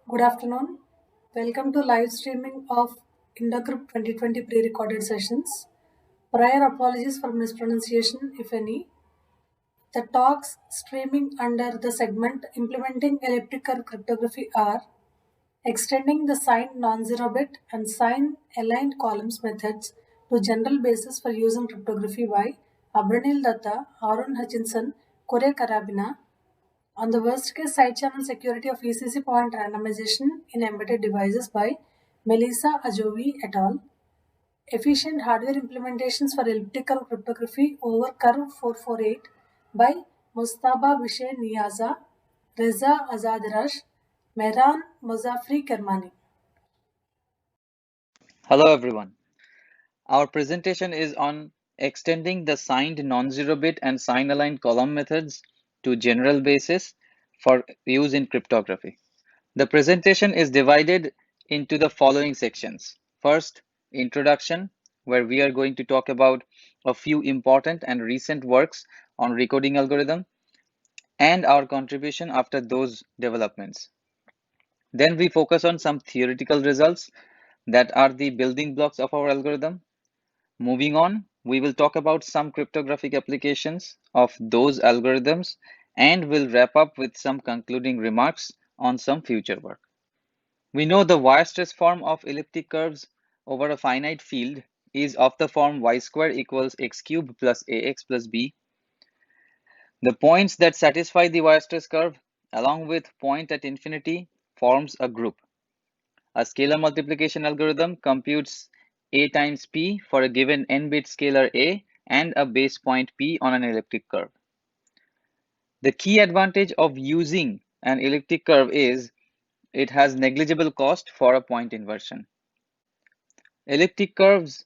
Good afternoon. Welcome to live streaming of Indocrypt 2020 pre-recorded sessions. Prior apologies for mispronunciation, if any. The talks streaming under the segment Implementing Elliptic Curve Cryptography are extending the signed non-zero bit and signed aligned columns methods to general basis for using cryptography by Abranil Datta, Arun Hutchinson, Kore Karabina, on the worst-case side-channel security of ECC point randomization in embedded devices by Melissa Ajovi et al. Efficient hardware implementations for elliptical cryptography over Curve 448 by Mustaba Vishay Niaza, Reza Azadirash, Mehran Mozafri Kermani. Hello everyone. Our presentation is on extending the signed non-zero bit and sign aligned column methods to general basis for use in cryptography. The presentation is divided into the following sections. First, introduction, where we are going to talk about a few important and recent works on recoding algorithm and our contribution after those developments. Then we focus on some theoretical results that are the building blocks of our algorithm. Moving on, we will talk about some cryptographic applications of those algorithms and will wrap up with some concluding remarks on some future work. We know the Weierstrass form of elliptic curves over a finite field is of the form y square equals x cubed plus ax plus b. The points that satisfy the Weierstrass curve along with point at infinity forms a group. A scalar multiplication algorithm computes a times p for a given n-bit scalar a and a base point p on an elliptic curve. The key advantage of using an elliptic curve is it has negligible cost for a point inversion. Elliptic curves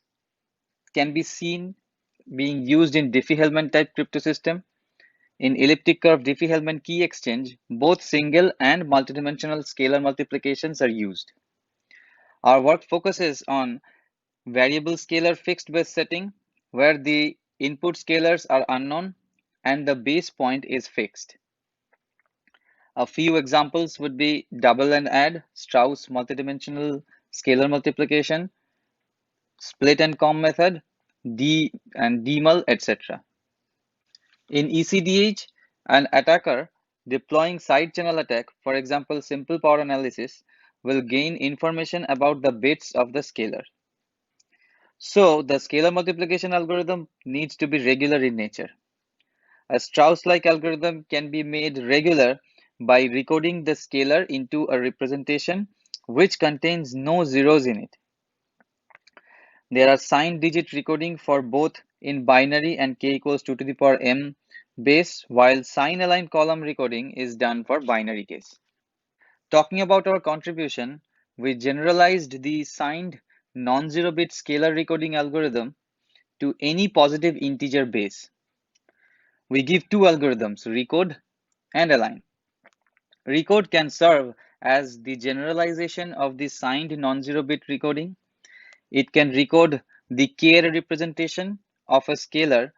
can be seen being used in Diffie-Hellman type cryptosystem. In elliptic curve Diffie-Hellman key exchange, both single and multidimensional scalar multiplications are used. Our work focuses on variable scalar fixed base setting, where the input scalars are unknown and the base point is fixed. A few examples would be double and add, Strauss multidimensional scalar multiplication, split and com method, D and DMUL, etc. In ECDH, an attacker deploying side channel attack, for example, simple power analysis, will gain information about the bits of the scalar. So the scalar multiplication algorithm needs to be regular in nature. A Strauss-like algorithm can be made regular by recoding the scalar into a representation which contains no zeros in it. There are signed digit recoding for both in binary and k equals 2 to the power m base, while sign aligned column recoding is done for binary case. Talking about our contribution, we generalized the signed non-zero bit scalar recoding algorithm to any positive integer base. We give two algorithms, Recode and Align. Recode can serve as the generalization of the signed non-zero bit recoding. It can recode the k-array representation of a scalar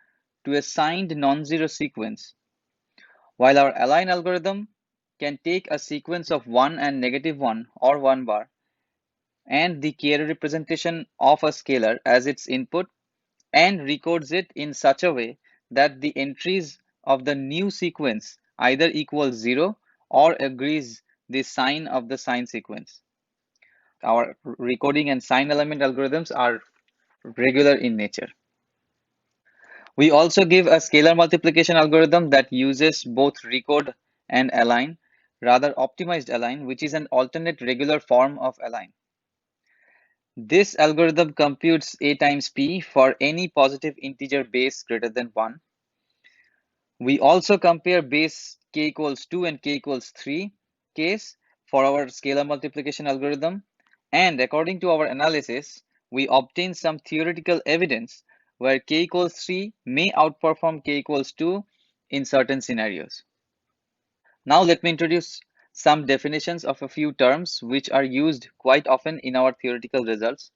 to a signed non-zero sequence, while our Align algorithm can take a sequence of 1 and -1 or 1 bar and the k-array representation of a scalar as its input and recodes it in such a way that the entries of the new sequence either equals 0 or agrees the sign of the sign sequence. Our recoding and sign element algorithms are regular in nature. We also give a scalar multiplication algorithm that uses both recode and align, rather optimized align, which is an alternate regular form of align. This algorithm computes a times p for any positive integer base greater than 1. We also compare base k equals 2 and k equals 3 case for our scalar multiplication algorithm, and according to our analysis, we obtain some theoretical evidence where k equals 3 may outperform k equals 2 in certain scenarios. Now let me introduce some definitions of a few terms which are used quite often in our theoretical results.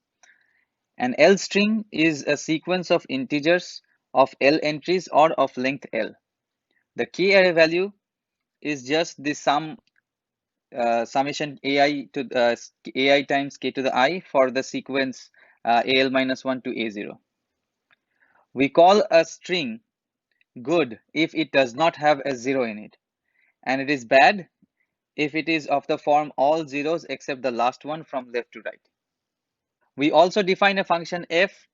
An L string is a sequence of integers of L entries or of length L. The k-array value is just the sum summation ai to ai times k to the I for the sequence al minus 1 to a0. We call a string good if it does not have a zero in it, and it is bad if it is of the form all zeros except the last one from left to right. We also define a function f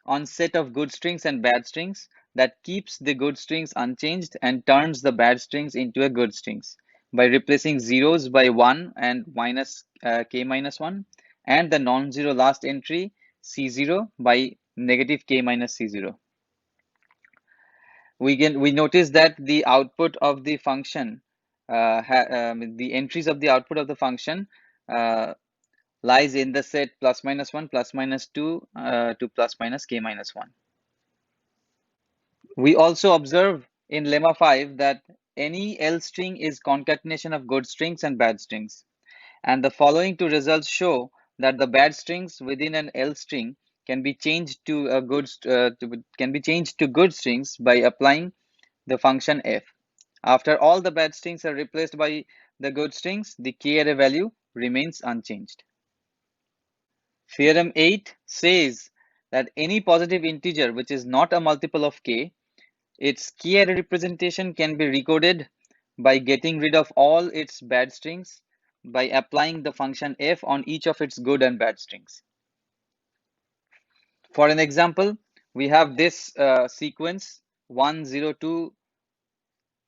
on set of good strings and bad strings that keeps the good strings unchanged and turns the bad strings into a good strings by replacing zeros by 1 and minus k minus 1, and the non-zero last entry c0 by negative k minus c0. We notice that the output of the function the entries of the output of the function uh, lies in the set plus minus 1 plus minus 2 to plus minus k minus 1. We also observe in lemma 5 that any L string is concatenation of good strings and bad strings, and the following two results show that the bad strings within an L string can be changed to good strings by applying the function f. After all the bad strings are replaced by the good strings, the k array value remains unchanged. Theorem 8 says that any positive integer which is not a multiple of k, its key array representation can be recoded by getting rid of all its bad strings by applying the function f on each of its good and bad strings. For an example, we have this sequence 1 0 2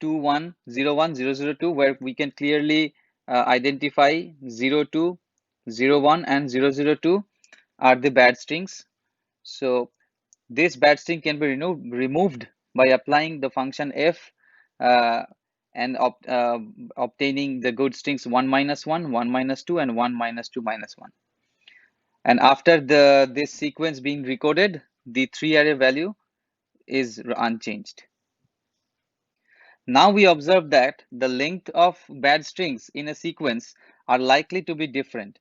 2 1 0 1 0 0 2, where we can clearly identify 0 2 0 1 and 0 0 2 are the bad strings. So this bad string can be removed by applying the function f uh, and obtaining the good strings 1 minus 1, 1 minus 2, and 1 minus 2 minus 1. And after this sequence being recorded, the three array value is unchanged. Now we observe that the length of bad strings in a sequence are likely to be different.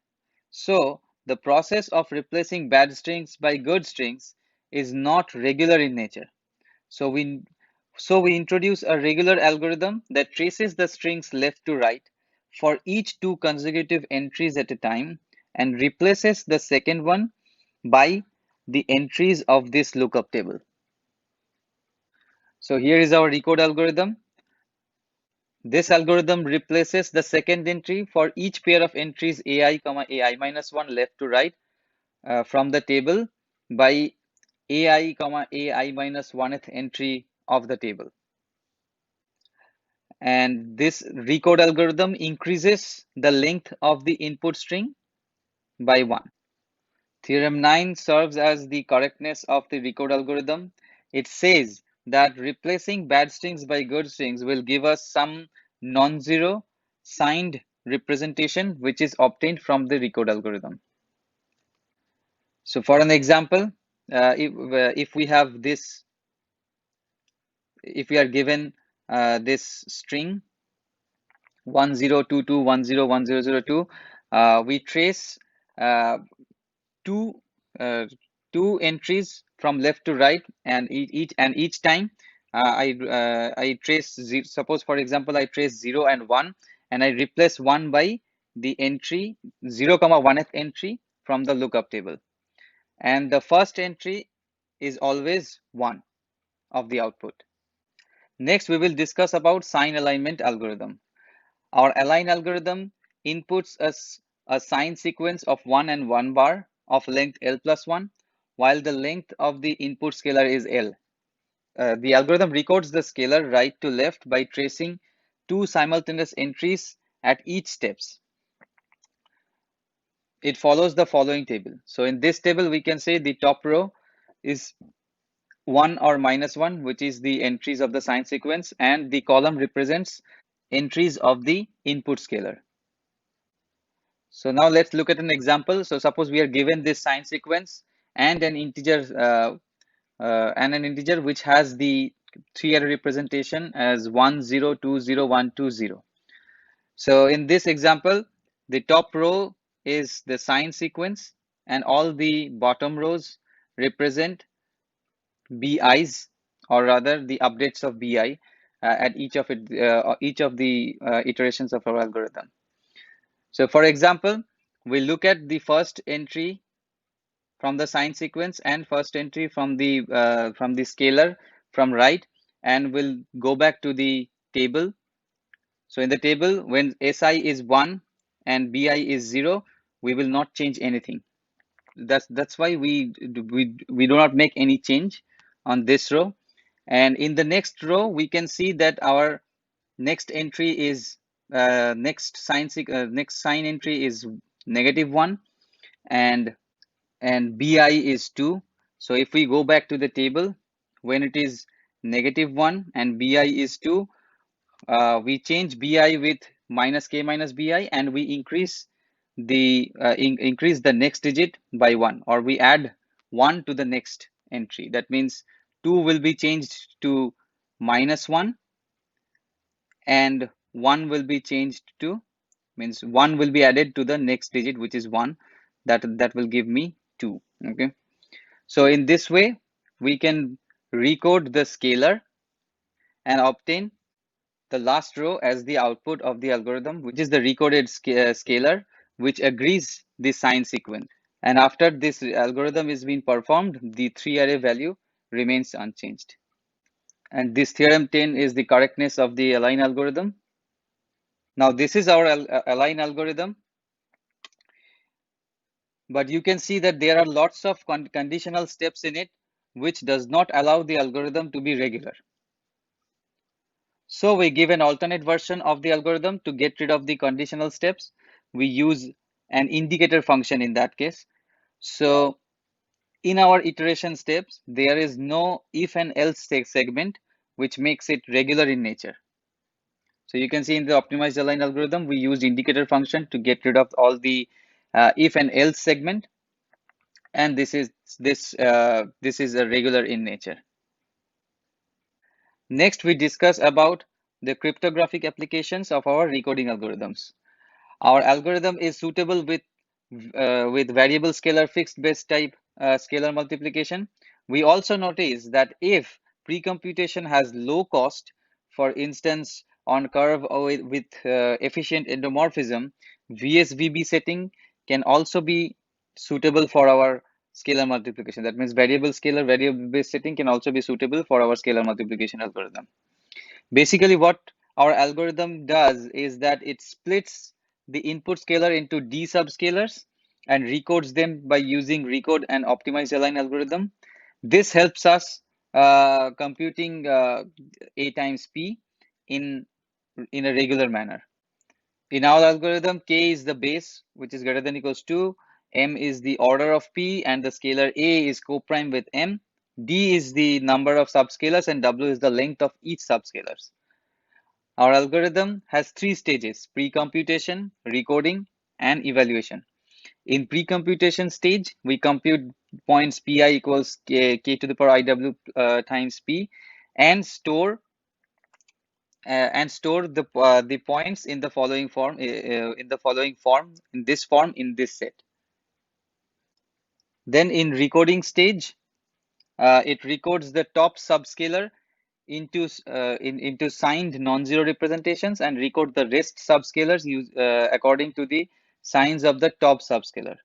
So the process of replacing bad strings by good strings is not regular in nature. So we introduce a regular algorithm that traces the strings left to right for each two consecutive entries at a time and replaces the second one by the entries of this lookup table. So here is our Recode algorithm. This algorithm replaces the second entry for each pair of entries ai, ai minus 1 left to right from the table by ai, ai minus 1th entry of the table. And this Recode algorithm increases the length of the input string by 1. Theorem 9 serves as the correctness of the Recode algorithm. It says that replacing bad strings by good strings will give us some non-zero signed representation which is obtained from the Recode algorithm. So for an example, if we have this, if we are given this string 1022101002, we trace uh, two uh, two entries from left to right, and each time I trace zero. Suppose for example I trace 0 and 1, and I replace 1 by the entry 0 comma 1th entry from the lookup table, and the first entry is always 1 of the output. Next we will discuss about sign alignment algorithm. Our align algorithm inputs us a sign sequence of 1 and 1 bar of length L plus 1, while the length of the input scalar is L. The algorithm records the scalar right to left by tracing two simultaneous entries at each steps. It follows the following table. So in this table, we can say the top row is 1 or minus 1, which is the entries of the sign sequence, and the column represents entries of the input scalar. So now let's look at an example. So suppose we are given this sign sequence and an integer which has the three array representation as 1 0 2 0 1 2 0. So in this example, the top row is the sign sequence and all the bottom rows represent BIs, or rather the updates of BI. at each of the iterations of our algorithm. So for example, we look at the first entry from the sign sequence and first entry from the scalar from right, and we'll go back to the table. So in the table, when Si is 1 and Bi is 0, we will not change anything. That's why we do not make any change on this row. And in the next row, we can see that our next entry is next sign entry is -1, and Bi is 2. So if we go back to the table, when it is -1 and Bi is 2, we change Bi with -k minus Bi, and we increase the next digit by 1, or we add 1 to the next entry. That means 2 will be changed to -1, and 1 will be changed to, means 1 will be added to the next digit, which is 1. That will give me 2. Okay. So in this way, we can recode the scalar and obtain the last row as the output of the algorithm, which is the recoded scalar, which agrees the sign sequence. And after this algorithm is being performed, the 3-array value remains unchanged. And this theorem 10 is the correctness of the align algorithm. Now this is our align algorithm, but you can see that there are lots of conditional steps in it, which does not allow the algorithm to be regular. So we give an alternate version of the algorithm to get rid of the conditional steps. We use an indicator function in that case. So in our iteration steps, there is no if and else segment, which makes it regular in nature. So you can see in the optimized align algorithm, we used indicator function to get rid of all the if and else segment, and this is a regular in nature. Next, we discuss about the cryptographic applications of our recoding algorithms. Our algorithm is suitable with variable scalar fixed base type scalar multiplication. We also notice that if pre-computation has low cost, for instance, on curve with efficient endomorphism, VSVB setting can also be suitable for our scalar multiplication. That means variable scalar variable base setting can also be suitable for our scalar multiplication algorithm. Basically, what our algorithm does is that it splits the input scalar into D subscalars and recodes them by using recode and optimized align algorithm. This helps us computing A times P in a regular manner. In our algorithm, K is the base, which is greater than or equals to, M is the order of P, and the scalar A is co-prime with M. D is the number of subscalars, and W is the length of each subscalars. Our algorithm has 3 stages: pre-computation, recoding, and evaluation. In pre-computation stage, we compute points pi equals k to the power iw times p, and store the points in the following form in this set. Then in recoding stage, it recodes the top subscalar into signed non-zero representations and recode the rest subscalars according to the signs of the top subscalar.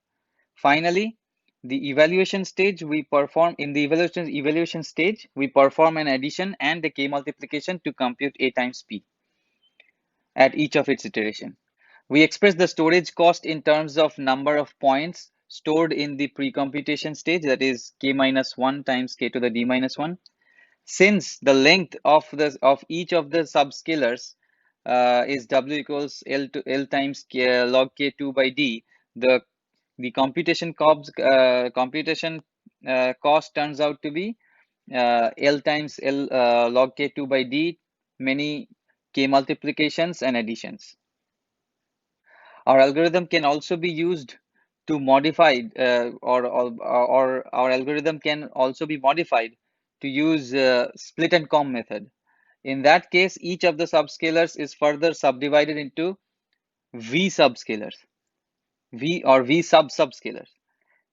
Finally, the evaluation stage we perform an addition and a k multiplication to compute A times P at each of its iteration. We express the storage cost in terms of number of points stored in the pre-computation stage, that is k minus 1 times k to the d minus 1. Since the length of each of the subscalars is w equals l times log k2 by d, the computation cost turns out to be l times l log k2 by d, many k multiplications and additions. Our algorithm can also be used to modify, or our algorithm can also be modified to use split and comb method. In that case, each of the subscalars is further subdivided into V subscalars, V sub subscalars.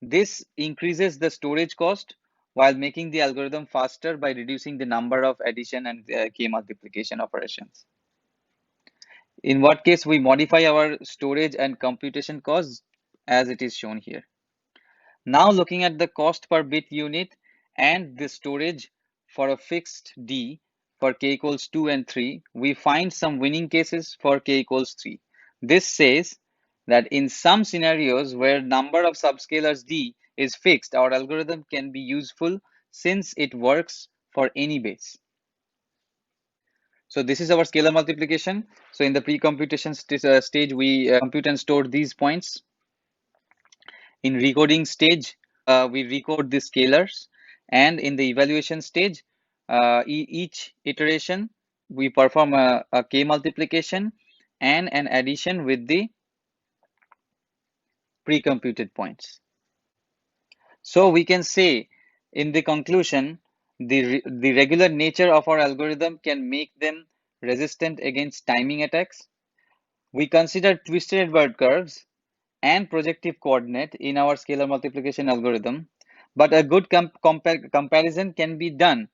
This increases the storage cost, while making the algorithm faster by reducing the number of addition and k multiplication operations. In what case we modify our storage and computation costs as it is shown here. Now looking at the cost per bit unit and the storage for a fixed D for k equals 2 and 3, we find some winning cases for k equals 3. This says that in some scenarios where number of subscalars D is fixed, our algorithm can be useful since it works for any base. So this is our scalar multiplication. So in the pre-computation stage, we compute and store these points. In recoding stage, we recode the scalars, and in the evaluation stage, each iteration we perform a k multiplication and an addition with the pre-computed points. So we can say in the conclusion, the regular nature of our algorithm can make them resistant against timing attacks. We consider twisted Edward curves and projective coordinate in our scalar multiplication algorithm, but a good comparison can be done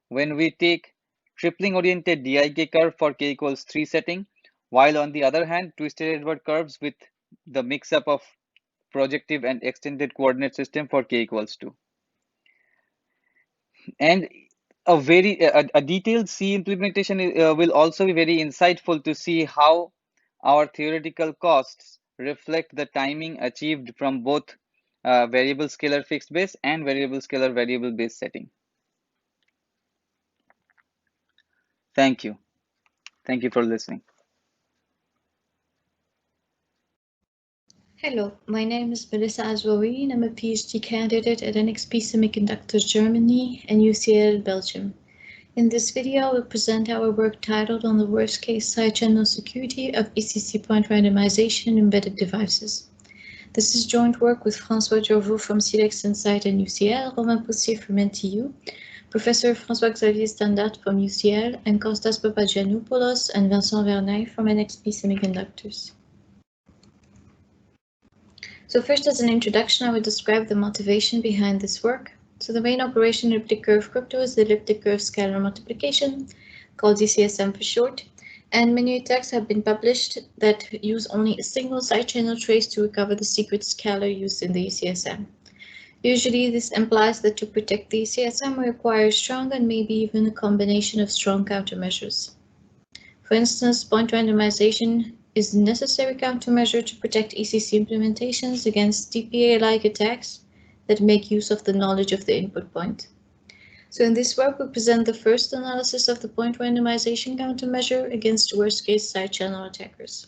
when we take tripling oriented DIK curve for k equals 3 setting, while on the other hand, twisted Edward curves with the mix-up of projective and extended coordinate system for k equals 2. And a detailed C implementation will also be very insightful to see how our theoretical costs reflect the timing achieved from both variable scalar fixed base and variable scalar variable base setting. Thank you. Thank you for listening. Hello, my name is Melissa Azwawi and I'm a PhD candidate at NXP Semiconductors Germany and UCL Belgium. In this video, I will present our work titled on the worst-case side-channel security of ECC point randomization in embedded devices. This is joint work with François Jorvaux from Silex Insight and UCL, Romain Poussier from NTU, Professor François-Xavier Standard from UCL, and Kostas Papagiannopoulos and Vincent Verneuil from NXP Semiconductors. So first, as an introduction, I will describe the motivation behind this work. So the main operation in elliptic curve crypto is the elliptic curve scalar multiplication, called ECSM for short, and many attacks have been published that use only a single side channel trace to recover the secret scalar used in the ECSM. Usually this implies that to protect the ECSM we require strong and maybe even a combination of strong countermeasures. For instance, point randomization is a necessary countermeasure to protect ECC implementations against DPA-like attacks that make use of the knowledge of the input point. So in this work, we present the first analysis of the point randomization countermeasure against worst-case side channel attackers.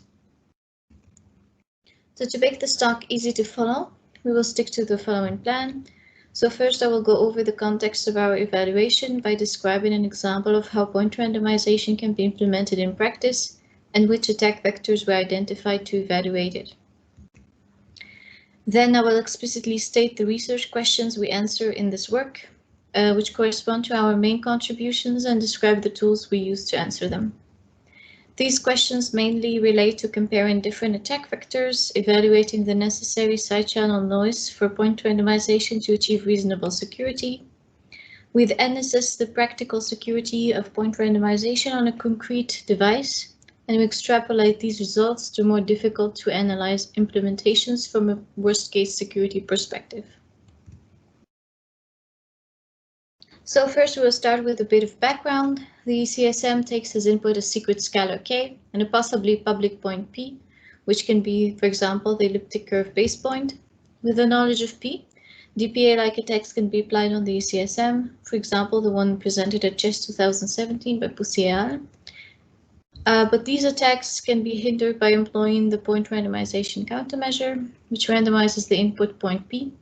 So to make this talk easy to follow, we will stick to the following plan. So first, I will go over the context of our evaluation by describing an example of how point randomization can be implemented in practice and which attack vectors were identified to evaluate it. Then I will explicitly state the research questions we answer in this work, which correspond to our main contributions, and describe the tools we use to answer them. These questions mainly relate to comparing different attack vectors, evaluating the necessary side channel noise for point randomization to achieve reasonable security. We then assess the practical security of point randomization on a concrete device, and we extrapolate these results to more difficult to analyze implementations from a worst-case security perspective. So first we will start with a bit of background. The ECSM takes as input a secret scalar k and a possibly public point p, which can be, for example, the elliptic curve base point. With the knowledge of p, DPA-like attacks can be applied on the ECSM, for example, the one presented at CHES 2017 by Poussier. But these attacks can be hindered by employing the point randomization countermeasure, which randomizes the input point p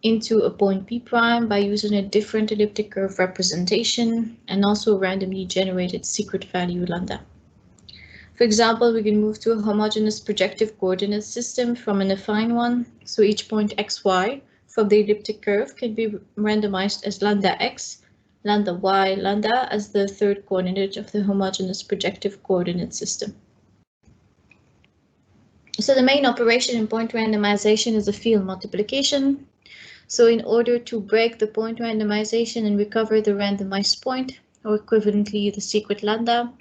into a point p prime by using a different elliptic curve representation and also randomly generated secret value lambda. For example, we can move to a homogeneous projective coordinate system from an affine one, so each point xy from the elliptic curve can be randomized as lambda x, lambda y, lambda as the third coordinate of the homogeneous projective coordinate system. So the main operation in point randomization is a field multiplication. So in order to break the point randomization and recover the randomized point, or equivalently the secret lambda,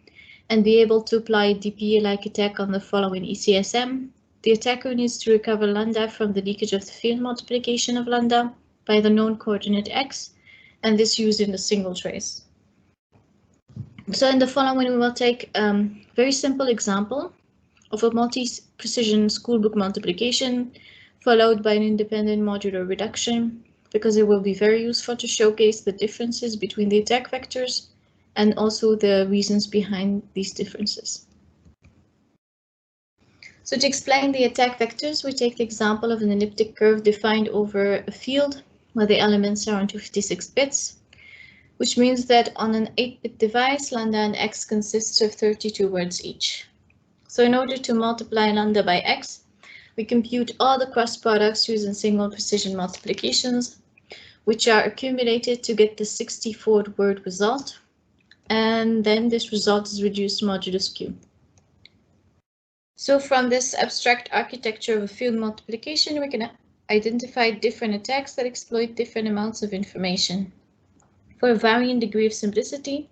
and be able to apply a DPA-like attack on the following ECSM, the attacker needs to recover lambda from the leakage of the field multiplication of lambda by the known coordinate x, and this used in a single trace. So in the following, we will take a very simple example of a multi-precision schoolbook multiplication followed by an independent modular reduction, because it will be very useful to showcase the differences between the attack vectors and also the reasons behind these differences. So to explain the attack vectors, we take the example of an elliptic curve defined over a field where the elements are on 256 bits, which means that on an 8-bit device, lambda and x consists of 32 words each. So in order to multiply lambda by x, we compute all the cross products using single precision multiplications, which are accumulated to get the 64-word result, and then this result is reduced modulus q. So from this abstract architecture of a field multiplication, we can identify different attacks that exploit different amounts of information for a varying degree of simplicity.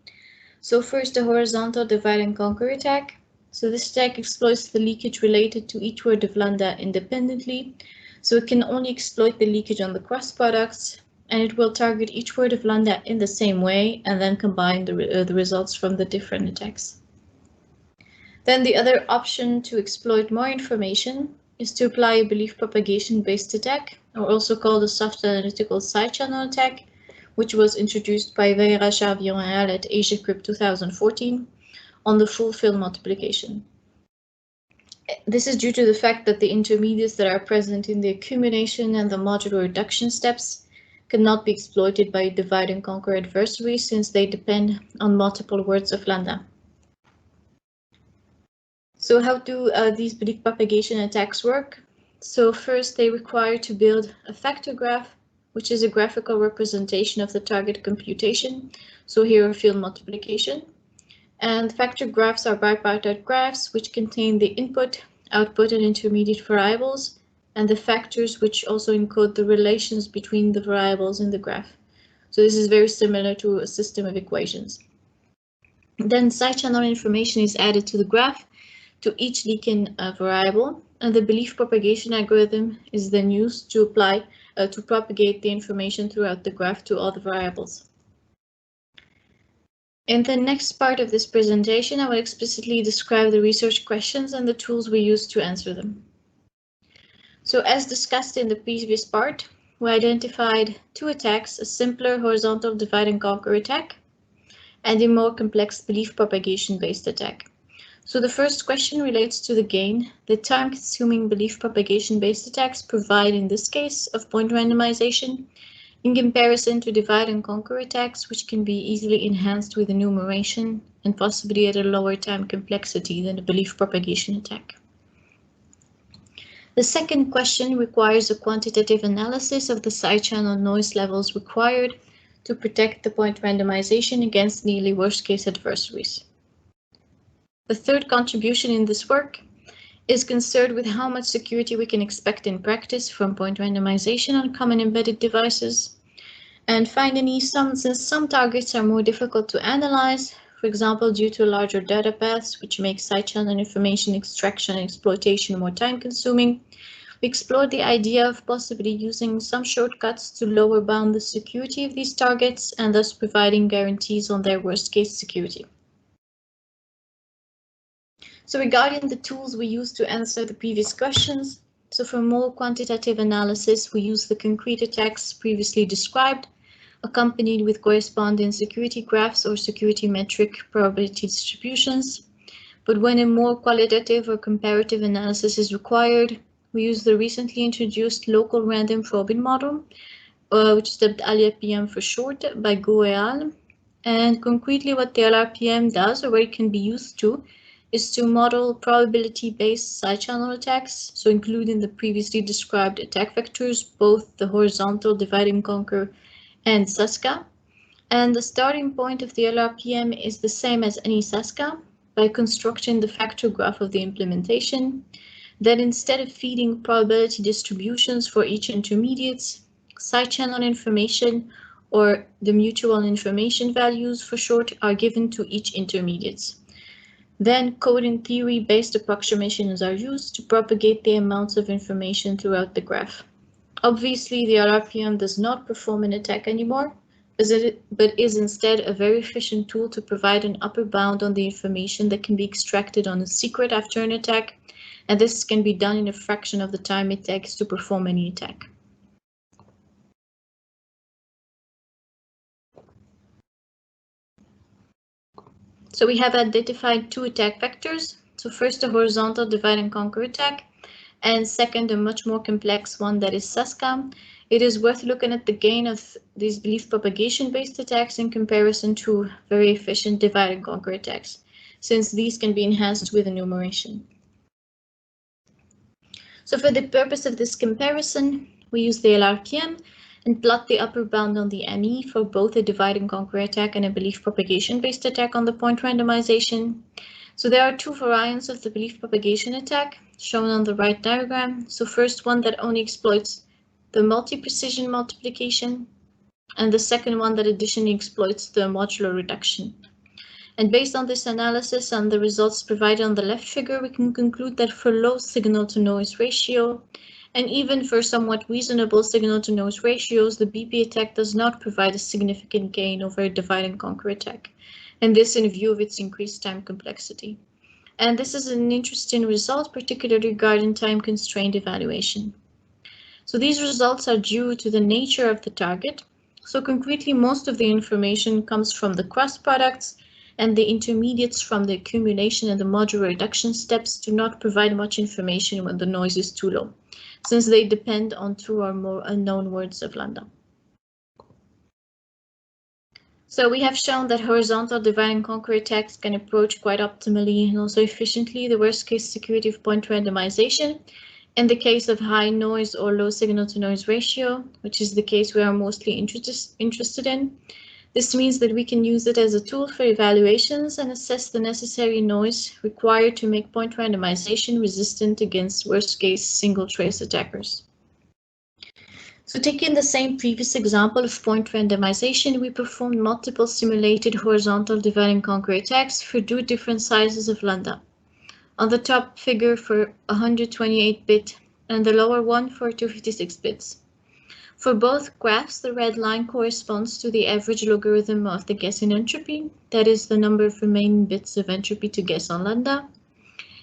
So first, the horizontal divide and conquer attack. So this attack exploits the leakage related to each word of lambda independently. So it can only exploit the leakage on the cross products, and it will target each word of lambda in the same way and then combine the results from the different attacks. Then the other option to exploit more information is to apply a belief propagation-based attack, or also called a soft analytical side channel attack, which was introduced by Vera Charvion et al. At AsiaCrypt 2014 on the full field multiplication. This is due to the fact that the intermediates that are present in the accumulation and the modular reduction steps cannot be exploited by divide and conquer adversaries, since they depend on multiple words of lambda. So how do these belief propagation attacks work? So first, they require to build a factor graph, which is a graphical representation of the target computation. So here a field multiplication. And factor graphs are bipartite graphs which contain the input, output, and intermediate variables, and the factors which also encode the relations between the variables in the graph. So this is very similar to a system of equations. Then side channel information is added to the graph to each leaking variable, and the belief propagation algorithm is then used to apply to propagate the information throughout the graph to all the variables. In the next part of this presentation, I will explicitly describe the research questions and the tools we use to answer them. So as discussed in the previous part, we identified two attacks: a simpler horizontal divide and conquer attack and a more complex belief propagation-based attack. So the first question relates to the gain that time-consuming belief propagation-based attacks provide in this case of point randomization, in comparison to divide and conquer attacks, which can be easily enhanced with enumeration and possibly at a lower time complexity than a belief propagation attack. The second question requires a quantitative analysis of the side channel noise levels required to protect the point randomization against nearly worst-case adversaries. The third contribution in this work is concerned with how much security we can expect in practice from point randomization on common embedded devices. And finally, since some targets are more difficult to analyze, for example, due to larger data paths, which make side channel information extraction and exploitation more time-consuming, we explored the idea of possibly using some shortcuts to lower bound the security of these targets and thus providing guarantees on their worst-case security. So regarding the tools we use to answer the previous questions, so for more quantitative analysis, we use the concrete attacks previously described, accompanied with corresponding security graphs or security metric probability distributions. But when a more qualitative or comparative analysis is required, we use the recently introduced local random probing model, which is dubbed ALIAPM for short, by Go et al. And concretely what the LRPM does, or where it can be used to, is to model probability-based side channel attacks, so including the previously described attack vectors, both the horizontal divide and conquer and SASCA. And the starting point of the LRPM is the same as any SASCA, by constructing the factor graph of the implementation. Then instead of feeding probability distributions for each intermediates, side channel information, or the mutual information values for short, are given to each intermediates. Then code theory-based approximations are used to propagate the amounts of information throughout the graph. Obviously, the LRPM does not perform an attack anymore, but is instead a very efficient tool to provide an upper bound on the information that can be extracted on a secret after an attack, and this can be done in a fraction of the time it takes to perform any attack. So we have identified two attack vectors. So first, a horizontal divide and conquer attack, and second, a much more complex one that is SASCA. It is worth looking at the gain of these belief propagation-based attacks in comparison to very efficient divide and conquer attacks, since these can be enhanced with enumeration. So for the purpose of this comparison, we use the LRPM and plot the upper bound on the ME for both a divide and conquer attack and a belief propagation-based attack on the point randomization. So there are two variants of the belief propagation attack shown on the right diagram. So first, one that only exploits the multi-precision multiplication, and the second one that additionally exploits the modular reduction. And based on this analysis and the results provided on the left figure, we can conclude that for low signal-to-noise ratio, and even for somewhat reasonable signal-to-noise ratios, the BP attack does not provide a significant gain over a divide and conquer attack, and this in view of its increased time complexity. And this is an interesting result, particularly regarding time-constrained evaluation. So these results are due to the nature of the target. So concretely, most of the information comes from the cross products, and the intermediates from the accumulation and the modular reduction steps do not provide much information when the noise is too low, since they depend on two or more unknown words of lambda. So we have shown that horizontal divide and conquer attacks can approach quite optimally and also efficiently the worst case security of point randomization in the case of high noise or low signal to noise ratio, which is the case we are mostly interested in. This means that we can use it as a tool for evaluations and assess the necessary noise required to make point randomization resistant against worst-case single-trace attackers. So taking the same previous example of point randomization, we performed multiple simulated horizontal divide and conquer attacks for two different sizes of lambda. On the top figure for 128-bit and the lower one for 256 bits. For both graphs, the red line corresponds to the average logarithm of the guessing entropy, that is the number of remaining bits of entropy to guess on lambda.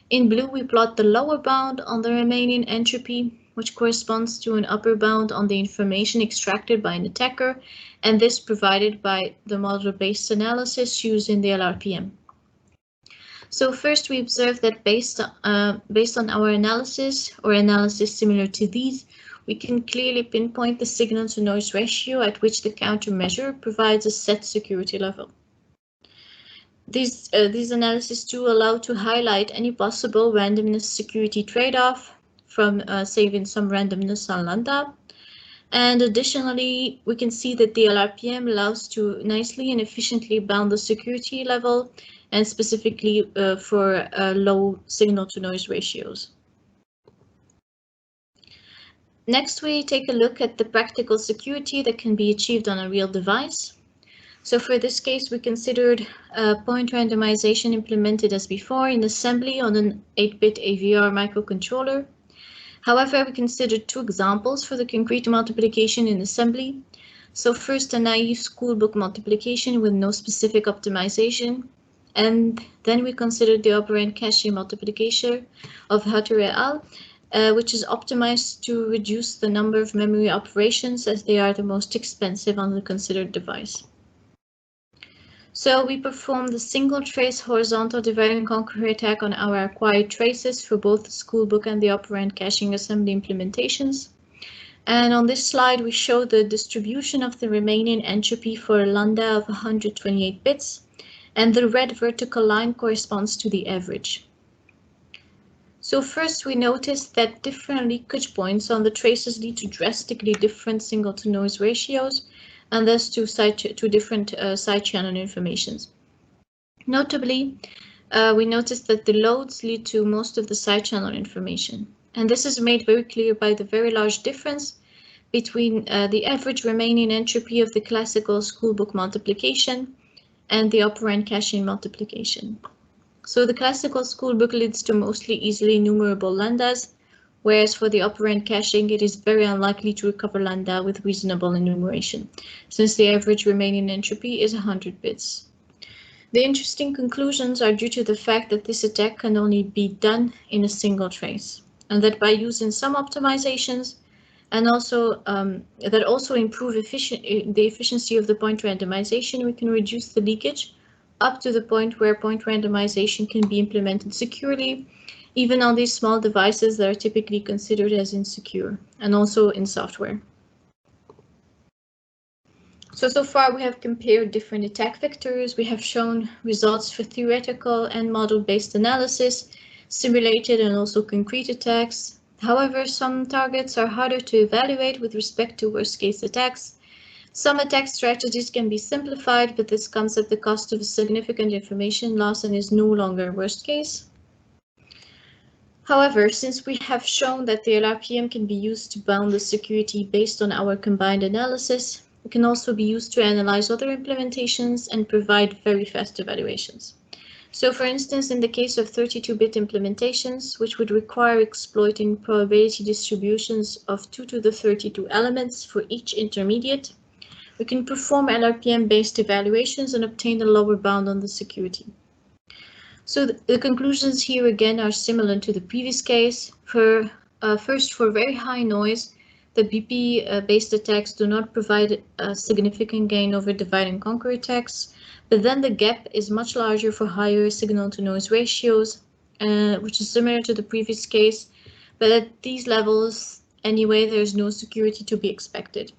In blue, we plot the lower bound on the remaining entropy, which corresponds to an upper bound on the information extracted by an attacker, and this provided by the model-based analysis used in the LRPM. So first, we observe that based on our analysis, or analysis similar to these, we can clearly pinpoint the signal-to-noise ratio at which the countermeasure provides a set security level. These analyses too allow to highlight any possible randomness security trade-off from saving some randomness on lambda. And additionally, we can see that the LRPM allows to nicely and efficiently bound the security level, and specifically for low signal-to-noise ratios. Next, we take a look at the practical security that can be achieved on a real device. So for this case, we considered point randomization implemented as before in assembly on an 8-bit AVR microcontroller. However, we considered two examples for the concrete multiplication in assembly. So first, a naive schoolbook multiplication with no specific optimization. And then we considered the operand cache multiplication of Hutter et al., which is optimized to reduce the number of memory operations as they are the most expensive on the considered device. So we performed the single trace horizontal divide and conquer attack on our acquired traces for both the schoolbook and the operand caching assembly implementations. And on this slide, we show the distribution of the remaining entropy for a lambda of 128 bits, and the red vertical line corresponds to the average. So first, we noticed that different leakage points on the traces lead to drastically different signal-to-noise ratios, and thus to different side channel informations. Notably, we noticed that the loads lead to most of the side channel information, and this is made very clear by the very large difference between the average remaining entropy of the classical schoolbook multiplication and the operand caching multiplication. So the classical schoolbook leads to mostly easily enumerable lambdas, whereas for the operand caching, it is very unlikely to recover lambda with reasonable enumeration, since the average remaining entropy is 100 bits. The interesting conclusions are due to the fact that this attack can only be done in a single trace, and that by using some optimizations, and also that also improve the efficiency of the point randomization, we can reduce the leakage up to the point where point randomization can be implemented securely, even on these small devices that are typically considered as insecure, and also in software. So far we have compared different attack vectors. We have shown results for theoretical and model-based analysis, simulated and also concrete attacks. However, some targets are harder to evaluate with respect to worst-case attacks. Some attack strategies can be simplified, but this comes at the cost of significant information loss and is no longer worst case. However, since we have shown that the LRPM can be used to bound the security based on our combined analysis, it can also be used to analyze other implementations and provide very fast evaluations. So for instance, in the case of 32-bit implementations, which would require exploiting probability distributions of 2 to the 32 elements for each intermediate, we can perform LRPM-based evaluations and obtain a lower bound on the security. So the conclusions here again are similar to the previous case. First, for very high noise, the BP-based attacks do not provide a significant gain over divide and conquer attacks, but then the gap is much larger for higher signal-to-noise ratios, which is similar to the previous case, but at these levels, anyway, there's no security to be expected.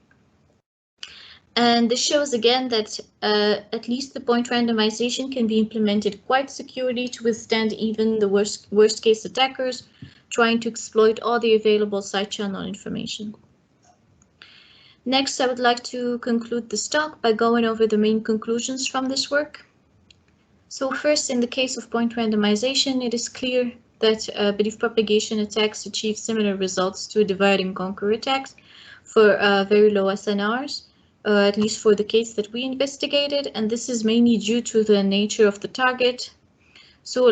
And this shows again that at least the point randomization can be implemented quite securely to withstand even the worst case attackers trying to exploit all the available side channel information. Next, I would like to conclude this talk by going over the main conclusions from this work. So first, in the case of point randomization, it is clear that belief propagation attacks achieve similar results to divide and conquer attacks for very low SNRs. At least for the case that we investigated, and this is mainly due to the nature of the target. So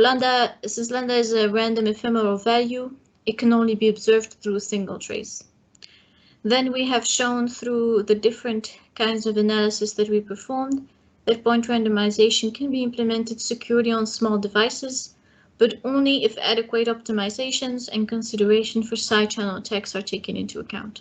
since lambda is a random ephemeral value, it can only be observed through a single trace. Then we have shown through the different kinds of analysis that we performed that point randomization can be implemented securely on small devices, but only if adequate optimizations and consideration for side channel attacks are taken into account.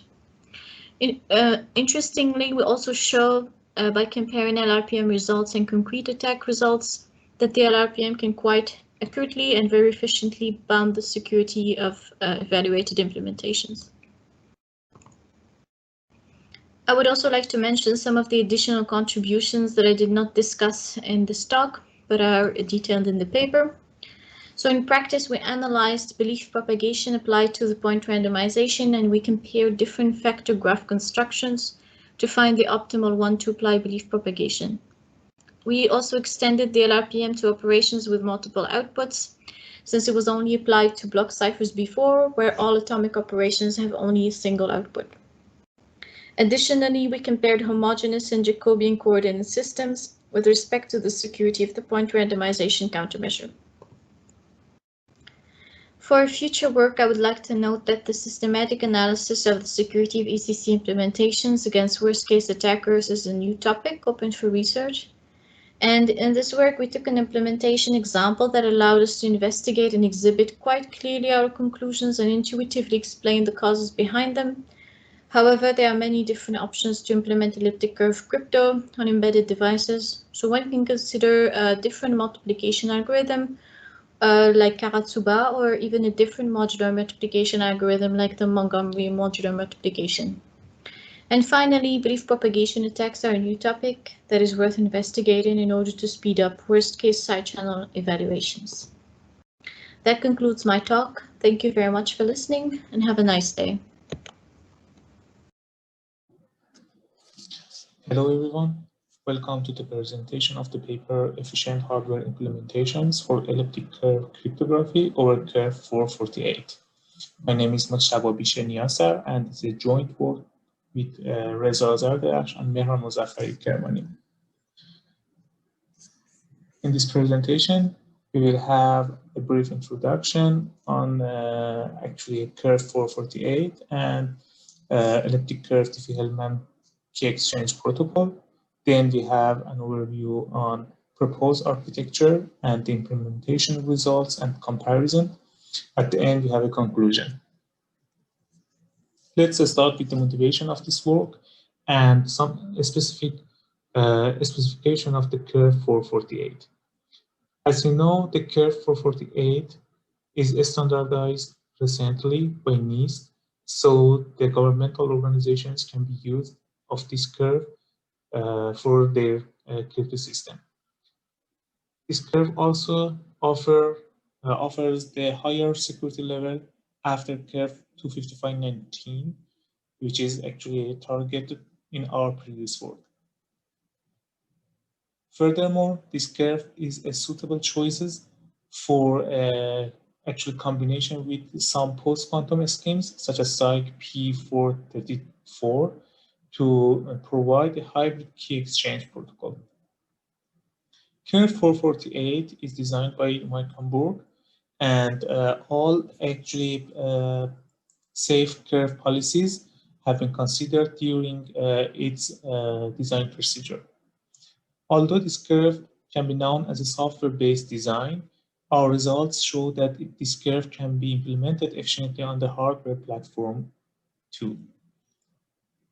Interestingly, we also show by comparing LRPM results and concrete attack results that the LRPM can quite accurately and very efficiently bound the security of evaluated implementations. I would also like to mention some of the additional contributions that I did not discuss in this talk, but are detailed in the paper. So in practice, we analyzed belief propagation applied to the point randomization, and we compared different factor graph constructions to find the optimal one to apply belief propagation. We also extended the LRPM to operations with multiple outputs, since it was only applied to block ciphers before, where all atomic operations have only a single output. Additionally, we compared homogeneous and Jacobian coordinate systems with respect to the security of the point randomization countermeasure. For future work, I would like to note that the systematic analysis of the security of ECC implementations against worst-case attackers is a new topic open for research. And in this work, we took an implementation example that allowed us to investigate and exhibit quite clearly our conclusions and intuitively explain the causes behind them. However, there are many different options to implement elliptic curve crypto on embedded devices, so one can consider a different multiplication algorithm like Karatsuba, or even a different modular multiplication algorithm like the Montgomery modular multiplication. And finally, belief propagation attacks are a new topic that is worth investigating in order to speed up worst-case side channel evaluations. That concludes my talk. Thank you very much for listening, and have a nice day. Hello everyone, welcome to the presentation of the paper Efficient Hardware Implementations for Elliptic Curve Cryptography over Curve 448. My name is Mojtaba Bisher Niasar, and it's a joint work with Reza Zardash and Mehran Mozaffari Kermani. In this presentation, we will have a brief introduction on actually curve 448 and elliptic curve Diffie-Hellman key exchange protocol. Then we have an overview on proposed architecture and the implementation results and comparison. At the end, we have a conclusion. Let's start with the motivation of this work and some specific specification of the curve 448. As you know, the curve 448 is standardized recently by NIST, so the governmental organizations can be used of this curve for their crypto system. This curve also offers the higher security level after curve 25519, which is actually targeted in our previous work. Furthermore, this curve is a suitable choice for actual combination with some post-quantum schemes, such as SIG P434, to provide a hybrid key exchange protocol. Curve 448 is designed by Montgomery, and all actually safe curve policies have been considered during its design procedure. Although this curve can be known as a software-based design, our results show that this curve can be implemented efficiently on the hardware platform too.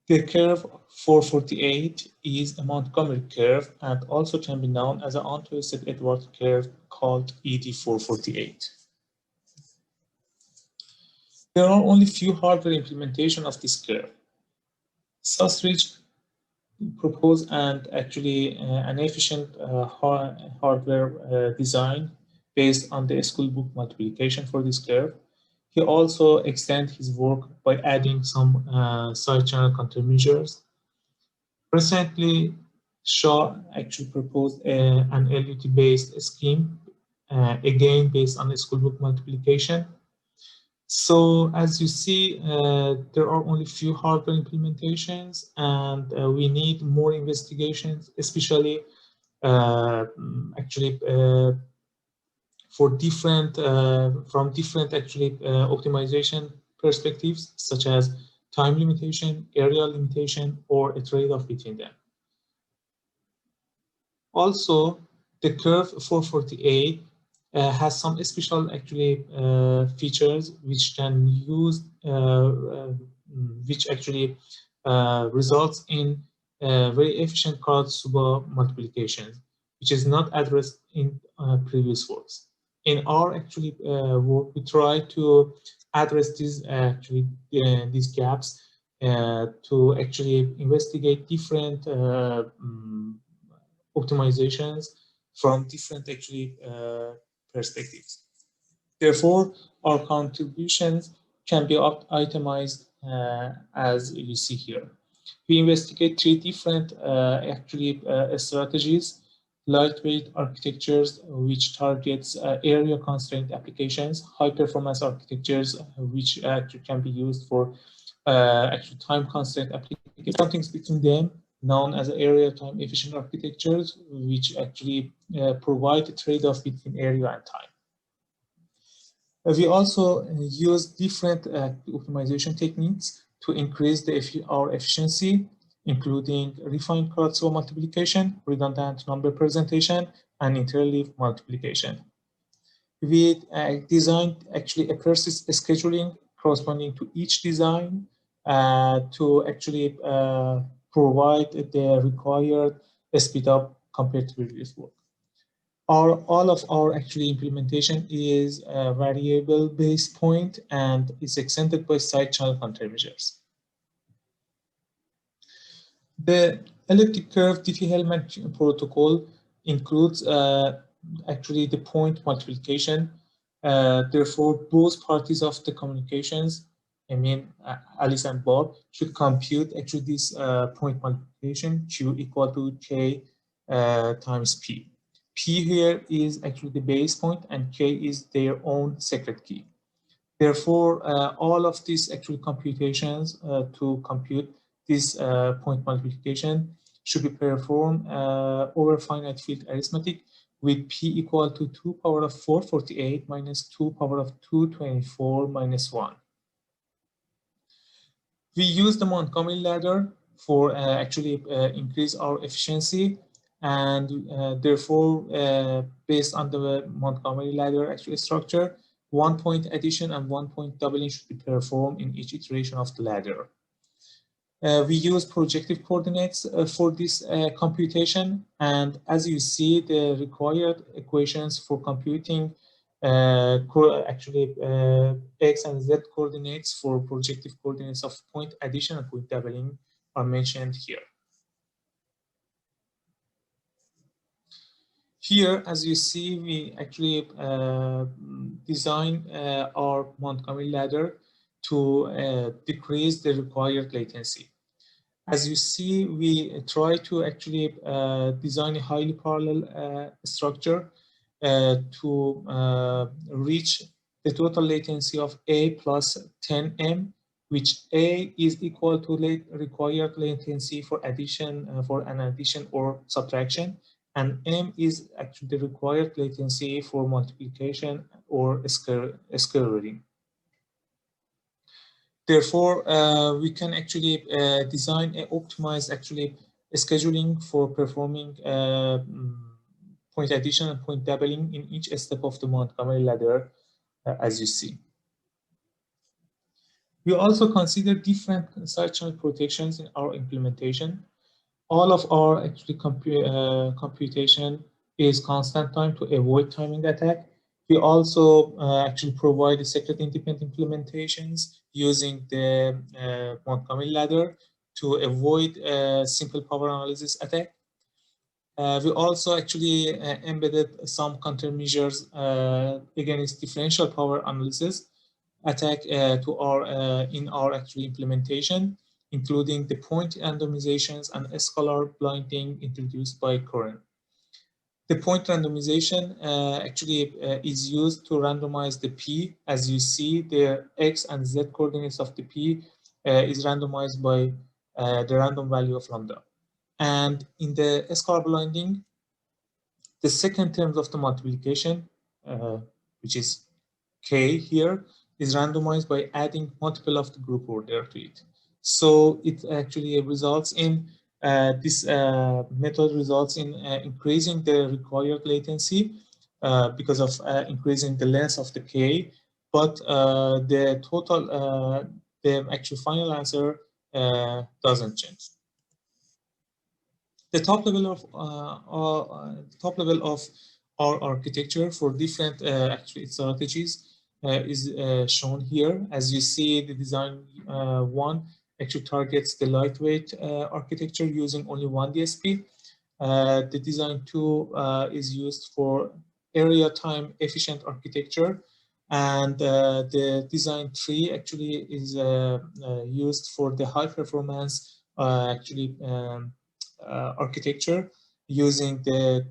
The curve 448 is a Montgomery curve and also can be known as an untwisted Edwards curve called ED448. There are only few hardware implementations of this curve. Susrich proposed and actually an efficient hardware design based on the school book multiplication for this curve. He also extended his work by adding some side channel countermeasures. Recently, Shaw actually proposed an LUT-based scheme, again based on the school book multiplication. So as you see, there are only few hardware implementations, and we need more investigations, especially actually for different from different actually optimization perspectives, such as time limitation, area limitation, or a trade-off between them. Also, the curve 448 has some special actually features which can use which actually results in very efficient Karatsuba multiplications, which is not addressed in previous works. In our actually work, we try to address these actually these gaps to actually investigate different optimizations from different actually perspectives. Therefore, our contributions can be itemized as you see here. We investigate three different actually strategies: lightweight architectures, which targets area constraint applications; high performance architectures, which actually can be used for actually time constraint applications. Something between them, known as area time efficient architectures, which actually provide a trade-off between area and time. We also use different optimization techniques to increase our efficiency, including refined Karatsuba multiplication, redundant number presentation, and interleave multiplication. We designed actually a persist scheduling corresponding to each design to actually provide the required speed up compared to previous work. All of our actually implementation is a variable base point and is extended by side channel countermeasures. The elliptic curve Diffie-Hellman protocol includes actually the point multiplication. Therefore, both parties of the communications, I mean Alice and Bob, should compute actually this point multiplication Q equal to K times P. P here is actually the base point and K is their own secret key. Therefore, all of these actual computations to compute this point multiplication should be performed over finite field arithmetic with p equal to 2 power of 448 minus 2 power of 224 minus 1. We use the Montgomery ladder for actually increase our efficiency, and therefore based on the Montgomery ladder actually structure, 1 point addition and 1 point doubling should be performed in each iteration of the ladder. We use projective coordinates for this computation, and as you see, the required equations for computing x and z coordinates for projective coordinates of point addition and point doubling are mentioned here. Here, as you see, we actually design our Montgomery ladder to decrease the required latency. As you see, we try to actually design a highly parallel structure to reach the total latency of A plus 10M, which A is equal to required latency for addition, for an addition or subtraction, and M is actually the required latency for multiplication or squaring. Therefore, we can actually design an optimized scheduling for performing point addition and point doubling in each step of the Montgomery ladder, as you see. We also consider different side channel protections in our implementation. All of our computation is constant time to avoid timing attack. We also actually provide the secret independent implementations using the Montgomery ladder to avoid simple power analysis attack. We also actually embedded some countermeasures against differential power analysis attack to our in our actual implementation, including the point randomizations and scalar blinding introduced by Curve. The point randomization is used to randomize the P. As you see, the X and Z coordinates of the P is randomized by the random value of lambda. And in the scalar blinding, the second term of the multiplication, which is K here, is randomized by adding multiple of the group order to it. So it actually results in this method results in increasing the required latency because of increasing the length of the K, but the total, the actual final answer doesn't change. The top level of our architecture for different actually strategies is shown here. As you see, the design one actually targets the lightweight architecture using only one DSP. The design two is used for area time efficient architecture, and the design three actually is used for the high performance architecture using the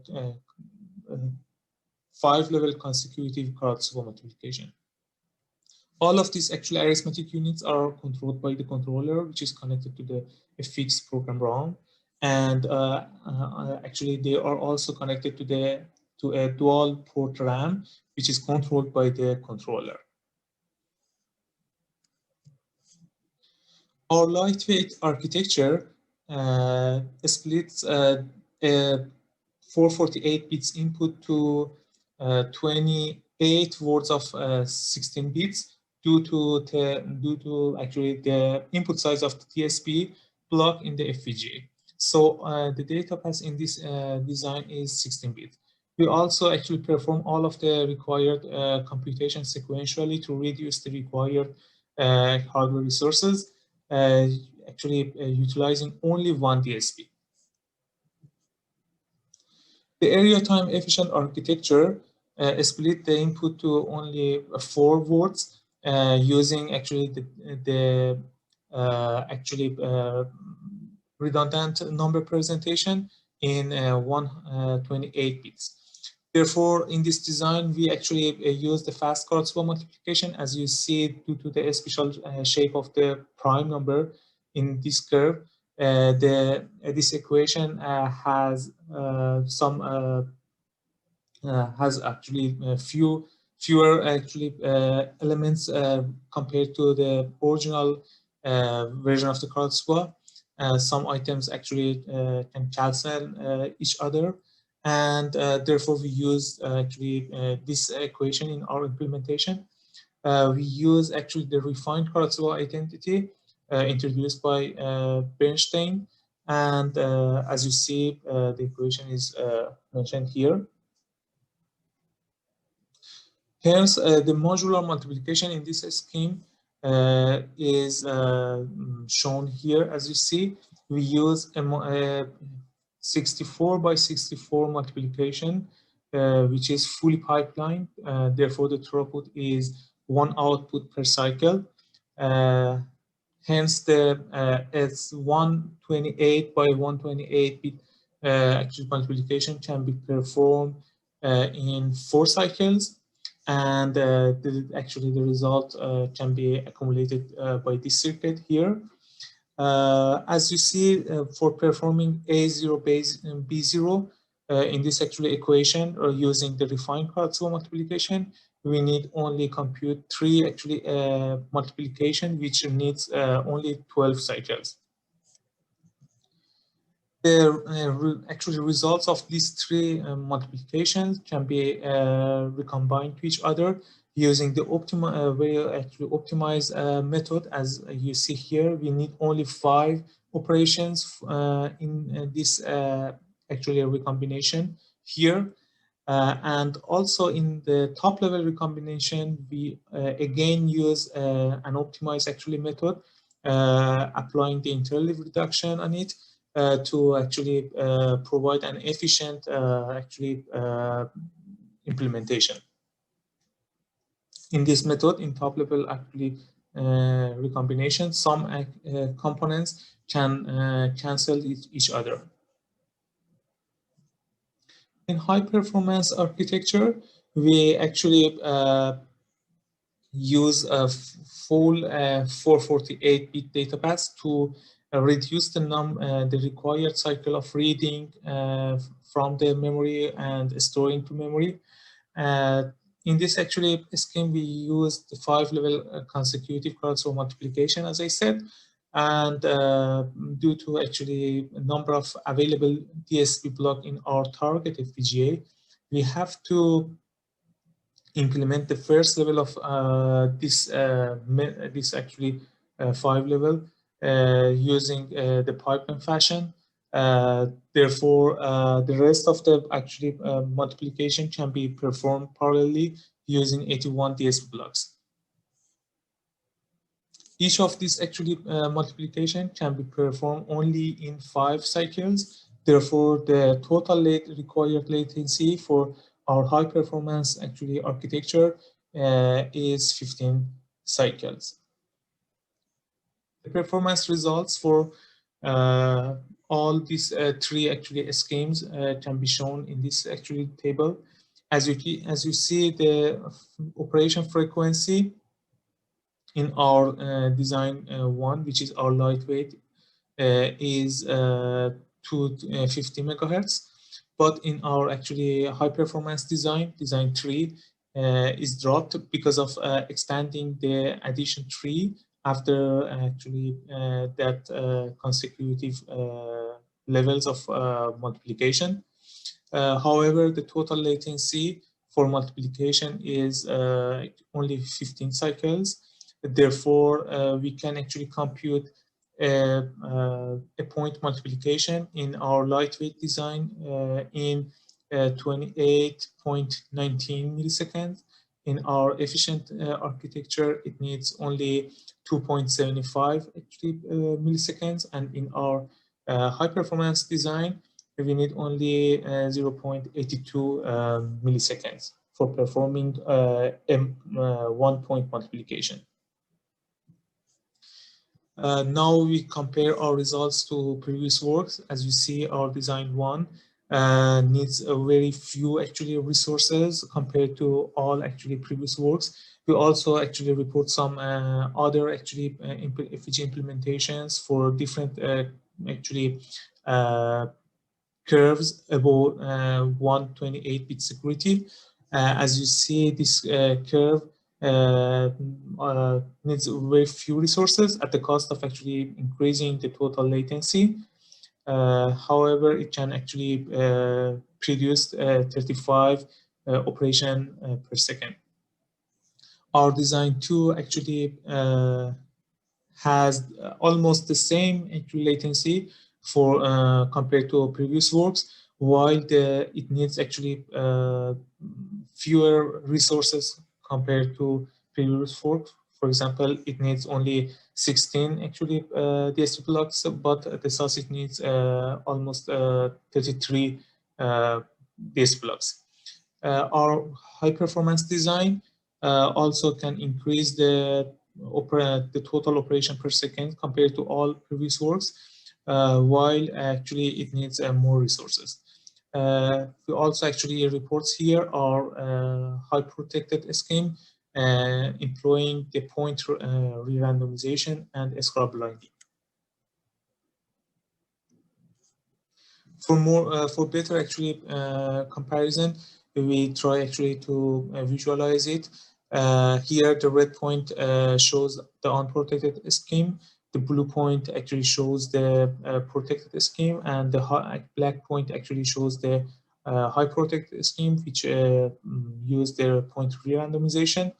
5-level consecutive Karatsubo multiplication. All of these actually arithmetic units are controlled by the controller, which is connected to a fixed program ROM, and actually they are also connected to a dual port RAM, which is controlled by the controller. Our lightweight architecture splits 448 bits input to 28 words of 16 bits due to actually the input size of the TSP block in the FPGA. So the data path in this design is 16 bits. We also actually perform all of the required computation sequentially to reduce the required hardware resources, utilizing only one DSP. The area time efficient architecture split the input to only 4 words using actually the redundant number presentation in 128 bits. Therefore, in this design, we actually use the fast Karatsubo multiplication. As you see, due to the special shape of the prime number, in this curve, this equation has has actually fewer actually elements compared to the original version of the Karlsruhe. Some items actually can cancel each other, and therefore we use actually this equation in our implementation. We use actually the refined Karlsruhe identity introduced by Bernstein, and as you see, the equation is mentioned here. Hence, the modular multiplication in this scheme is shown here. As you see, we use a 64 by 64 multiplication, which is fully pipelined. Therefore, the throughput is one output per cycle. Hence, it's 128 by 128 bit actual multiplication can be performed in 4 cycles. And actually the result can be accumulated by this circuit here. As you see, for performing A0 base B0 in this actually equation, or using the refined Karlsruhe multiplication, we need only compute 3 actually multiplication, which needs only 12 cycles. The actually results of these 3 multiplications can be recombined to each other using the very actually optimized method. As you see here, we need only 5 operations in this actually recombination here. And also in the top level recombination, we again use an optimized actually method, applying the interleave reduction on it to actually provide an efficient actually implementation. In this method, in top level actually recombination, some components can cancel each other. In high performance architecture, we actually use a full 448-bit data path to reduce the required cycle of reading from the memory and storing to memory. In this actually scheme, we use the 5-level consecutive Karlsruhe multiplication, as I said, and due to actually a number of available DSP block in our target FPGA, we have to implement the first level of this actually 5-level using the pipeline fashion. Therefore, the rest of the actually multiplication can be performed parallelly using 81 DSP blocks. Each of these actually multiplication can be performed only in 5 cycles. Therefore, the total required latency for our high performance actually architecture is 15 cycles. The performance results for all these 3 actually schemes can be shown in this actually table. As you see, the operation frequency in our design 1, which is our lightweight, is 250 megahertz. But in our actually high performance design 3, is dropped because of expanding the addition tree after actually that consecutive levels of multiplication. However, the total latency for multiplication is only 15 cycles. Therefore, we can actually compute a point multiplication in our lightweight design in 28.19 milliseconds. In our efficient architecture, it needs only 2.75 actually milliseconds, and in our high performance design, we need only 0.82 milliseconds for performing a 1-point multiplication. Now we compare our results to previous works. As you see, our design 1 needs a very few actually resources compared to all actually previous works. We also actually report some other actually FPGA implementations for different actually curves above 128-bit security. As you see, this curve needs very few resources at the cost of actually increasing the total latency. However, it can actually produce 35 operation per second. Our design 2 actually has almost the same actual latency for compared to previous works, while it needs actually fewer resources compared to previous works. For example, it needs only 16 actually DSP blocks, but the SASIC needs almost 33 DSP blocks. Our high performance design also can increase the total operation per second compared to all previous works, while actually it needs more resources. We also actually reports here are high protected scheme employing the point re-randomization and Escrow blinding. For better actually comparison, we try actually to visualize it. Here the red point shows the unprotected scheme, the blue point actually shows the protected scheme, and the black point actually shows the high protected scheme, which use their point re-randomization.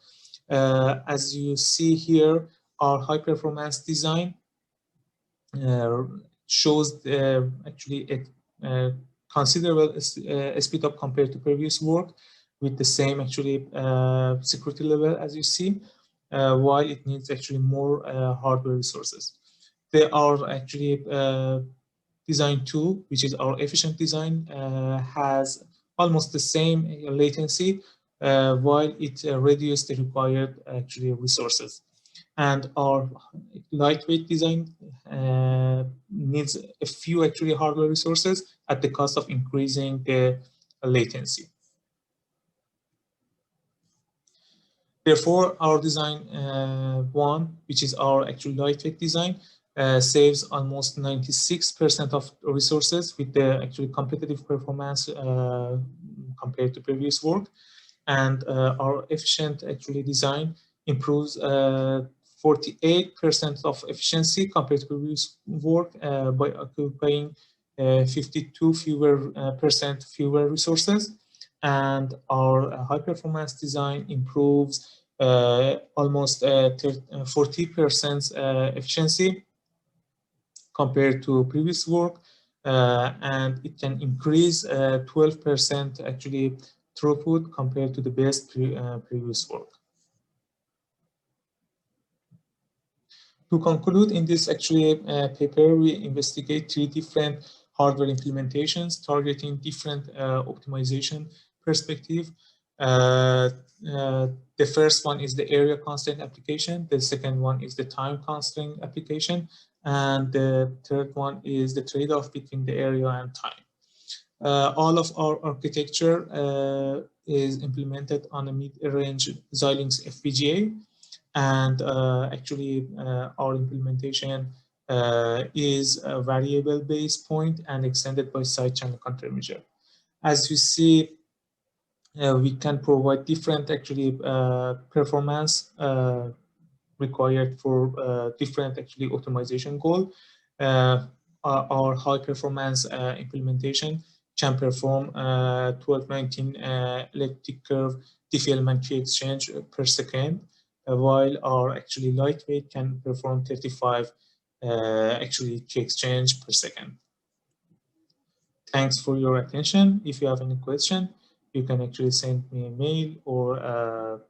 As you see here, our high performance design shows actually a considerable speed up compared to previous work with the same actually security level as you see, while it needs actually more hardware resources. There are actually design 2, which is our efficient design, has almost the same latency, while it reduces the required actually resources. And our lightweight design needs a few actually hardware resources at the cost of increasing the latency. Therefore, our design 1, which is our actual lightweight design, saves almost 96% of resources with the actually competitive performance compared to previous work. And our efficient actually design improves 48% of efficiency compared to previous work by occupying 52 percent fewer resources. And our high performance design improves almost 40% efficiency compared to previous work, and it can increase 12% actually throughput compared to the best previous work. To conclude, in this actually paper, we investigate 3 different hardware implementations targeting different optimization perspective. The first one is the area constraint application. The second one is the time constraint application. And the third one is the trade-off between the area and time. All of our architecture is implemented on a mid-range Xilinx FPGA. And actually, our implementation is a variable base point and extended by side channel countermeasure. As you see, we can provide different actually performance required for different actually optimization goal. Our high performance implementation can perform 1219 elliptic curve Diffie-Hellman key exchange per second, while our actually lightweight can perform 35 actually key exchange per second. Thanks for your attention. If you have any question, you can actually send me a mail or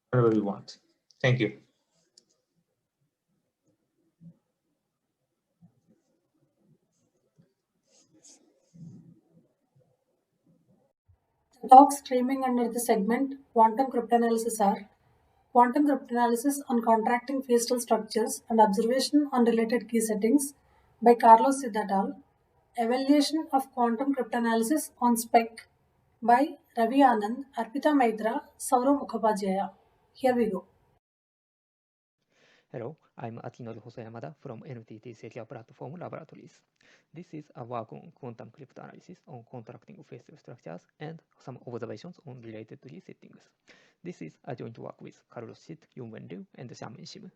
whatever you want. Thank you. The talks streaming under the segment Quantum Cryptanalysis are Quantum Cryptanalysis on Contracting Facial Structures and Observation on Related Key Settings by Carlos et al., Evaluation of Quantum Cryptanalysis on Spec by Ravi Anand, Arpita Maitra, Saurav Mukhopadhyaya. Here we go. Hello, I'm Akinori Hosoyamada from NTT Secure Platform Laboratories. This is a work on quantum cryptanalysis on contracting phase structures and some observations on related tree settings. This is a joint work with Carlos Schitt, Yunwen Liu, and Xiamen Shim.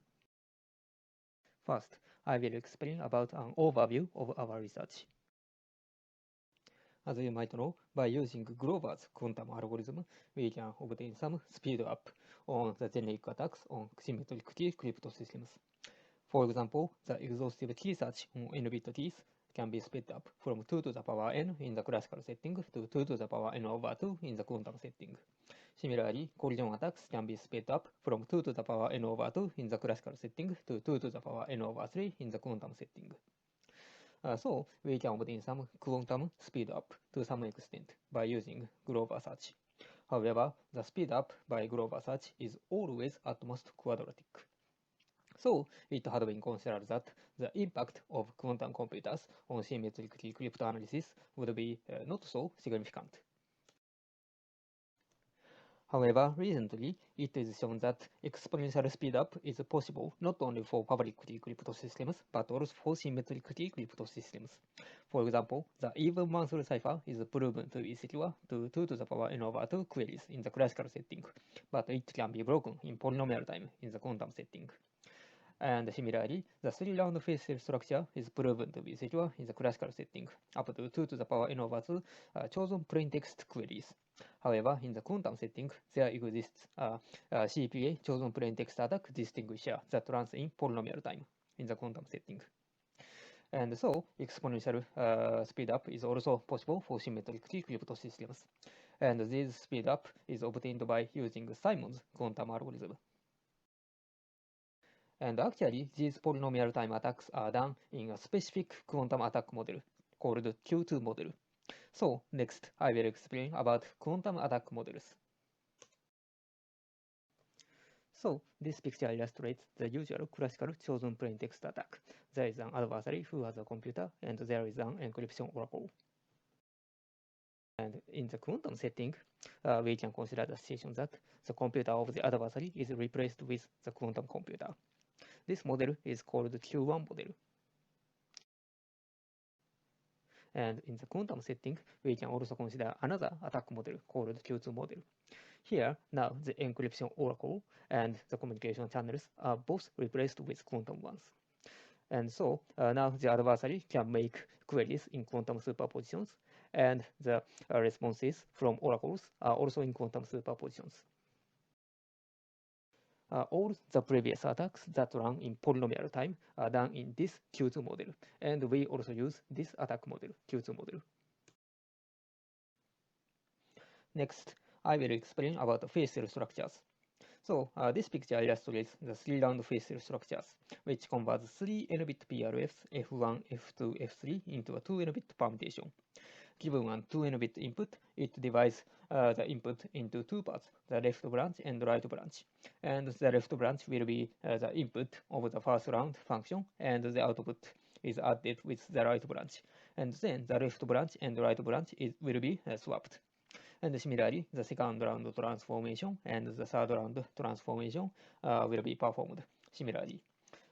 First, I will explain about an overview of our research. As you might know, by using Grover's quantum algorithm, we can obtain some speed up on the generic attacks on symmetric key crypto systems. For example, the exhaustive key search on n-bit keys can be sped up from 2 to the power n in the classical setting to 2 to the power n over 2 in the quantum setting. Similarly, collision attacks can be sped up from 2 to the power n over 2 in the classical setting to 2 to the power n over 3 in the quantum setting. So we can obtain some quantum speed up to some extent by using Grover search. However, the speed up by Grover search is always at most quadratic. So it had been considered that the impact of quantum computers on symmetric key cryptanalysis would be not so significant. However, recently, it is shown that exponential speedup is possible not only for public key crypto systems, but also for symmetric key crypto systems. For example, the even monthly cipher is proven to be secure to 2 to the power n over 2 queries in the classical setting, but it can be broken in polynomial time in the quantum setting. And similarly, the 3-round phase cell structure is proven to be secure in the classical setting, up to 2 to the power n over 2 chosen plaintext queries. However, in the quantum setting, there exists a CPA chosen plaintext attack distinguisher that runs in polynomial time in the quantum setting. And so, exponential speedup is also possible for symmetric key crypto systems. And this speedup is obtained by using Simon's quantum algorithm. And actually, these polynomial time attacks are done in a specific quantum attack model called Q2 model. So next, I will explain about quantum attack models. So this picture illustrates the usual classical chosen plaintext attack. There is an adversary who has a computer, and there is an encryption oracle. And in the quantum setting, we can consider the situation that the computer of the adversary is replaced with the quantum computer. This model is called Q1 model. And in the quantum setting, we can also consider another attack model called Q2 model. Here, now the encryption oracle and the communication channels are both replaced with quantum ones. And so now the adversary can make queries in quantum superpositions, and the responses from oracles are also in quantum superpositions. All the previous attacks that run in polynomial time are done in this Q2 model, and we also use this attack model, Q2 model. Next, I will explain about phase cell structures. So this picture illustrates the 3-round phase cell structures, which converts 3 n-bit PRFs F1, F2, F3 into a 2 n-bit permutation. Given a 2 n-bit input, it divides the input into 2 parts, the left branch and right branch. And the left branch will be the input of the first round function, and the output is added with the right branch. And then the left branch and right branch will be swapped. And similarly, the second round transformation and the third round transformation will be performed similarly.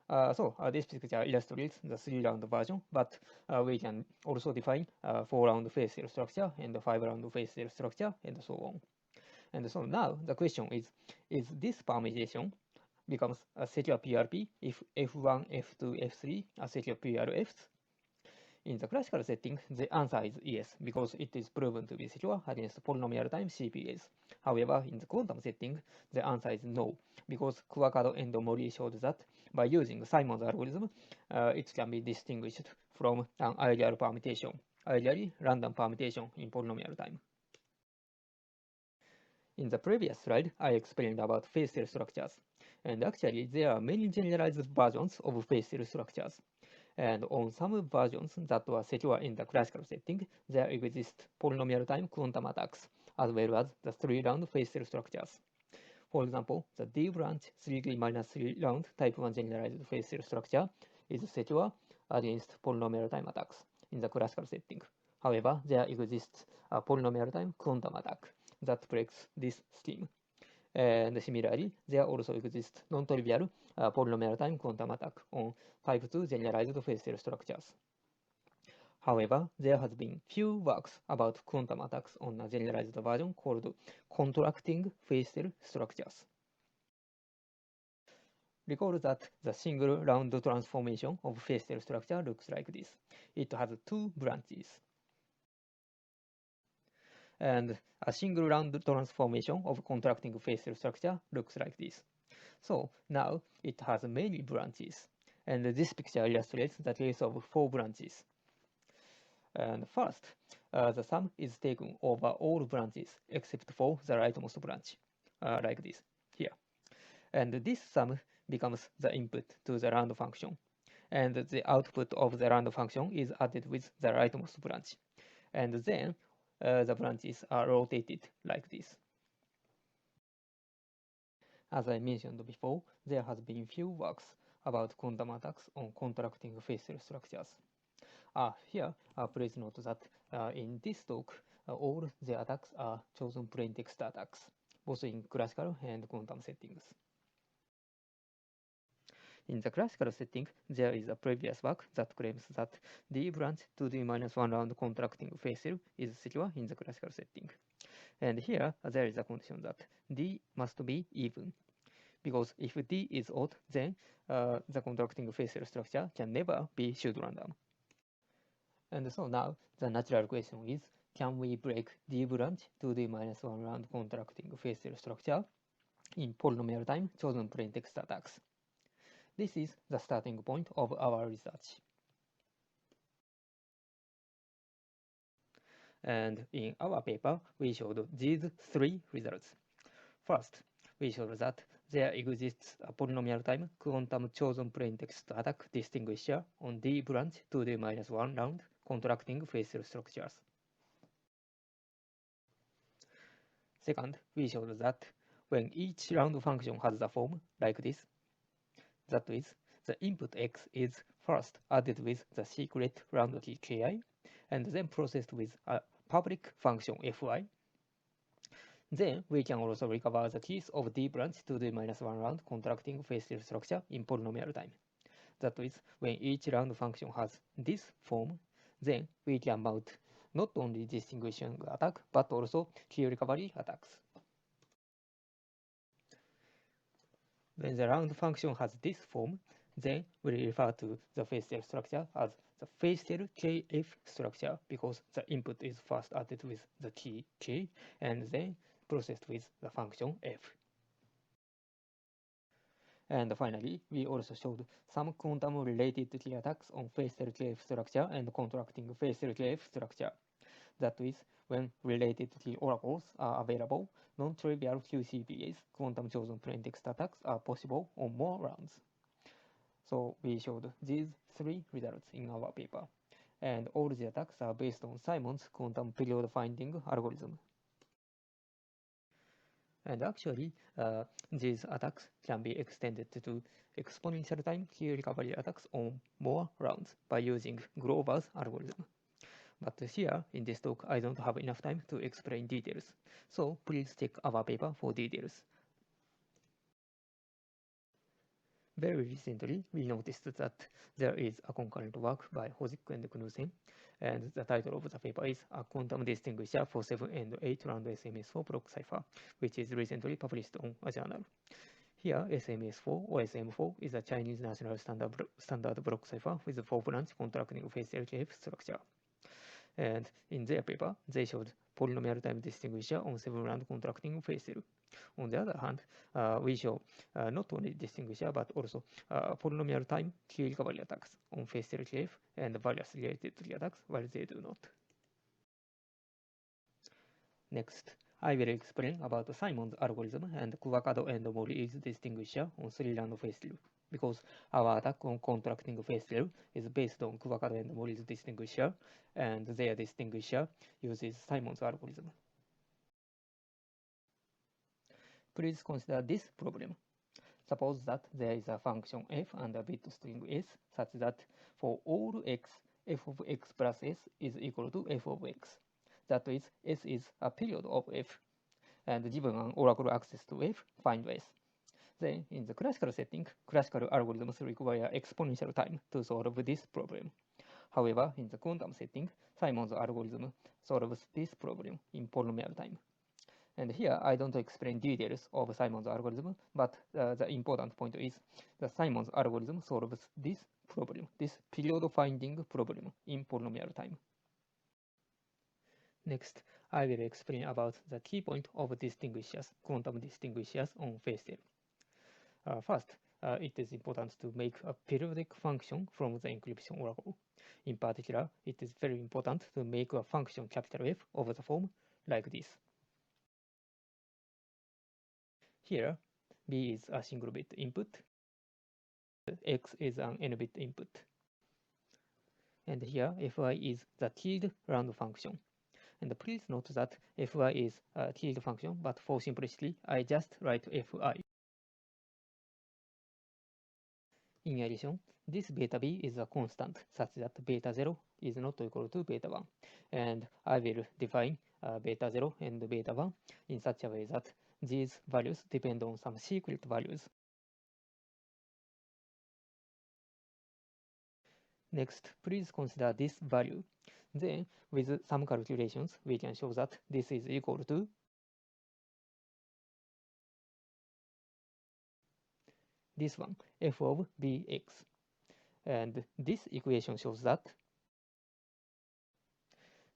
So this picture illustrates the 3-round version, but we can also define 4-round phase cell structure and 5-round phase cell structure and so on. And so now the question is this permutation becomes a secure PRP if F1, F2, F3 are secure PRFs? In the classical setting, the answer is yes, because it is proven to be secure against polynomial time CPAs. However, in the quantum setting, the answer is no, because Kuwakado and Mori showed that by using Simon's algorithm, it can be distinguished from an ideal permutation, ideally random permutation in polynomial time. In the previous slide, I explained about phase cell structures, and actually there are many generalized versions of phase cell structures. And on some versions that were secure in the classical setting, there exist polynomial time quantum attacks, as well as the 3-round phase cell structures. For example, the D branch 3 round type 1 generalized phase cell structure is secure against polynomial time attacks. in the classical setting. However, there exists a polynomial time quantum attack that breaks this scheme. And similarly, there also exists non-trivial polynomial time quantum attack on type 2 generalized facial structures. However, there has been few works about quantum attacks on a generalized version called contracting facial structures. Recall that the single round transformation of facial structure looks like this. It has two branches. And a single round transformation of contracting facial structure looks like this. So now it has many branches. And this picture illustrates the case of 4 branches. And first, the sum is taken over all branches except for the rightmost branch, like this here. And this sum becomes the input to the round function. And the output of the round function is added with the rightmost branch. And then the branches are rotated like this. As I mentioned before, there has been few works about quantum attacks on contracting facial structures. Here, please note that in this talk, all the attacks are chosen plaintext attacks, both in classical and quantum settings. In the classical setting, there is a previous work that claims that D branch to D minus 1 round contracting facial is secure in the classical setting. And here, there is a condition that D must be even, because if D is odd, then the contracting facial structure can never be pseudorandom. And so now the natural question is, can we break D branch to D minus 1 round contracting facial structure in polynomial time chosen plaintext attacks? This is the starting point of our research. And in our paper, we showed these 3 results. First, we showed that there exists a polynomial time quantum chosen plaintext attack distinguisher on D branch to D minus 1 round contracting facial structures. Second, we showed that when each round function has the form like this, that is, the input x is first added with the secret round key ki, and then processed with a public function fy, then we can also recover the keys of D branch to D minus 1 round contracting facial structure in polynomial time. That is, when each round function has this form, then we can mount not only distinguishing attack, but also key recovery attacks. When the round function has this form, then we refer to the facial structure as the facial kf structure, because the input is first added with the key k and then processed with the function f. And finally, we also showed some quantum-related key attacks on facial kf structure and contracting facial kf structure. That is, when related key oracles are available, non-trivial QCBAs, quantum chosen plaintext attacks, are possible on more rounds. So we showed these 3 results in our paper, and all the attacks are based on Simon's quantum period finding algorithm. And actually, these attacks can be extended to exponential time key recovery attacks on more rounds by using Grover's algorithm. But here, in this talk, I don't have enough time to explain details, so please check our paper for details. Very recently, we noticed that there is a concurrent work by Hozik and Knudsen, and the title of the paper is A Quantum Distinguisher for 7 and 8 Round SMS4 Block Cipher, which is recently published on a journal. Here, SMS4 or SM4 is a Chinese national standard block cipher with a 4-branch contracting facial KF structure. And in their paper, they showed polynomial time distinguisher on 7-round contracting facial. On the other hand, we show not only distinguisher but also polynomial time key recovery attacks on facial KF and various related key attacks, while they do not. Next, I will explain about Simon's algorithm and Kuwakado and Mori's distinguisher on 3-round facial, because our attack on contracting facial is based on Kuwakado and Mori's distinguisher, and their distinguisher uses Simon's algorithm. Please consider this problem. Suppose that there is a function f and a bit string s such that for all x f of x plus s is equal to f of x. That is, s is a period of f, and given an oracle access to f, find s. Then, in the classical setting, classical algorithms require exponential time to solve this problem. However, in the quantum setting, Simon's algorithm solves this problem in polynomial time. And here, I don't explain details of Simon's algorithm, but the important point is that Simon's algorithm solves this problem, this period finding problem in polynomial time. Next, I will explain about the key point of distinguishers, quantum distinguishers on phase theorem. First, it is important to make a periodic function from the encryption oracle. In particular, it is very important to make a function capital F of the form like this. Here, B is a single bit input, X is an n bit input. And here, Fi is the tilde round function. And please note that Fi is a tilde function, but for simplicity, I just write Fi. In addition, this beta b is a constant such that beta 0 is not equal to beta 1. And I will define beta 0 and beta 1 in such a way that these values depend on some secret values. Next, please consider this value. Then, with some calculations, we can show that this is equal to this one, f of bx. And this equation shows that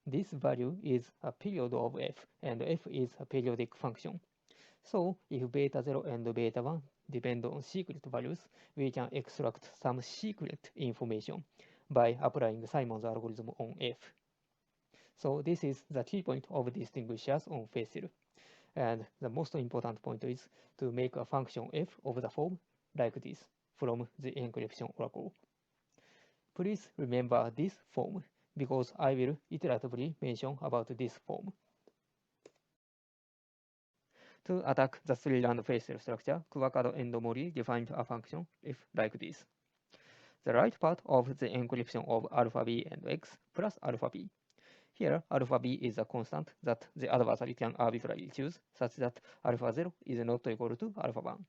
this value is a period of f, and f is a periodic function. So, if beta 0 and beta 1 depend on secret values, we can extract some secret information by applying Simon's algorithm on f. So, this is the key point of distinguishers on phase theorem. And the most important point is to make a function f of the form like this from the encryption oracle. Please remember this form because I will iteratively mention about this form. To attack the three-round phase theorem structure, Kuwakado and Mori defined a function f like this. The right part of the encryption of alpha b and x plus alpha b. Here, alpha b is a constant that the adversary can arbitrarily choose, such that alpha 0 is not equal to alpha 1.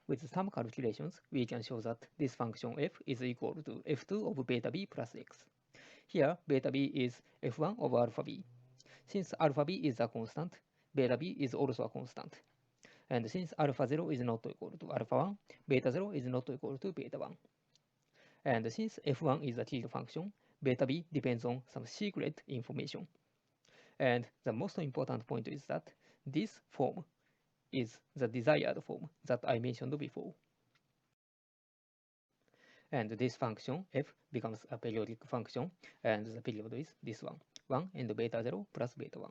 With some calculations, we can show that this function f is equal to f2 of beta b plus x. Here, beta b is f1 of alpha b. Since alpha b is a constant, beta b is also a constant. And since alpha 0 is not equal to alpha 1, beta 0 is not equal to beta 1. And since f1 is a tilde function, beta b depends on some secret information. And the most important point is that this form is the desired form that I mentioned before. And this function f becomes a periodic function, and the period is this one, 1 and beta 0 plus beta 1.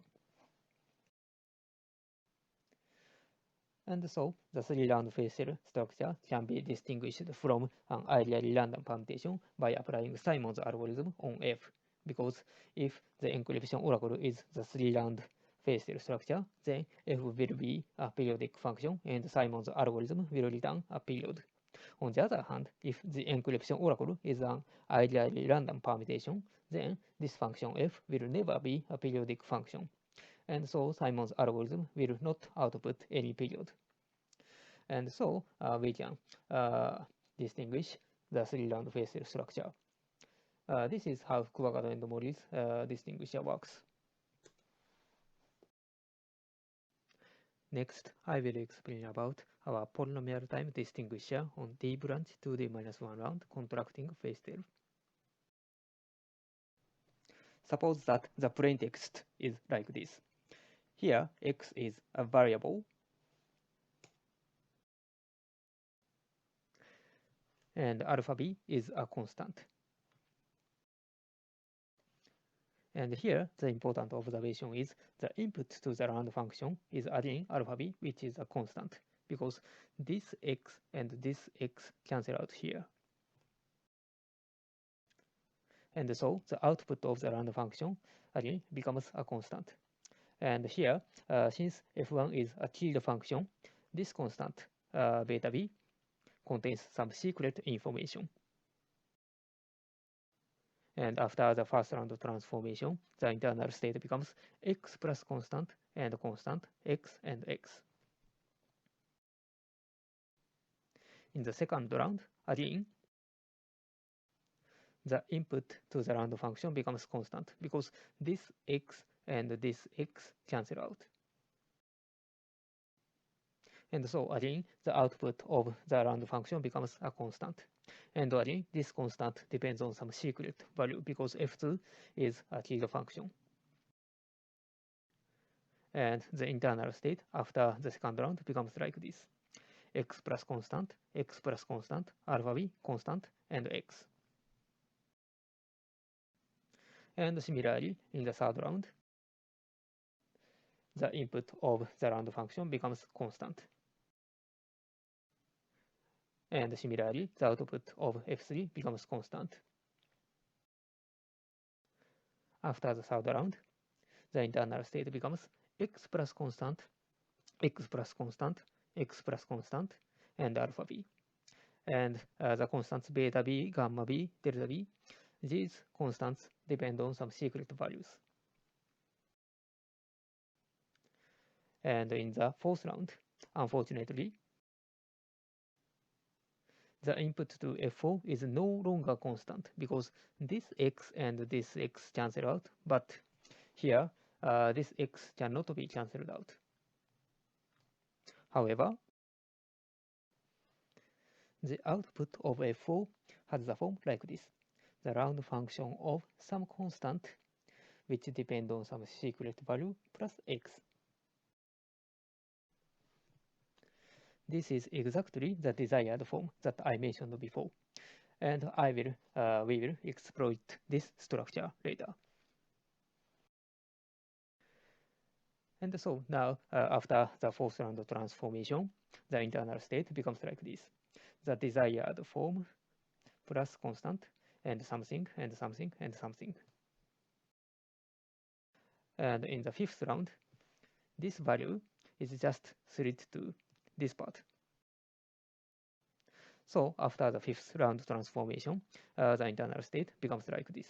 And so, the three-round phase theorem structure can be distinguished from an ideally random permutation by applying Simon's algorithm on f, because if the encryption oracle is the three-round phase theorem structure, then f will be a periodic function and Simon's algorithm will return a period. On the other hand, if the encryption oracle is an ideally random permutation, then this function f will never be a periodic function. And so Simon's algorithm will not output any period. And so we can distinguish the three-round phase theorem structure. This is how Kuwakado and Mori's distinguisher works. Next, I will explain about our polynomial time distinguisher on D branch 2D-1 round contracting phase theorem. Suppose that the plaintext is like this. Here, x is a variable, and alpha b is a constant. And here, the important observation is the input to the round function is again alpha b, which is a constant, because this x and this x cancel out here. And so the output of the round function again becomes a constant. And here, since f1 is a tilde function, this constant beta b contains some secret information. And after the first round of transformation, the internal state becomes x plus constant and constant x and x. In the second round, again, the input to the round function becomes constant because this x and this x cancel out. And so again, the output of the round function becomes a constant. And again, this constant depends on some secret value because f2 is a tilde function. And the internal state after the second round becomes like this: x plus constant, alpha b constant, and x. And similarly, in the third round, the input of the round function becomes constant. And similarly, the output of f3 becomes constant. After the third round, the internal state becomes x plus constant, x plus constant, x plus constant, and alpha b. And the constants beta b, gamma b, delta b, these constants depend on some secret values. And in the fourth round, unfortunately, the input to f4 is no longer constant because this x and this x cancel out, but here this x cannot be cancelled out. However, the output of f4 has the form like this: the round function of some constant which depend on some secret value plus x. This is exactly the desired form that I mentioned before, and we will exploit this structure later. And so now, after the fourth round of transformation, the internal state becomes like this: the desired form plus constant and something and something and something. And in the fifth round, this value is just slid to this part. So after the fifth round transformation, the internal state becomes like this.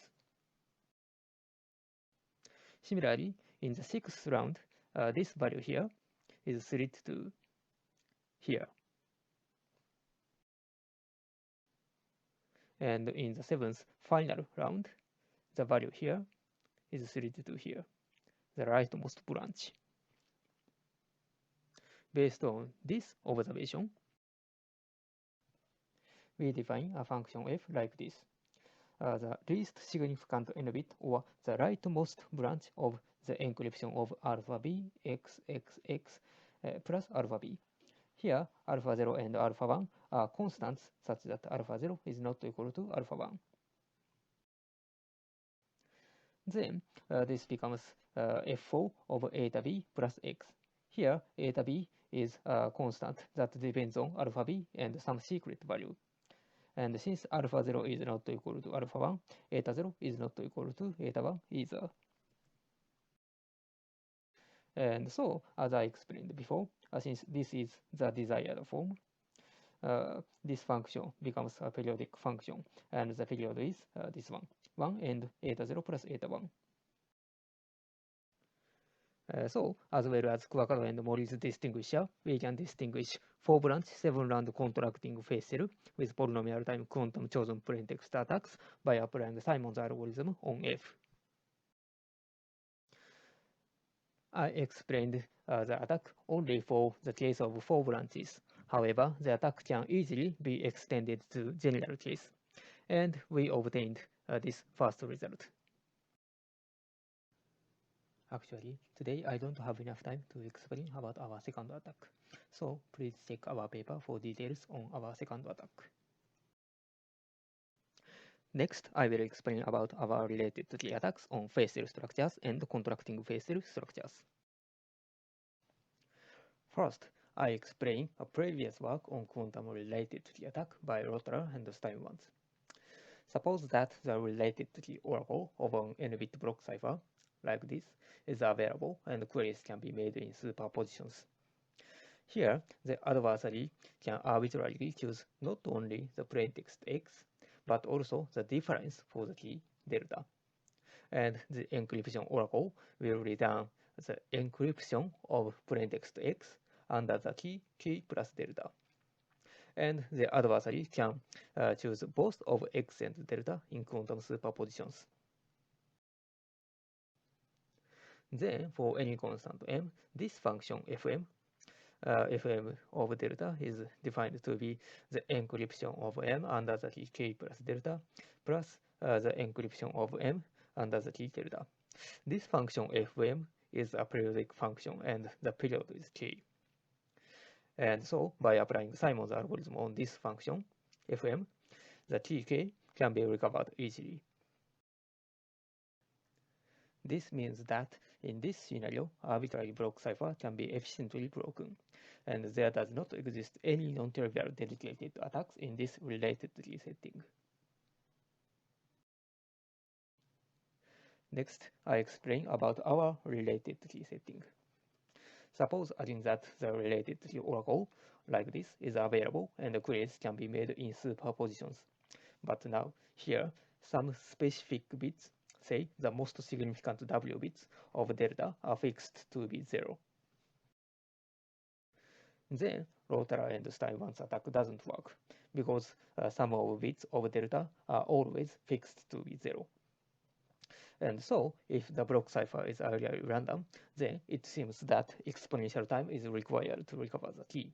Similarly, in the sixth round, this value here is slid to here. And in the seventh final round, the value here is slid to here, the rightmost branch. Based on this observation, we define a function f like this: the least significant n bit, or the rightmost branch of the encryption of alpha b x x x plus alpha b. Here, alpha 0 and alpha 1 are constants such that alpha 0 is not equal to alpha 1. Then this becomes f4 of eta b plus x. Here, eta b is a constant that depends on alpha b and some secret value. And since alpha 0 is not equal to alpha 1, eta 0 is not equal to eta 1 either. And so, as I explained before, since this is the desired form, this function becomes a periodic function, and the period is this one, 1 and eta 0 plus eta 1. So, as well as Kuwakado and Mori's distinguisher, we can distinguish 4-branch 7-round contracting phase cell with polynomial time quantum chosen plaintext attacks by applying Simon's algorithm on F. I explained the attack only for the case of 4 branches. However, the attack can easily be extended to general case, and we obtained this first result. Actually, today I don't have enough time to explain about our second attack, so please check our paper for details on our second attack. Next, I will explain about our related tree attacks on phase cell structures and contracting phase cell structures. First, I explain a previous work on quantum related tree attack by Rotter and Steinwans. Suppose that the related tree oracle of an n-bit block cipher, like this, is available and queries can be made in superpositions. Here, the adversary can arbitrarily choose not only the plaintext x, but also the difference for the key delta. And the encryption oracle will return the encryption of plaintext X under the key K plus delta. And the adversary can choose both of X and delta in quantum superpositions. Then, for any constant m, this function fm fm of delta is defined to be the encryption of m under the key k plus delta plus the encryption of m under the key delta. This function fm is a periodic function and the period is k. And so, by applying Simon's algorithm on this function fm, the tk can be recovered easily. This means that in this scenario, arbitrary block cipher can be efficiently broken, and there does not exist any non-trivial dedicated attacks in this related key setting. Next, I explain about our related key setting. Suppose again that the related key oracle, like this, is available and the queries can be made in superpositions. But now, here, some specific bits, say the most significant W bits of delta, are fixed to be 0. Then, Rotaler and Steinwand's attack doesn't work, because some of bits of delta are always fixed to be 0. And so, if the block cipher is really random, then it seems that exponential time is required to recover the key.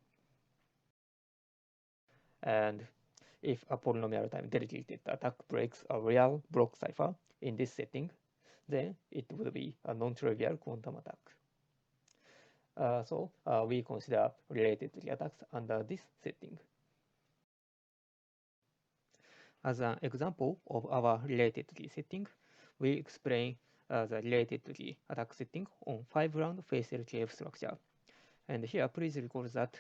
And if a polynomial time dedicated attack breaks a real block cipher in this setting, then it would be a non-trivial quantum attack. So we consider related key attacks under this setting. As an example of our related key setting, we explain the related key attack setting on 5-round face LKF structure. And here, please recall that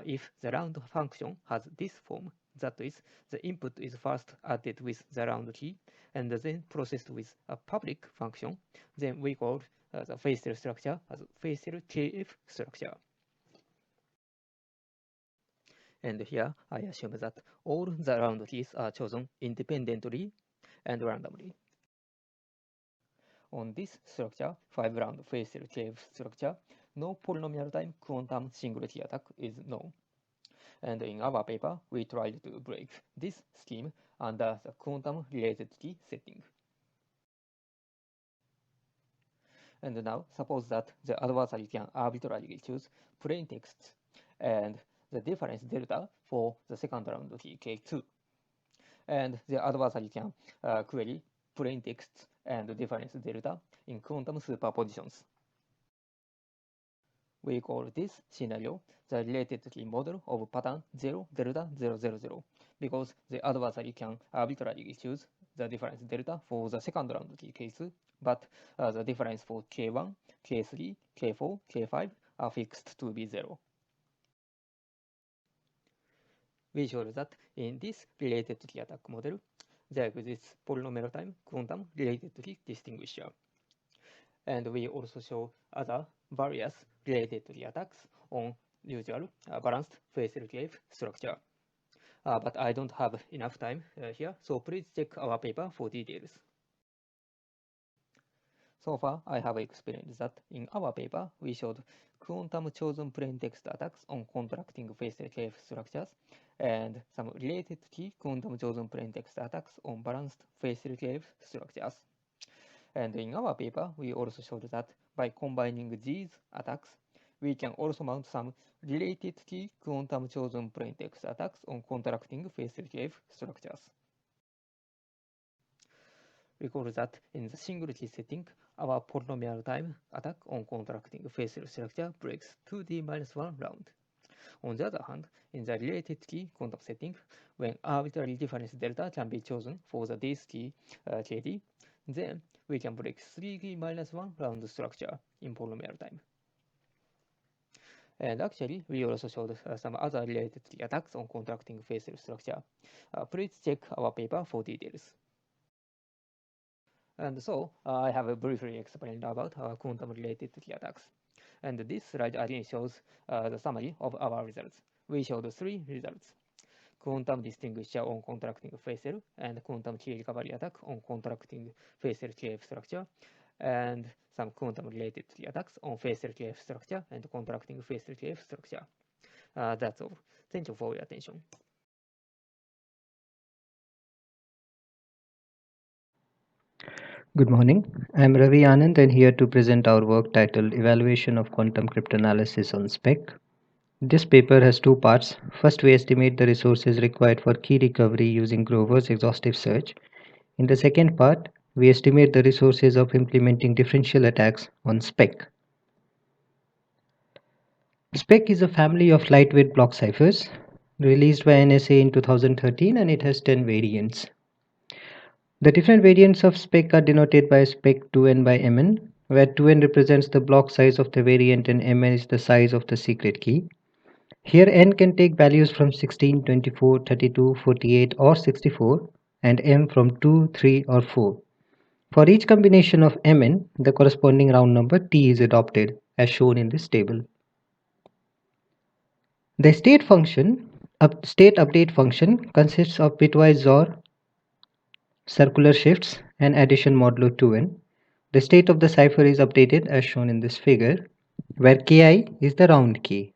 if the round function has this form, that is, the input is first added with the round key and then processed with a public function, then we call the facial structure as facial KF structure. And here, I assume that all the round keys are chosen independently and randomly. On this structure, 5-round facial KF structure, no polynomial time quantum single key attack is known. And in our paper, we tried to break this scheme under the quantum related key setting. And now, suppose that the adversary can arbitrarily choose plain text and the difference delta for the second round key K2. And the adversary can query plain text and the difference delta in quantum superpositions. We call this scenario the related key model of pattern 0 delta 0 0 0 because the adversary can arbitrarily choose the difference delta for the second round key K2, but the difference for K1, K3, K4, K5 are fixed to be 0. We showed that in this related key attack model, there exists polynomial time quantum related key distinguisher. And we also show other various related key attacks on usual balanced facial KF structure. But I don't have enough time here, so please check our paper for details. So far, I have explained that in our paper, we showed quantum chosen plain text attacks on contracting facial KF structures and some related key quantum chosen plain text attacks on balanced facial KF structures. And in our paper, we also showed that by combining these attacks, we can also mount some related key quantum chosen plain text attacks on contracting facial KF structures. Recall that in the single key setting, our polynomial time attack on contracting facial structure breaks 2D-1 round. On the other hand, in the related key quantum setting, when arbitrary difference delta can be chosen for the base key KD, then we can break 3D-1 round structure in polynomial time. And actually, we also showed some other related key attacks on contracting facial structure. Please check our paper for details. And so, I have briefly explained about our quantum-related key attacks. And this slide again shows the summary of our results. We showed 3 results. quantum distinguisher on contracting facial, and quantum key recovery attack on contracting facial KF structure, and some quantum related attacks on facial KF structure and contracting facial KF structure. That's all. Thank you for your attention. Good morning. I'm Ravi Anand and here to present our work titled Evaluation of Quantum Cryptanalysis on SPEC. This paper has two parts. First, we estimate the resources required for key recovery using Grover's exhaustive search. In the second part, we estimate the resources of implementing differential attacks on SPEC. SPEC is a family of lightweight block ciphers released by NSA in 2013 and it has 10 variants. The different variants of SPEC are denoted by SPEC 2n by mn, where 2n represents the block size of the variant and mn is the size of the secret key. Here n can take values from 16, 24, 32, 48 or 64 and m from 2, 3 or 4. For each combination of mn, the corresponding round number t is adopted as shown in this table. The state update function consists of bitwise XOR, circular shifts and addition modulo 2n. The state of the cipher is updated as shown in this figure, where ki is the round key.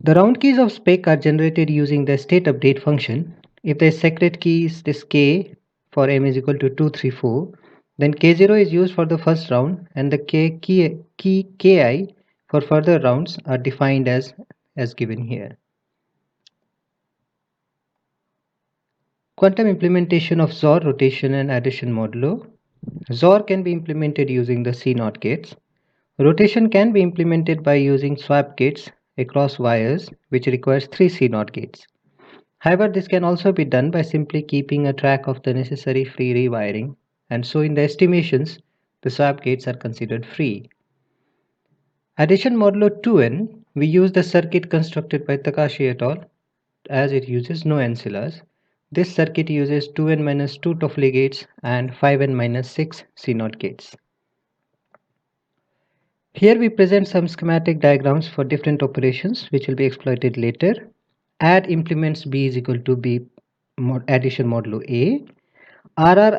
The round keys of SPEC are generated using the state update function. If the secret key is this k for m is equal to 234, then k0 is used for the first round and the key ki for further rounds are defined as given here. Quantum implementation of XOR, rotation and addition modulo. XOR can be implemented using the C0 gates. Rotation can be implemented by using swap gates across wires, which requires 3 C0 gates. However, this can also be done by simply keeping a track of the necessary free rewiring, and so in the estimations, the swap gates are considered free. Addition modulo 2n, we use the circuit constructed by Takashi et al. As it uses no ancillas. This circuit uses 2n minus 2 Toffoli gates and 5n minus 6 C0 gates. Here we present some schematic diagrams for different operations which will be exploited later. Add implements b is equal to b addition modulo a. RR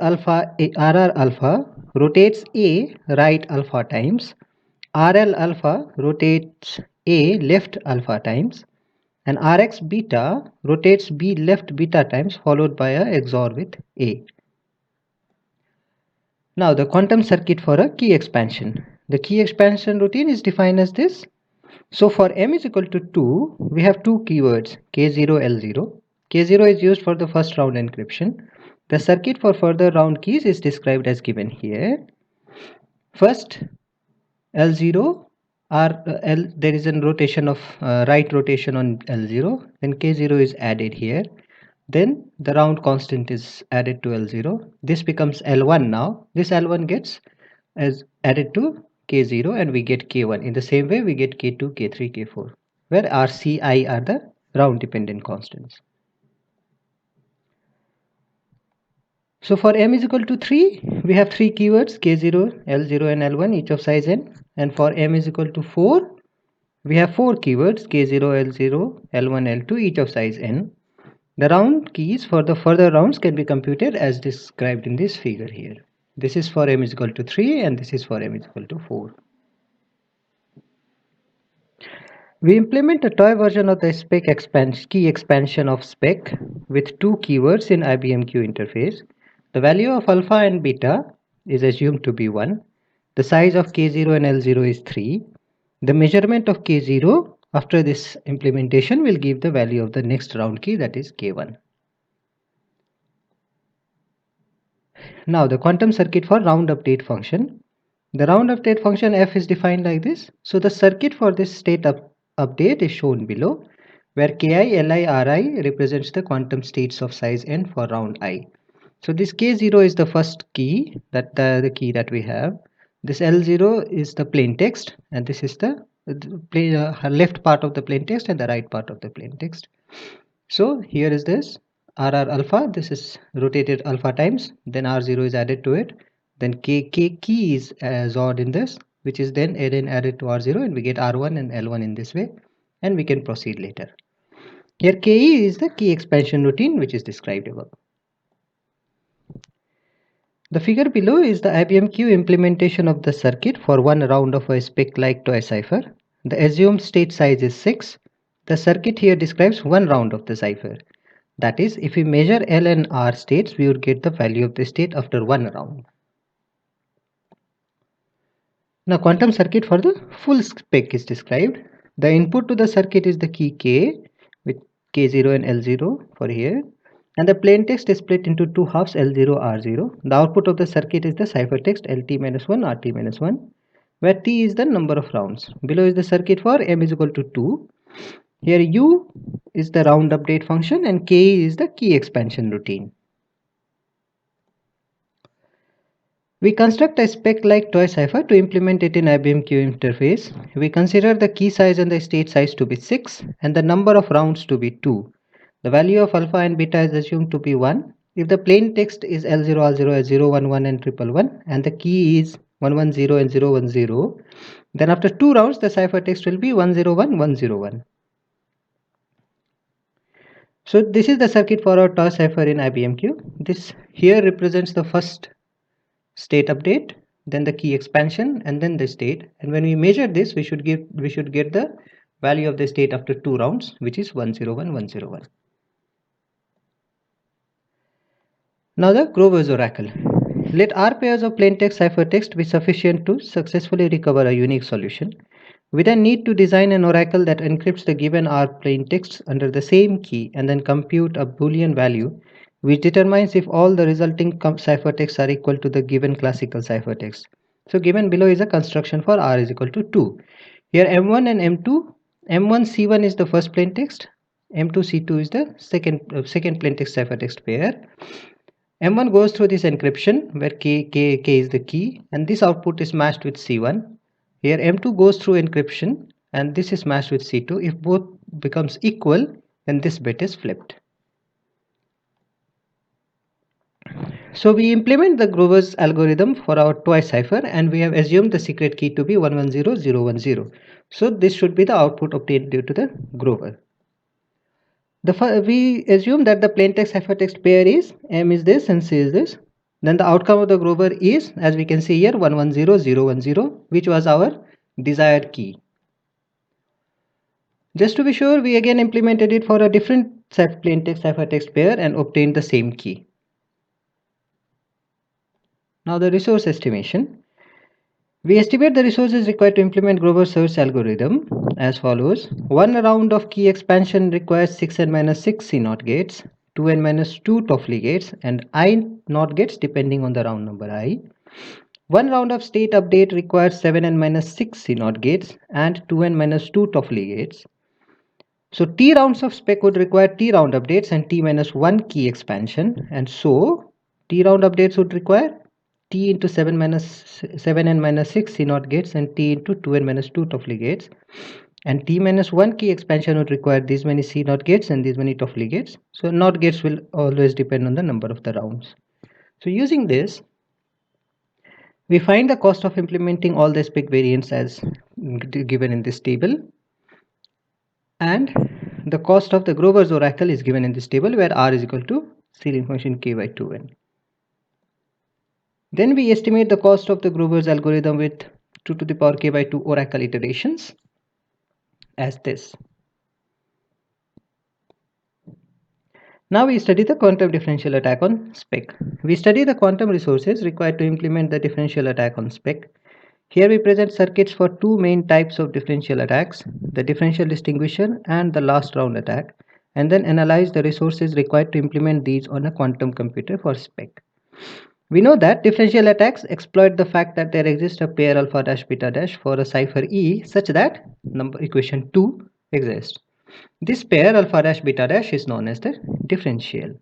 alpha rotates a right alpha times. RL alpha rotates a left alpha times. And Rx beta rotates b left beta times followed by a XOR with a. Now the quantum circuit for a key expansion. The key expansion routine is defined as this. So for m is equal to 2, we have two keywords K0, L0. K0 is used for the first round encryption. The circuit for further round keys is described as given here. First, L0 there is a rotation of right rotation on L0, then K0 is added here. Then the round constant is added to L0. This becomes L1 now. This L1 gets as added to K0 and we get K1. In the same way we get K2, K3, K4, where R, C, I are the round dependent constants. So for m is equal to 3, we have three keywords K0, L0 and L1 each of size n. And for m is equal to 4, we have four keywords K0, L0, L1, L2 each of size n. The round keys for the further rounds can be computed as described in this figure here. This is for m is equal to 3 and this is for m is equal to 4. We implement a toy version of the SPEC key expansion of SPEC with two keywords in IBM Q interface. The value of alpha and beta is assumed to be 1. The size of K0 and L0 is 3. The measurement of K0 after this implementation will give the value of the next round key, that is K1. Now the quantum circuit for round update function. The round update function f is defined like this. So the circuit for this state update is shown below, where ki, li, ri represents the quantum states of size n for round I. So this k0 is the first key, the key that we have. This L0 is the plain text and this is the left part of the plain text and the right part of the plain text. So here is this RR alpha, this is rotated alpha times, then R0 is added to it, then K key is XORed in this, which is then added to R0 and we get R1 and L1 in this way, and we can proceed later. Here KE is the key expansion routine which is described above. The figure below is the IBM-Q implementation of the circuit for one round of a spec-like toy cipher. The assumed state size is 6. The circuit here describes one round of the cipher. That is, if we measure L and R states, we would get the value of the state after one round. Now, quantum circuit for the full spec is described. The input to the circuit is the key K with K0 and L0 for here. And the plain text is split into two halves L0, R0. The output of the circuit is the ciphertext LT-1, RT-1, where T is the number of rounds. Below is the circuit for M is equal to 2. Here U is the round update function and K is the key expansion routine. We construct a spec-like toy cipher to implement it in IBM-Q interface. We consider the key size and the state size to be 6 and the number of rounds to be 2. The value of alpha and beta is assumed to be 1. If the plain text is L0, R0, S0, 11 and 111 and the key is 110 and 010, then after 2 rounds the ciphertext will be 101, 101. So this is the circuit for our toy cipher in IBM-Q. This here represents the first state update, then the key expansion, and then the state. And when we measure this, we should get the value of the state after 2 rounds, which is 101, 101. Now the Grover's oracle. Let R pairs of plaintext ciphertext be sufficient to successfully recover a unique solution. We then need to design an oracle that encrypts the given R plaintexts under the same key and then compute a Boolean value which determines if all the resulting ciphertexts are equal to the given classical ciphertext. So given below is a construction for R is equal to 2. Here M1 and M2, M1 C1 is the first plaintext, M2 C2 is the second plaintext ciphertext pair. M1 goes through this encryption where K is the key and this output is matched with C1. Here M2 goes through encryption and this is matched with C2. If both becomes equal, then this bit is flipped. So we implement the Grover's algorithm for our toy cipher and we have assumed the secret key to be 110010. So this should be the output obtained due to the Grover. We assume that the plaintext ciphertext pair is M is this and C is this. Then the outcome of the Grover is, as we can see here, 110010, which was our desired key. Just to be sure, we again implemented it for a different plaintext ciphertext pair and obtained the same key. Now the resource estimation. We estimate the resources required to implement Grover's search algorithm as follows. One round of key expansion requires 6n minus 6 C0 gates, 2n minus 2 Toffoli gates, and I not gates depending on the round number I. One round of state update requires 7n minus 6 C0 gates and 2n minus 2 Toffoli gates. So T rounds of spec would require T round updates and T minus 1 key expansion, and so T round updates would require T into 7n minus 6 C0 gates and T into 2n minus 2 Toffoli gates, and T minus 1 key expansion would require these many C0 gates and these many Toffoli gates. So NOT gates will always depend on the number of the rounds. So using this, we find the cost of implementing all the spec variants as given in this table, and the cost of the Grover's oracle is given in this table where R is equal to ceiling function k by 2n. Then we estimate the cost of the Grover's algorithm with 2 to the power k by 2 oracle iterations as this. Now we study the quantum differential attack on spec. We study the quantum resources required to implement the differential attack on spec. Here we present circuits for two main types of differential attacks, the differential distinguisher and the last round attack, and then analyze the resources required to implement these on a quantum computer for spec. We know that differential attacks exploit the fact that there exists a pair alpha dash beta dash for a cipher E such that equation 2 exists. This pair alpha dash beta dash is known as the differential.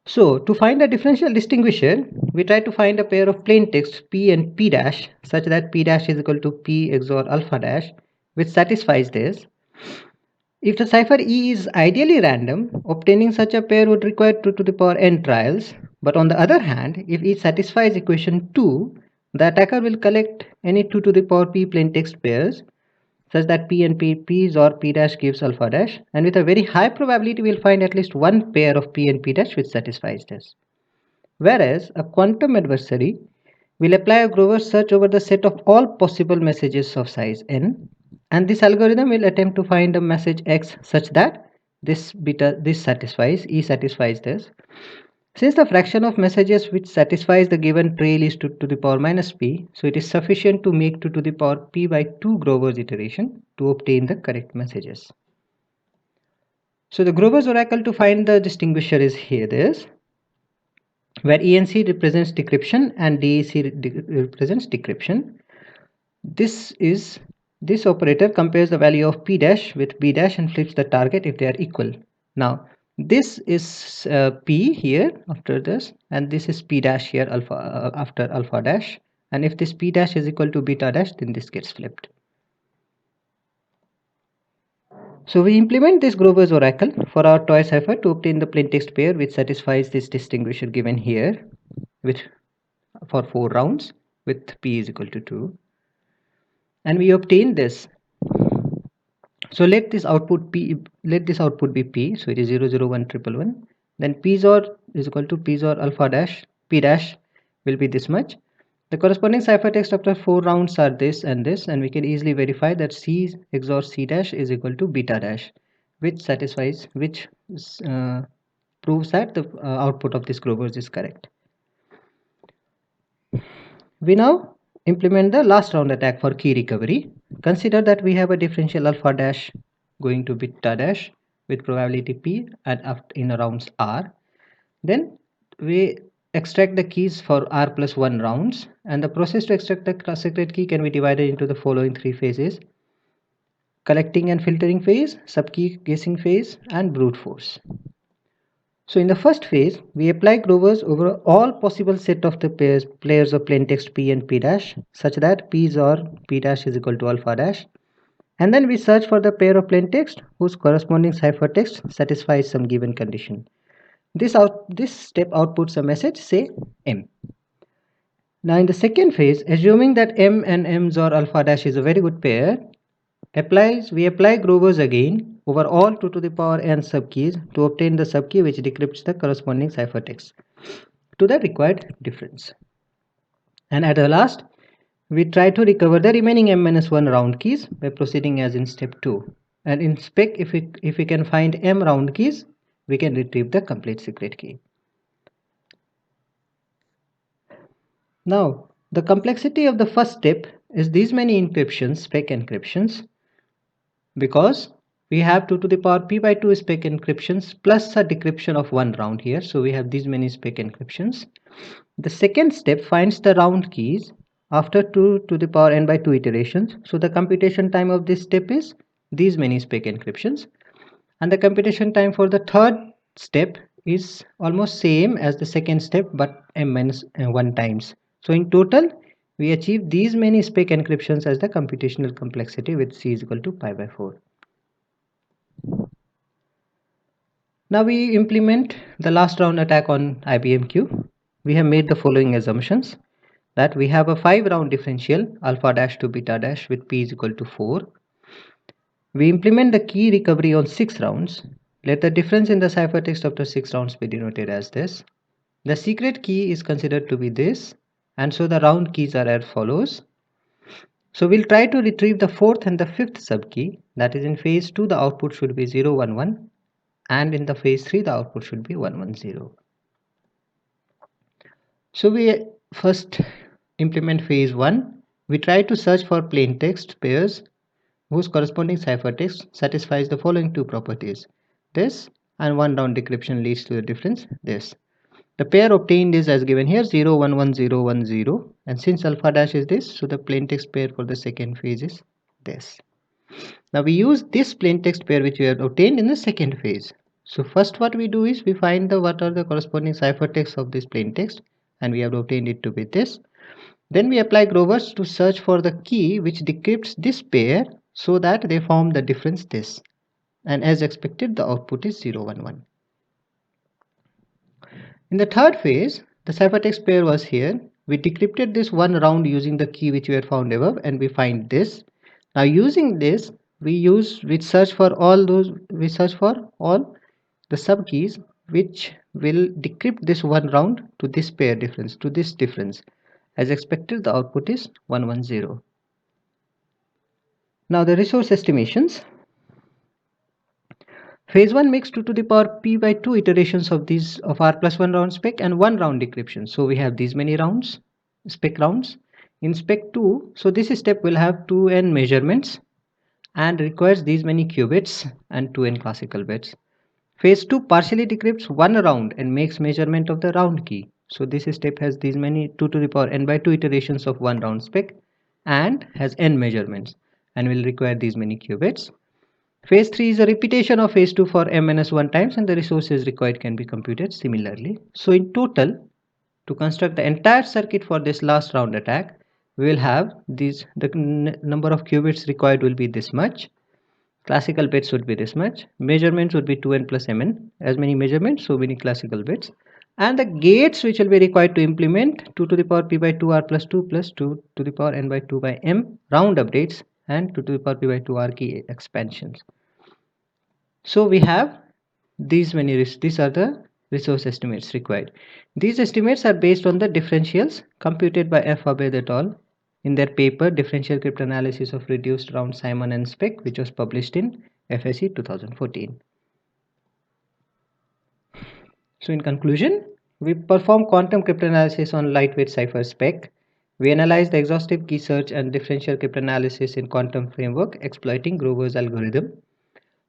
So to find a differential distinguisher, we try to find a pair of plain text P and P dash such that P dash is equal to P XOR alpha dash, which satisfies this. If the cipher E is ideally random, obtaining such a pair would require 2 to the power n trials. But on the other hand, if E satisfies equation 2, the attacker will collect any 2 to the power P plain text pairs such that P and P is or P dash gives alpha dash, and with a very high probability we'll find at least one pair of P and P dash which satisfies this. Whereas a quantum adversary will apply a Grover search over the set of all possible messages of size n, and this algorithm will attempt to find a message x such that this satisfies E satisfies this. Since the fraction of messages which satisfies the given trail is 2 to the power minus p, so it is sufficient to make 2 to the power p by 2 Grover's iteration to obtain the correct messages. So the Grover's oracle to find the distinguisher is here, this, where ENC represents decryption and DEC represents decryption. This operator compares the value of P dash with B dash and flips the target if they are equal. Now this is P here after this, and this is P dash here alpha after alpha dash, and if this P dash is equal to beta dash, then this gets flipped. So we implement this Grover's oracle for our toy cipher to obtain the plaintext pair which satisfies this distinguisher given here with for 4 rounds with P is equal to 2, and we obtain this. So let this output be P, so it is 0 0 1 1 1. Then P XOR is equal to P XOR alpha dash, P dash will be this much. The corresponding ciphertext after 4 rounds are this, and we can easily verify that C XOR C dash is equal to beta dash, which proves that the output of this Grover's is correct. We now implement the last round attack for key recovery. Consider that we have a differential alpha dash going to beta dash with probability p and in rounds r. Then we extract the keys for r plus 1 rounds, and the process to extract the secret key can be divided into the following 3 phases: collecting and filtering phase, subkey guessing phase, and brute force. So in the first phase, we apply Grovers over all possible set of the players of plaintext P and P dash, such that P XOR P dash is equal to alpha dash. And then we search for the pair of plaintext whose corresponding ciphertext satisfies some given condition. This step outputs a message, say M. Now in the second phase, assuming that M and M XOR alpha dash is a very good pair, we apply Grovers again over all 2 to the power n subkeys to obtain the subkey which decrypts the corresponding ciphertext to the required difference. And at the last, we try to recover the remaining m-1 round keys by proceeding as in step 2. And in spec, if we can find m round keys, we can retrieve the complete secret key. Now, the complexity of the first step is these many encryptions, spec encryptions, because we have 2 to the power p by 2 spec encryptions plus a decryption of 1 round here. So we have these many spec encryptions. The second step finds the round keys after 2 to the power n by 2 iterations. So the computation time of this step is these many spec encryptions. And the computation time for the third step is almost same as the second step, but m-1 times. So in total, we achieve these many spec encryptions as the computational complexity with C is equal to pi by 4. Now we implement the last round attack on IBM-Q. We have made the following assumptions: that we have a 5-round differential alpha dash to beta dash with P is equal to 4. We implement the key recovery on 6 rounds. Let the difference in the ciphertext after 6 rounds be denoted as this. The secret key is considered to be this, and so the round keys are as follows. So we'll try to retrieve the 4th and the 5th subkey. That is, in phase 2 the output should be 0 1 1, and in the phase 3 the output should be 1 1 0. So we first implement phase 1. We try to search for plaintext pairs whose corresponding ciphertext satisfies the following 2 properties: this, and 1 round decryption leads to the difference, this. The pair obtained is as given here, 0 1 1 0 1 0, and since alpha dash is this, so the plaintext pair for the second phase is this. Now we use this plaintext pair which we have obtained in the second phase. So first what we do is we find what are the corresponding ciphertexts of this plaintext, and we have obtained it to be this. Then we apply Grovers to search for the key which decrypts this pair so that they form the difference this, and as expected the output is 0 1 1. In the third phase, the ciphertext pair was here. We decrypted this 1 round using the key which we had found above, and we find this. Now using this, we search for all the subkeys which will decrypt this one round to this pair difference, to this difference. As expected, the output is 110. Now the resource estimations. Phase 1 makes 2 to the power p by 2 iterations of r plus 1 round spec and 1 round decryption. So we have these many rounds, spec rounds. In spec 2, so this step will have 2n measurements and requires these many qubits and 2n classical bits. Phase 2 partially decrypts 1 round and makes measurement of the round key. So this step has these many 2 to the power n by 2 iterations of 1 round spec and has n measurements and will require these many qubits. Phase 3 is a repetition of phase 2 for m-1 times and the resources required can be computed similarly. So in total, to construct the entire circuit for this last round attack, we will have the number of qubits required will be this much. Classical bits would be this much. Measurements would be 2n plus mn. As many measurements, so many classical bits. And the gates which will be required to implement 2 to the power p by 2 r plus 2 plus 2 to the power n by 2 by m round updates and 2 to the power p by 2 r key expansions. So we have these are the resource estimates required. These estimates are based on the differentials computed by F. Abed et al. In their paper Differential Cryptanalysis of Reduced Round Simon and Spec, which was published in FSE 2014. So in conclusion, we perform quantum cryptanalysis on lightweight cipher spec. We analyze the exhaustive key search and differential cryptanalysis in quantum framework exploiting Grover's algorithm.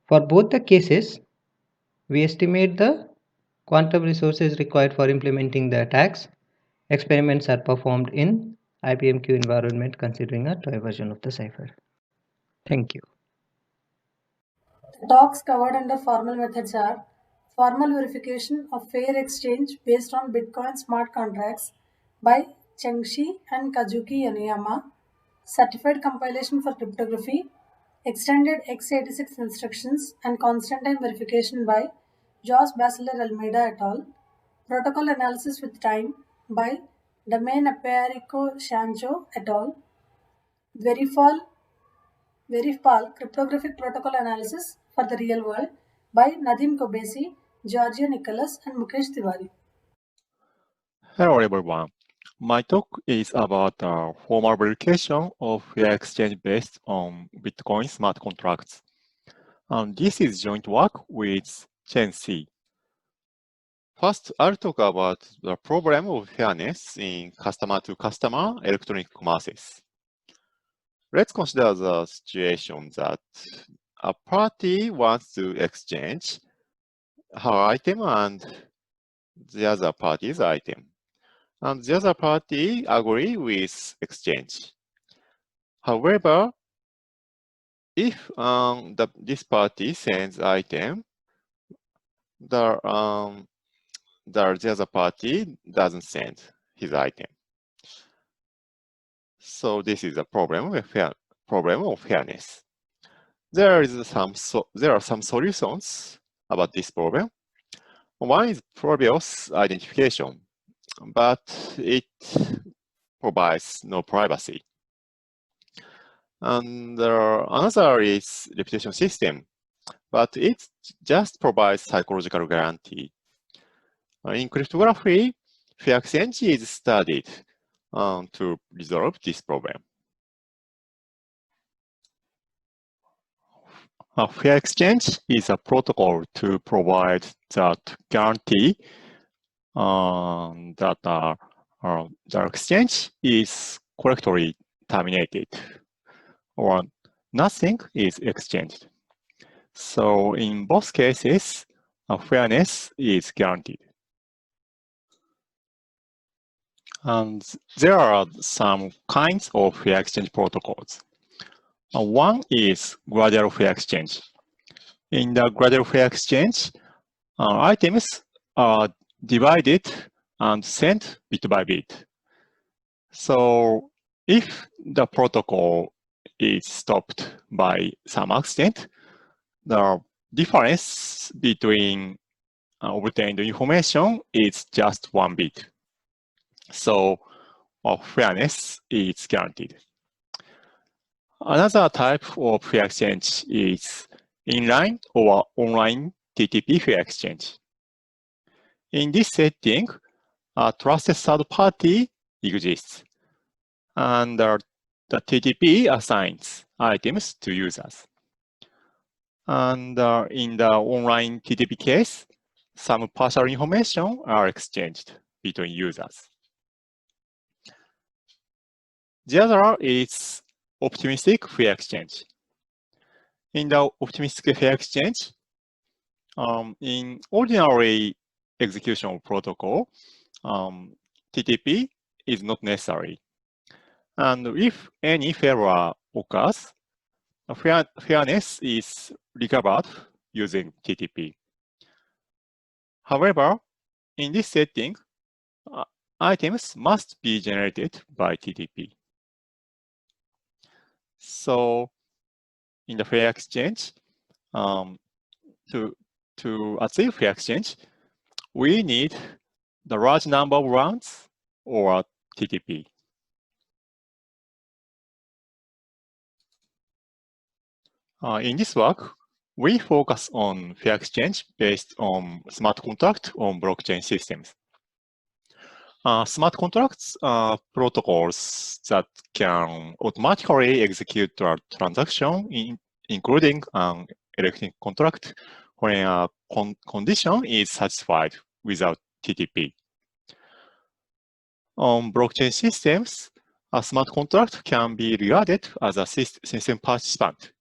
For both the cases, we estimate the quantum resources required for implementing the attacks. Experiments are performed in IBM-Q environment considering a toy version of the cipher. Thank you. The talks covered under formal methods are formal verification of fair exchange based on Bitcoin smart contracts by Chengshi and Kazuki Yanayama, certified compilation for cryptography, extended x86 instructions, and constant time verification by Jos Basiler Almeida et al., protocol analysis with time by Damain Aparico Shancho et al., Verifpal cryptographic protocol analysis for the real world by Nadim Kobesi, Georgia Nicholas, and Mukesh Tiwari. Hello everyone. My talk is about formal verification of fair exchange based on Bitcoin smart contracts. And this is joint work with Chen Si. First, I'll talk about the problem of fairness in customer-to-customer electronic commerces. Let's consider the situation that a party wants to exchange her item and the other party's item. And the other party agree with exchange. However, if this party sends item, the other party doesn't send his item. So this is a problem of fairness. There are some solutions about this problem. One is previous identification, but it provides no privacy. And another is reputation system, but it just provides psychological guarantee. In cryptography, fair exchange is studied to resolve this problem. A fair exchange is a protocol to provide that guarantee that the exchange is correctly terminated or nothing is exchanged. So in both cases, fairness is guaranteed. And there are some kinds of fair exchange protocols. One is gradual fair exchange. In the gradual fair exchange, items are divided and sent bit by bit. So if the protocol is stopped by some accident, the difference between obtained information is just 1 bit. So fairness is guaranteed. Another type of fair exchange is inline or online TTP fair exchange. In this setting, a trusted third party exists, and the TTP assigns items to users. And in the online TTP case, some partial information are exchanged between users. The other is optimistic fair exchange. In the optimistic fair exchange, in ordinary execution protocol, TTP is not necessary. And if any failure occurs, fairness is recovered using TTP. However, in this setting, items must be generated by TTP. So in the fair exchange, to achieve fair exchange, we need the large number of rounds or TTP. In this work, we focus on fair exchange based on smart contract on blockchain systems. Smart contracts are protocols that can automatically execute a transaction, including an electronic contract, when a condition is satisfied without TTP. On blockchain systems, a smart contract can be regarded as a system participant,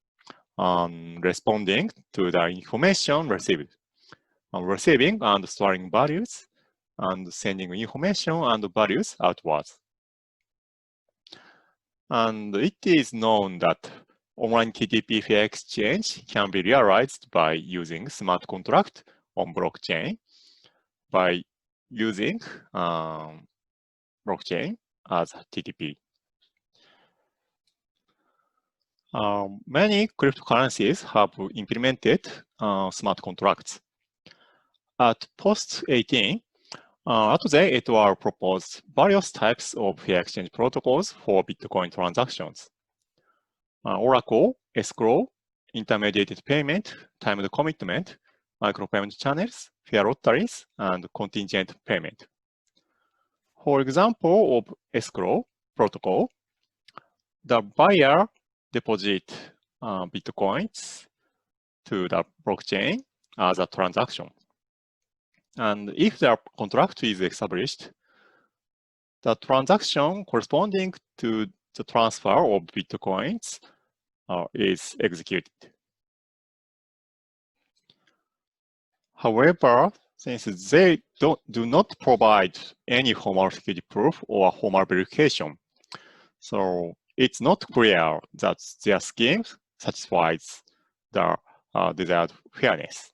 responding to the information received, receiving and storing values, and sending information and values outwards. And it is known that online TTP fair exchange can be realized by using smart contract on blockchain by using blockchain as TTP. Many cryptocurrencies have implemented smart contracts. At post 18, Today, it will propose various types of fair exchange protocols for Bitcoin transactions. Oracle, Escrow, intermediated payment, timed commitment, micropayment channels, fair lotteries, and contingent payment. For example of Escrow protocol, the buyer deposits Bitcoins to the blockchain as a transaction. And if the contract is established, the transaction corresponding to the transfer of Bitcoins is executed. However, since they do not provide any formal security proof or formal verification, so it's not clear that their scheme satisfies the desired fairness.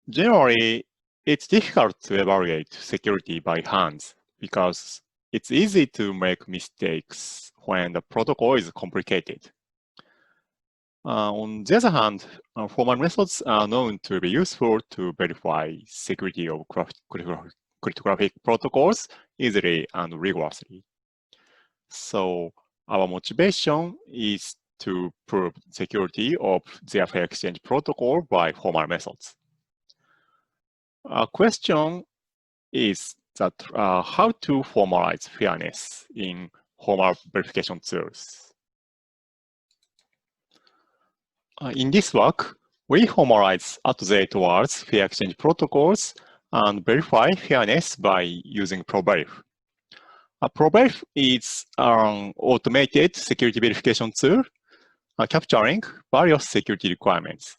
Generally, it's difficult to evaluate security by hand because it's easy to make mistakes when the protocol is complicated. On the other hand, formal methods are known to be useful to verify security of cryptographic protocols easily and rigorously. So our motivation is to prove security of their fair exchange protocol by formal methods. A question is that how to formalize fairness in formal verification tools. In this work, we formalize towards fair exchange protocols and verify fairness by using ProVerif. ProVerif is an automated security verification tool capturing various security requirements.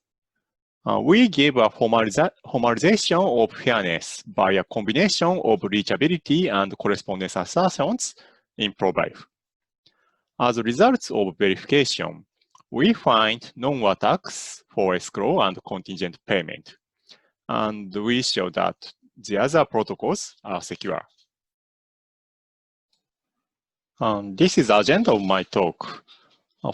We give a formalization of fairness by a combination of reachability and correspondence assertions in ProVerif. As a result of verification, we find known attacks for escrow and contingent payment, and we show that the other protocols are secure. This is the agenda of my talk.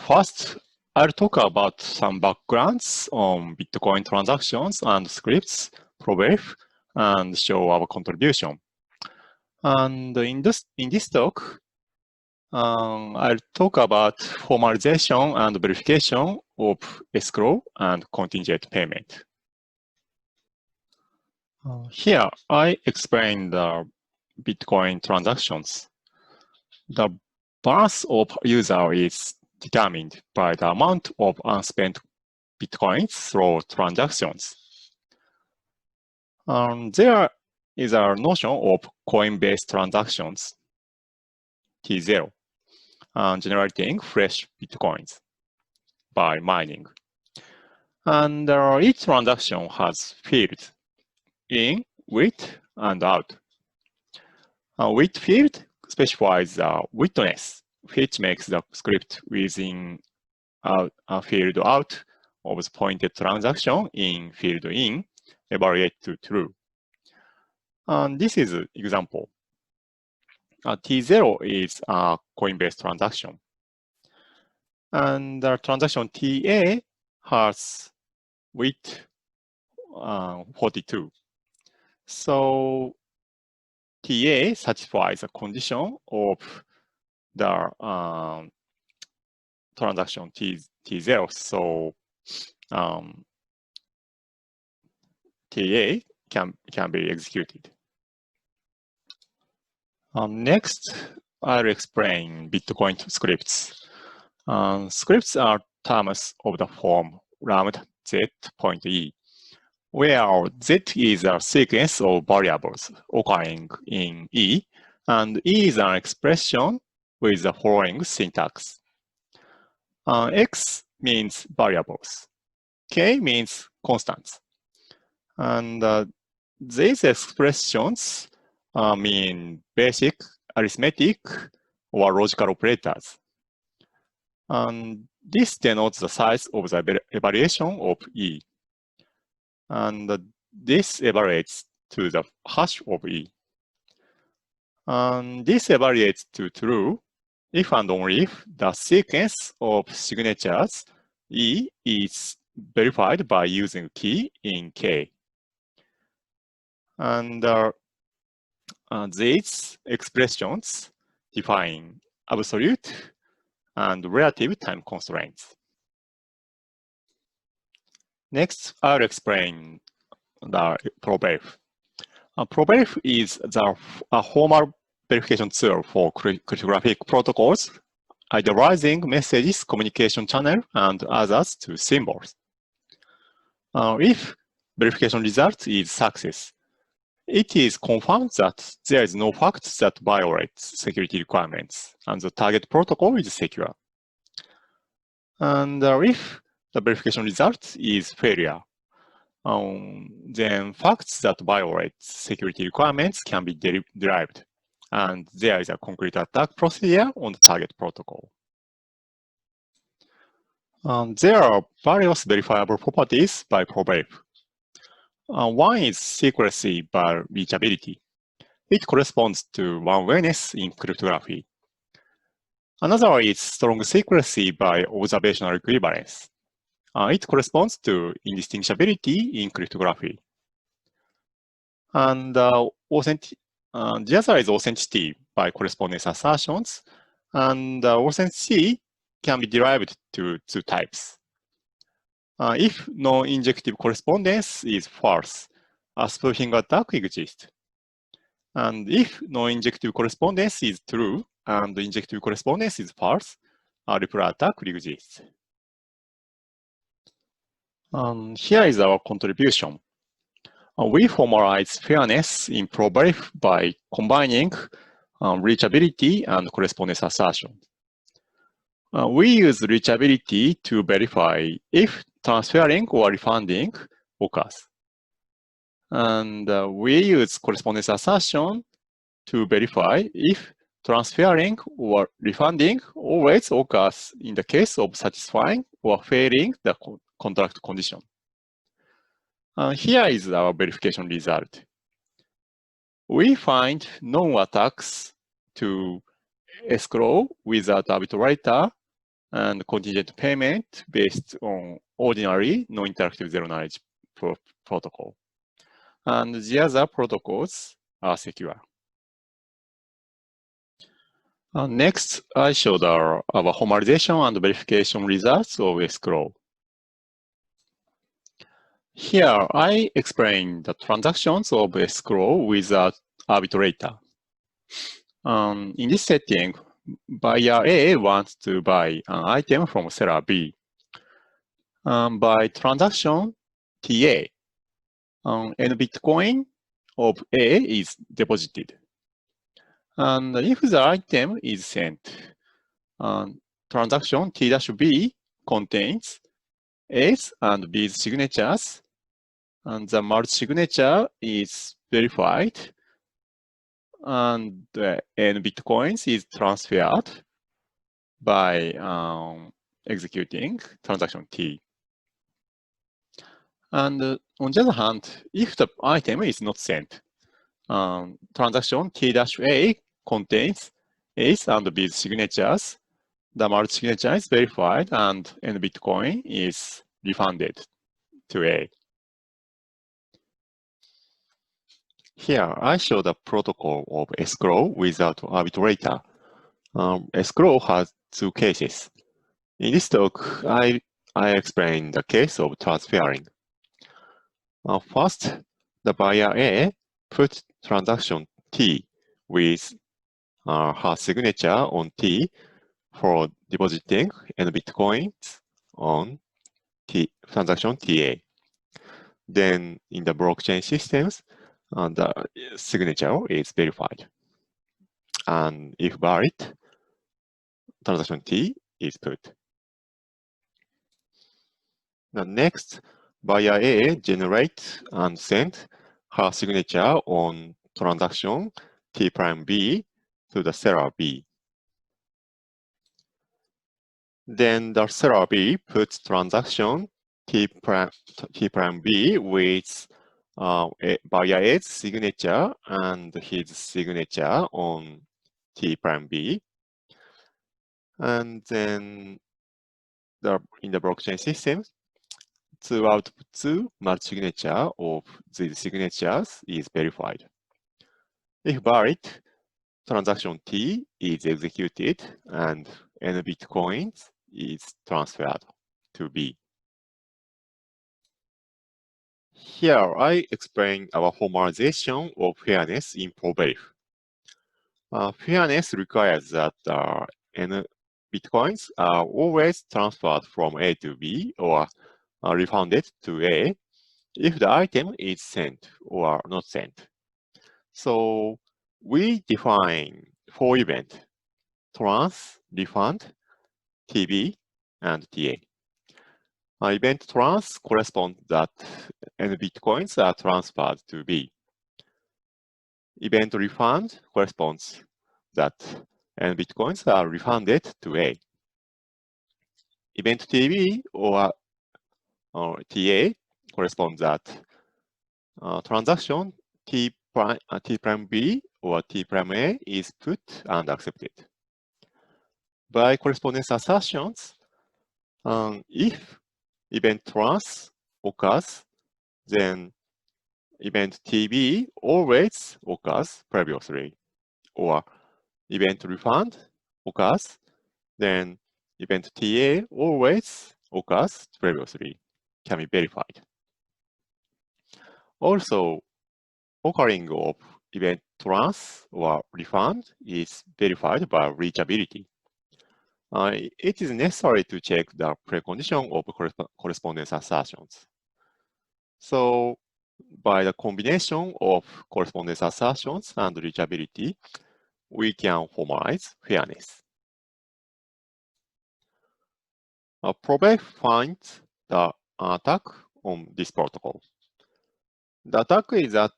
First, I'll talk about some backgrounds on Bitcoin transactions and scripts, ProVerif, and show our contribution. And in this talk, I'll talk about formalization and verification of escrow and contingent payment. Here, I explain the Bitcoin transactions. The balance of user is determined by the amount of unspent Bitcoins through transactions. There is a notion of coin-based transactions, T0, generating fresh Bitcoins by mining. And each transaction has fields in, with, and out. With field specifies the witness, which makes the script within a field out of the pointed transaction in field in evaluate to true. And this is an example. T0 is a coin-based transaction. And the transaction TA has width 42. So TA satisfies the condition of the transaction T0. So TA can be executed. Next, I'll explain Bitcoin scripts. Scripts are terms of the form lambda z point e, where z is a sequence of variables occurring in e, and e is an expression with the following syntax. X means variables, k means constants, and these expressions mean basic arithmetic or logical operators. And this denotes the size of the evaluation of E. And this evaluates to the hash of E. And this evaluates to true if and only if the sequence of signatures E is verified by using key in K. And these expressions define absolute and relative time constraints. Next, I'll explain the ProVerif. ProVerif is a formal verification tool for cryptographic protocols, idealizing messages, communication channel, and others to symbols. If verification result is success, it is confirmed that there is no fact that violates security requirements, and the target protocol is secure. And if the verification result is failure, then facts that violate security requirements can be derived, and there is a concrete attack procedure on the target protocol. There are various verifiable properties by ProVerif. One is secrecy by reachability. It corresponds to one-wayness in cryptography. Another is strong secrecy by observational equivalence. It corresponds to indistinguishability in cryptography. And the other is authenticity by correspondence assertions. And authenticity can be derived to two types. If no-injective correspondence is false, a spoofing attack exists. And if no-injective correspondence is true and the injective correspondence is false, a reply attack exists. Here is our contribution. We formalize fairness in ProVerif by combining reachability and correspondence assertion. We use reachability to verify if transferring or refunding occurs. And we use correspondence assertion to verify if transferring or refunding always occurs in the case of satisfying or failing the contract condition. Here is our verification result. We find known attacks to escrow without arbitrator and contingent payment based on ordinary non-interactive zero-knowledge protocol. And the other protocols are secure. Next, I showed our formalization and verification results of Escrow. Here, I explain the transactions of Escrow with an arbitrator. In this setting, buyer A wants to buy an item from seller B. By transaction TA, n Bitcoin of A is deposited. And if the item is sent, transaction T-B contains A's and B's signatures, and the merge signature is verified, and n Bitcoins is transferred by executing transaction T. And on the other hand, if the item is not sent, transaction T-A contains A's and B's signatures. The merge signature is verified, and n Bitcoin is refunded to A. Here, I show the protocol of Escrow without arbitrator. Escrow has two cases. In this talk, I explain the case of transferring. First, the buyer A put transaction T with her signature on T for depositing n Bitcoins on transaction TA. Then in the blockchain systems, the signature is verified. And if valid, transaction T is put. The next, buyer A generates and sends her signature on transaction T prime B to the seller B. Then the seller B puts transaction T prime B with buyer A's signature and his signature on T prime B. And then in the blockchain system, two merge signature of these signatures is verified. If valid, transaction T is executed and n Bitcoins is transferred to B. Here, I explain our formalization of fairness in ProVerif. Fairness requires that n Bitcoins are always transferred from A to B or refunded to A if the item is sent or not sent. So we define 4 events: trans, refund, TB, and TA. Event trans corresponds that n Bitcoins are transferred to B. Event refund corresponds that n Bitcoins are refunded to A. Event TB or TA corresponds that transaction T prime B or T prime A is put and accepted. By correspondence assertions, if event trans occurs, then event TB always occurs previously, or event refund occurs, then event TA always occurs previously, can be verified. Also, occurring of event trans or refund is verified by reachability. It is necessary to check the precondition of correspondence assertions. So, by the combination of correspondence assertions and reachability, we can formalize fairness. ProVerif finds the attack on this protocol. The attack is that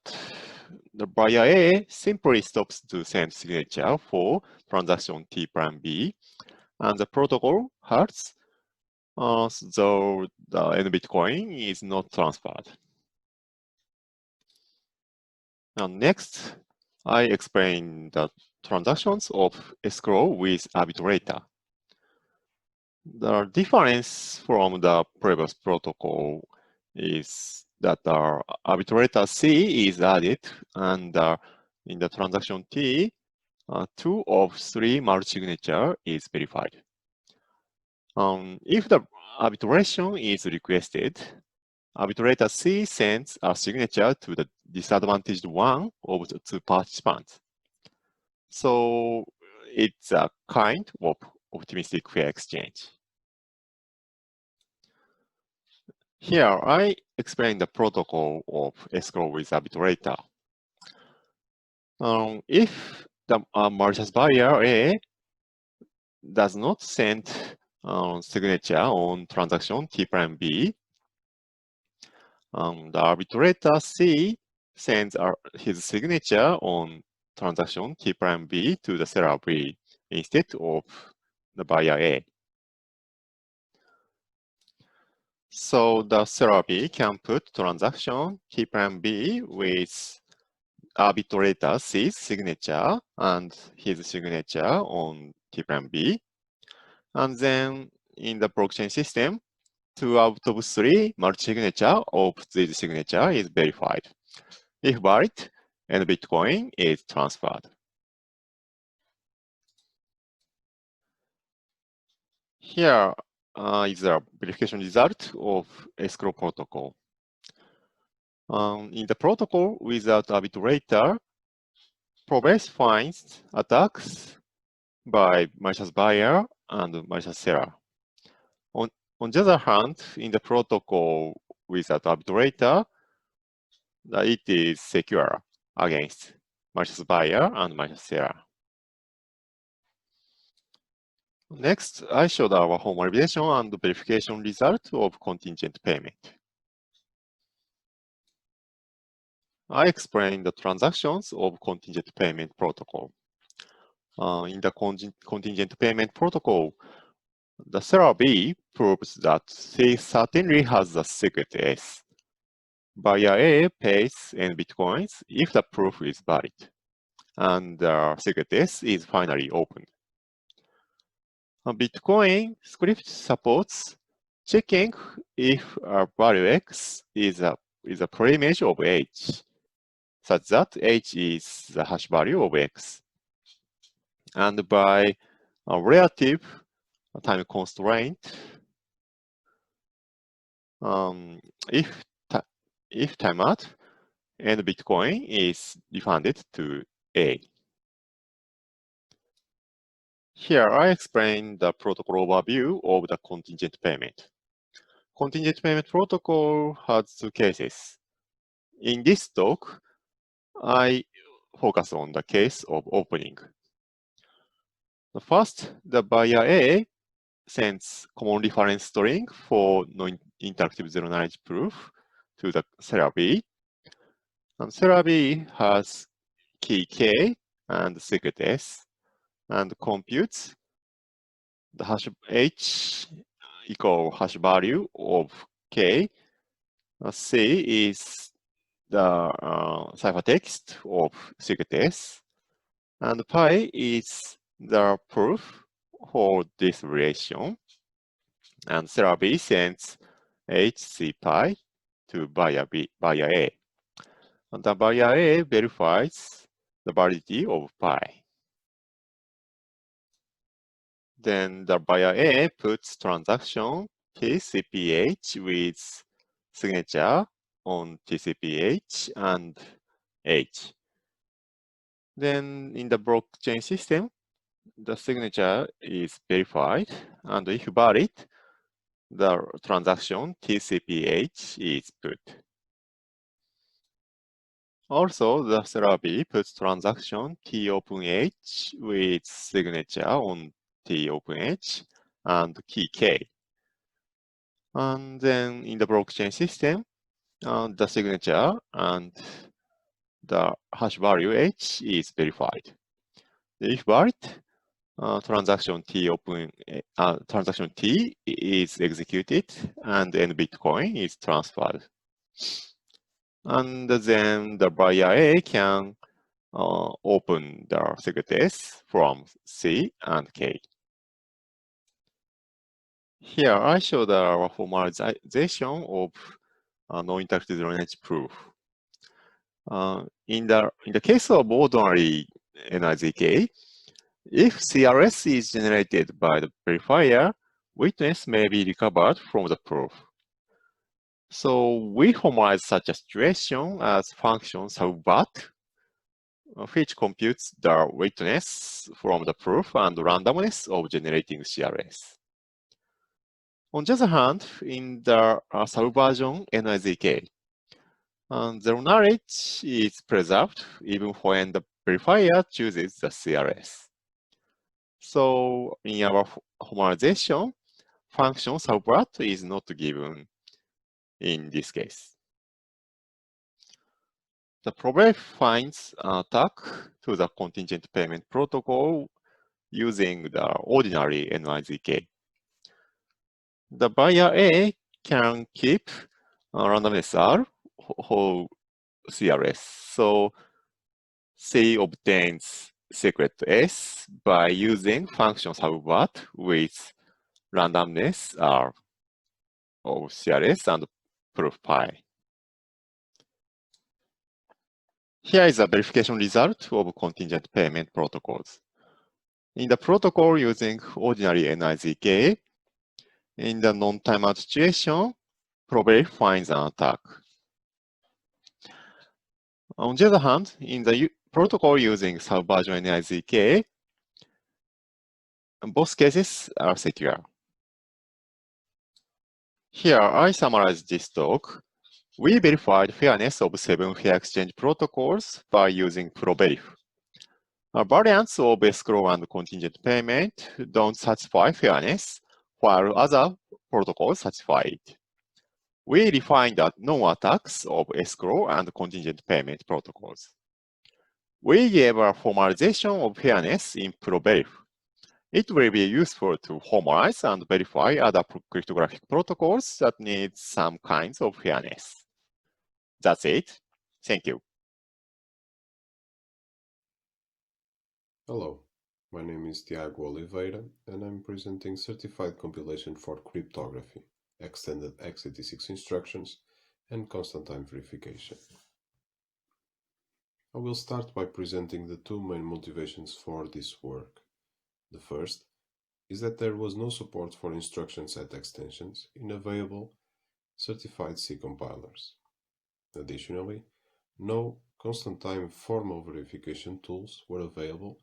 the buyer A simply stops to send signature for transaction T prime B, and the protocol hurts, though the n Bitcoin is not transferred. Now next, I explain the transactions of Escrow with Arbitrator. The difference from the previous protocol is that the Arbitrator C is added, and in the transaction T, 2 of 3 multi-signature is verified. If the arbitration is requested, arbitrator C sends a signature to the disadvantaged one of the 2 participants. So it's a kind of optimistic fair exchange. Here, I explain the protocol of escrow with arbitrator. If the malicious buyer A does not send signature on transaction T prime B, the arbitrator C sends his signature on transaction T prime B to the seller B instead of the buyer A. So the seller B can put transaction T prime B with arbitrator C's signature and his signature on T prime B. And then in the blockchain system, 2 out of 3 multi-signature of this signature is verified. If valid, and Bitcoin is transferred. Here is the verification result of escrow protocol. In the protocol without arbitrator, Probase finds attacks by malicious buyer and malicious seller. On the other hand, in the protocol without arbitrator, it is secure against malicious buyer and malicious seller. Next, I showed our formalization and verification result of contingent payment. I explained the transactions of contingent payment protocol. In the contingent payment protocol, the seller B proves that C certainly has the secret S. Buyer A pays N bitcoins if the proof is valid, and the secret S is finally opened. Bitcoin script supports checking if a value X is a preimage of H, such that H is the hash value of X. And by a relative time constraint, if time out, N Bitcoin is refunded to A. Here I explain the protocol overview of the contingent payment. Contingent payment protocol has 2 cases. In this talk, I focus on the case of opening. First, the buyer A sends common reference string for non-interactive zero-knowledge proof to the seller B. And seller B has key K and secret S and computes the hash H equal hash value of K. C is the ciphertext of secret S, and pi is the proof for this relation. And seller B sends HC pi to buyer A. And the buyer A verifies the validity of pi. Then the buyer A puts transaction TCPH with signature on TCPH and H. Then in the blockchain system, the signature is verified, and if valid, the transaction TCPH is put. Also, the seller B puts transaction TOpenH with signature on TOpenH and key K. And then in the blockchain system, the signature and the hash value H is verified. If valid, transaction T is executed and N Bitcoin is transferred. And then the buyer A can open the secret S from C and K. Here I show the formalization of non-interactive zero-knowledge proof. In the case of ordinary NIZK. If CRS is generated by the verifier, witness may be recovered from the proof. So we formalize such a situation as function subbat, which computes the witness from the proof and randomness of generating CRS. On the other hand, in the subversion NIZK, zero knowledge is preserved even when the verifier chooses the CRS. So in our formalization, function subvert is not given in this case. The probe finds an attack to the contingent payment protocol using the ordinary NIZK. The buyer A can keep randomness R whole CRS. So C obtains secret S by using function subvert with randomness R of CRS and proof pi. Here is a verification result of contingent payment protocols. In the protocol using ordinary NIZK, in the non-timeout situation, probe finds an attack. On the other hand, in the protocol using subversion NIZK, both cases are secure. Here, I summarize this talk. We verified fairness of 7 fair exchange protocols by using ProVerif. Variants of escrow and contingent payment don't satisfy fairness, while other protocols satisfy it. We refined the non-attacks of escrow and contingent payment protocols. We gave a formalization of fairness in ProVerif. It will be useful to formalize and verify other cryptographic protocols that need some kinds of fairness. That's it. Thank you. Hello, my name is Tiago Oliveira, and I'm presenting Certified Compilation for Cryptography, Extended x86 Instructions, and Constant Time Verification. I will start by presenting the two main motivations for this work. The first is that there was no support for instruction set extensions in available certified C compilers. Additionally, no constant time formal verification tools were available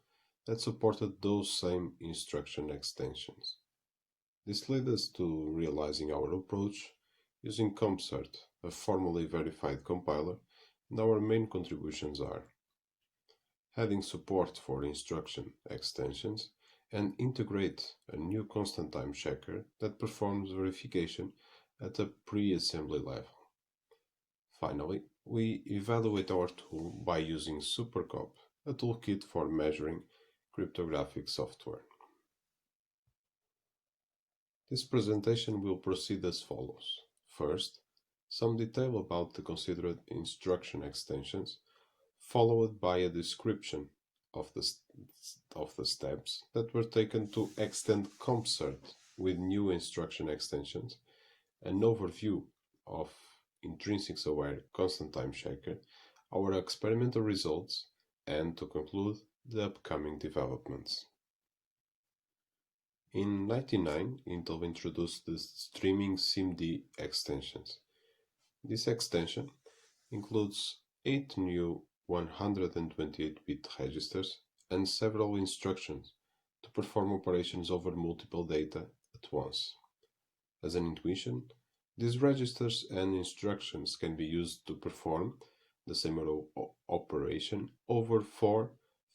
that supported those same instruction extensions. This led us to realizing our approach using CompCert, a formally verified compiler, and our main contributions are adding support for instruction extensions and integrate a new constant time checker that performs verification at a pre-assembly level. Finally, we evaluate our tool by using SuperCop, a toolkit for measuring cryptographic software. This presentation will proceed as follows. First, some detail about the considered instruction extensions, followed by a description of the steps that were taken to extend CompCert with new instruction extensions, an overview of Intrinsics aware constant time checker, our experimental results, and to conclude, the upcoming developments. In 1999, Intel introduced the streaming Cmd extensions. This extension includes 8 new 128-bit registers and several instructions to perform operations over multiple data at once. As an intuition, these registers and instructions can be used to perform the same operation over 4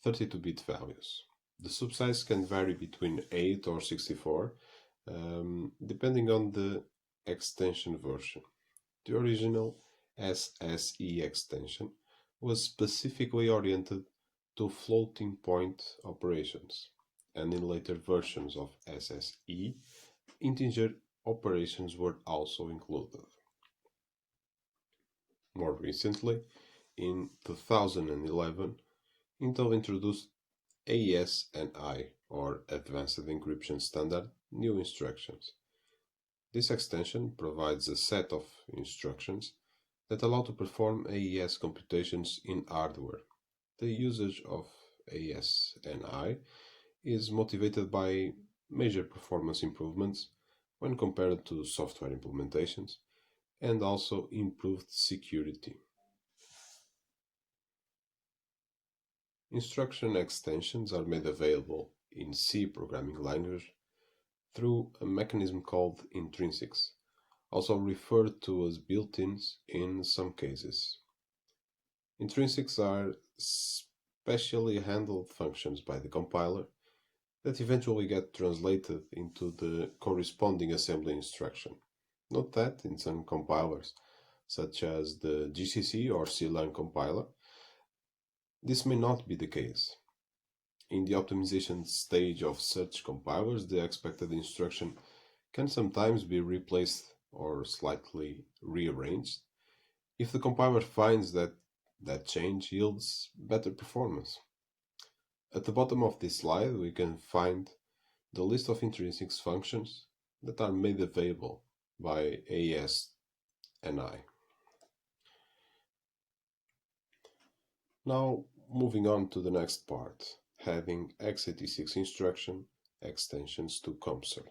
32-bit values. The subsize can vary between 8 or 64, depending on the extension version. The original SSE extension was specifically oriented to floating point operations, and in later versions of SSE, integer operations were also included. More recently, in 2011, Intel introduced AES-NI, or Advanced Encryption Standard, new instructions. This extension provides a set of instructions that allow to perform AES computations in hardware. The usage of AES-NI is motivated by major performance improvements when compared to software implementations and also improved security. Instruction extensions are made available in C programming language through a mechanism called Intrinsics, also referred to as built-ins in some cases. Intrinsics are specially handled functions by the compiler that eventually get translated into the corresponding assembly instruction. Note that in some compilers, such as the GCC or C-line compiler, this may not be the case. In the optimization stage of such compilers, the expected instruction can sometimes be replaced or slightly rearranged if the compiler finds that that change yields better performance. At the bottom of this slide, we can find the list of intrinsics functions that are made available by AES-NI. Now, moving on to the next part, having x86 instruction extensions to CompCert.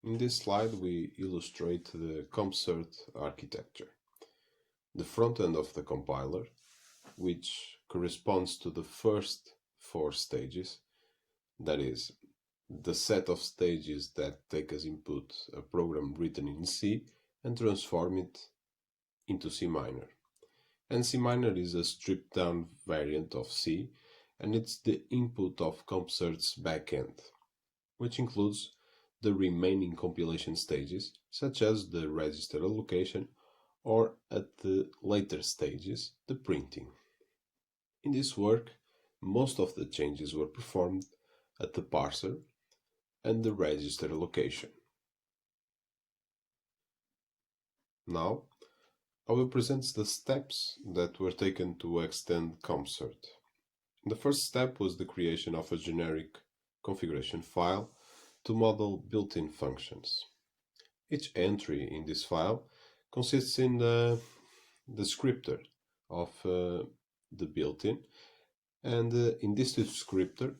In this slide, we illustrate the CompCert architecture. The front end of the compiler, which corresponds to the first 4 stages, that is, the set of stages that take as input a program written in C and transform it into C minor. And C minor is a stripped down variant of C, and it's the input of CompCert's backend, which includes the remaining compilation stages, such as the register allocation, or at the later stages, the printing. In this work, most of the changes were performed at the parser and the register allocation. Now, I will present the steps that were taken to extend CompCert. The first step was the creation of a generic configuration file to model built-in functions. Each entry in this file consists in the descriptor of the built-in, and in this descriptor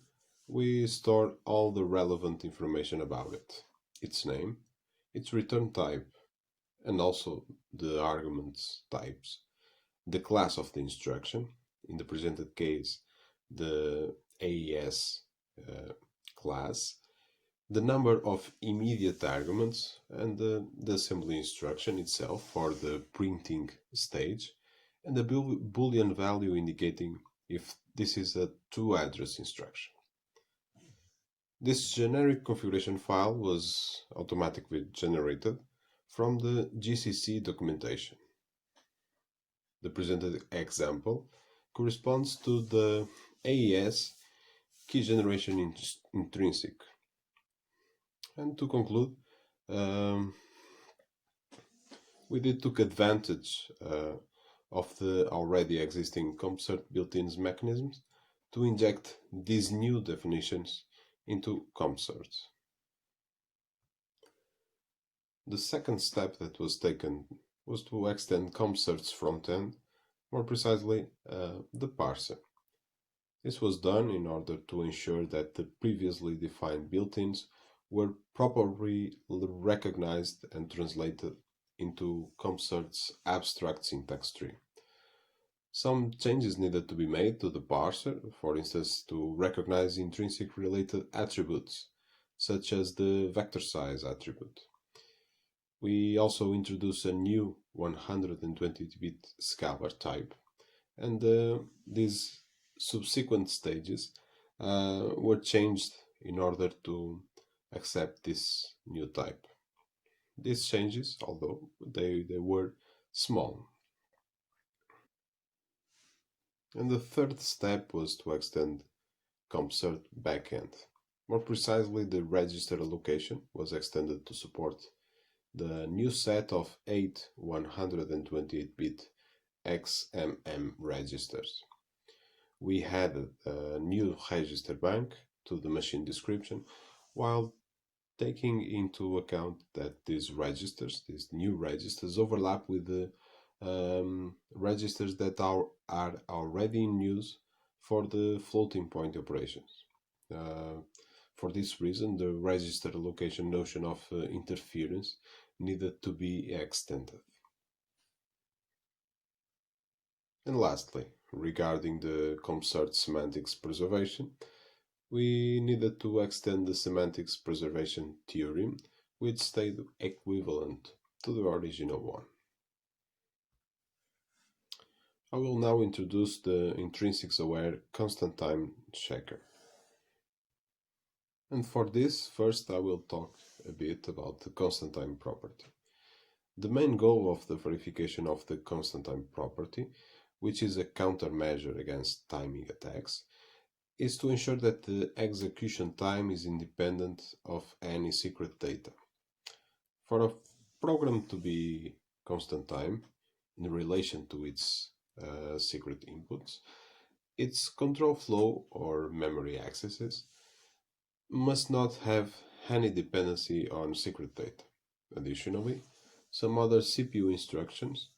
we store all the relevant information about it: its name, its return type, and also the arguments types, the class of the instruction, in the presented case the AES class, the number of immediate arguments, and the assembly instruction itself for the printing stage, and the Boolean value indicating if this is a to-address instruction. This generic configuration file was automatically generated from the GCC documentation. The presented example corresponds to the AES key generation intrinsic. And to conclude, we took advantage of the already existing CompCert built-ins mechanisms to inject these new definitions into CompCert. The second step that was taken was to extend CompCert's front end, more precisely the parser. This was done in order to ensure that the previously defined built-ins were properly recognized and translated into CompCert's abstract syntax tree. Some changes needed to be made to the parser, for instance, to recognize intrinsic related attributes, such as the vector size attribute. We also introduced a new 128-bit scalar type, and these subsequent stages were changed in order to accept this new type. These changes, although they were small. And the third step was to extend CompCert backend. More precisely, the register allocation was extended to support the new set of 8 128-bit XMM registers. We added a new register bank to the machine description, while taking into account that these new registers overlap with the registers that are already in use for the floating point operations. For this reason, the register allocation notion of interference needed to be extended. And lastly, regarding the ComSert semantics preservation, we needed to extend the semantics preservation theorem, which stayed equivalent to the original one. I will now introduce the intrinsics-aware constant time checker. And for this, first I will talk a bit about the constant time property. The main goal of the verification of the constant time property, which is a countermeasure against timing attacks, is to ensure that the execution time is independent of any secret data. For a program to be constant time in relation to its secret inputs, its control flow or memory accesses must not have any dependency on secret data. Additionally, some other CPU instructions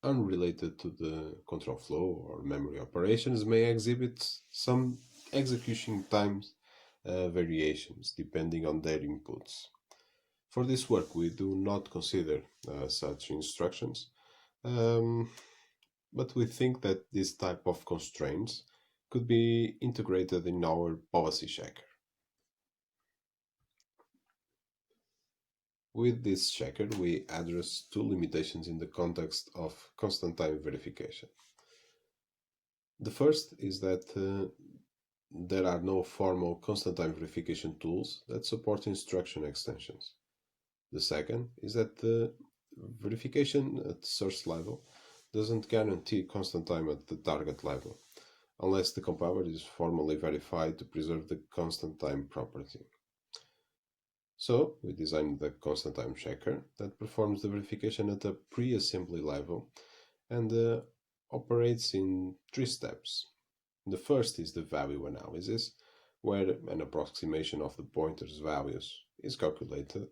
unrelated to the control flow or memory operations may exhibit some execution times variations depending on their inputs. For this work, we do not consider such instructions, but we think that this type of constraints could be integrated in our policy checker. With this checker, we address two limitations in the context of constant time verification. The first is that there are no formal constant time verification tools that support instruction extensions. The second is that the verification at source level doesn't guarantee constant time at the target level, unless the compiler is formally verified to preserve the constant time property. So, we designed the constant time checker that performs the verification at a pre-assembly level and operates in 3 steps. The first is the value analysis, where an approximation of the pointer's values is calculated.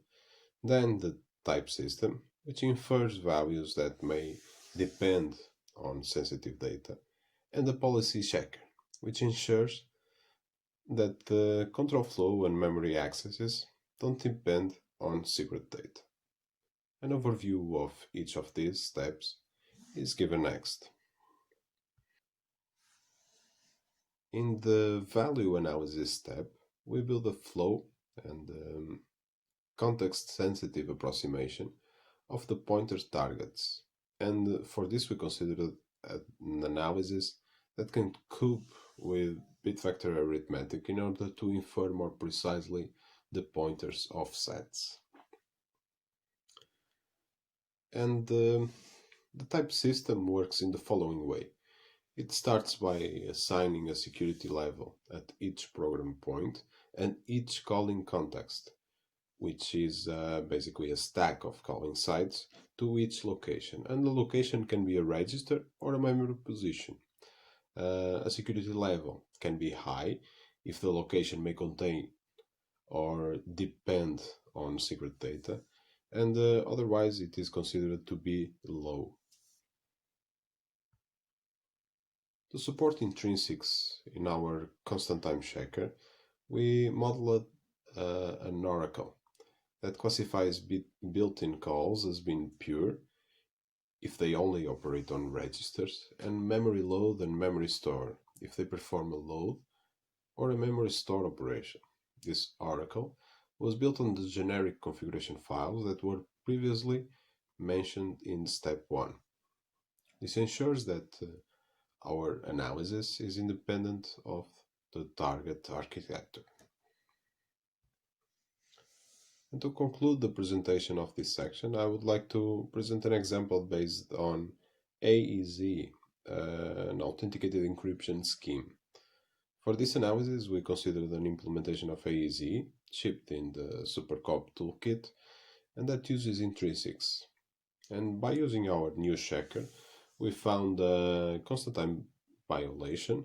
Then the type system, which infers values that may depend on sensitive data, and the policy checker, which ensures that the control flow and memory accesses don't depend on secret data. An overview of each of these steps is given next. In the value analysis step, we build a flow and context-sensitive approximation of the pointer's targets. And for this, we consider an analysis that can cope with bit vector arithmetic in order to infer more precisely the pointer's offsets. And the type system works in the following way. It starts by assigning a security level at each program point and each calling context, which is basically a stack of calling sites to each location. And the location can be a register or a memory position. A security level can be high if the location may contain or depend on secret data, and otherwise it is considered to be low. To support intrinsics in our constant time checker, we modeled an oracle that classifies built-in calls as being pure if they only operate on registers, and memory load and memory store if they perform a load or a memory store operation. This oracle was built on the generic configuration files that were previously mentioned in step 1. This ensures that our analysis is independent of the target architecture. And to conclude the presentation of this section, I would like to present an example based on AEZ, an authenticated encryption scheme. For this analysis, we considered an implementation of AEZ shipped in the SuperCop toolkit, and that uses intrinsics. And by using our new checker, we found a constant time violation,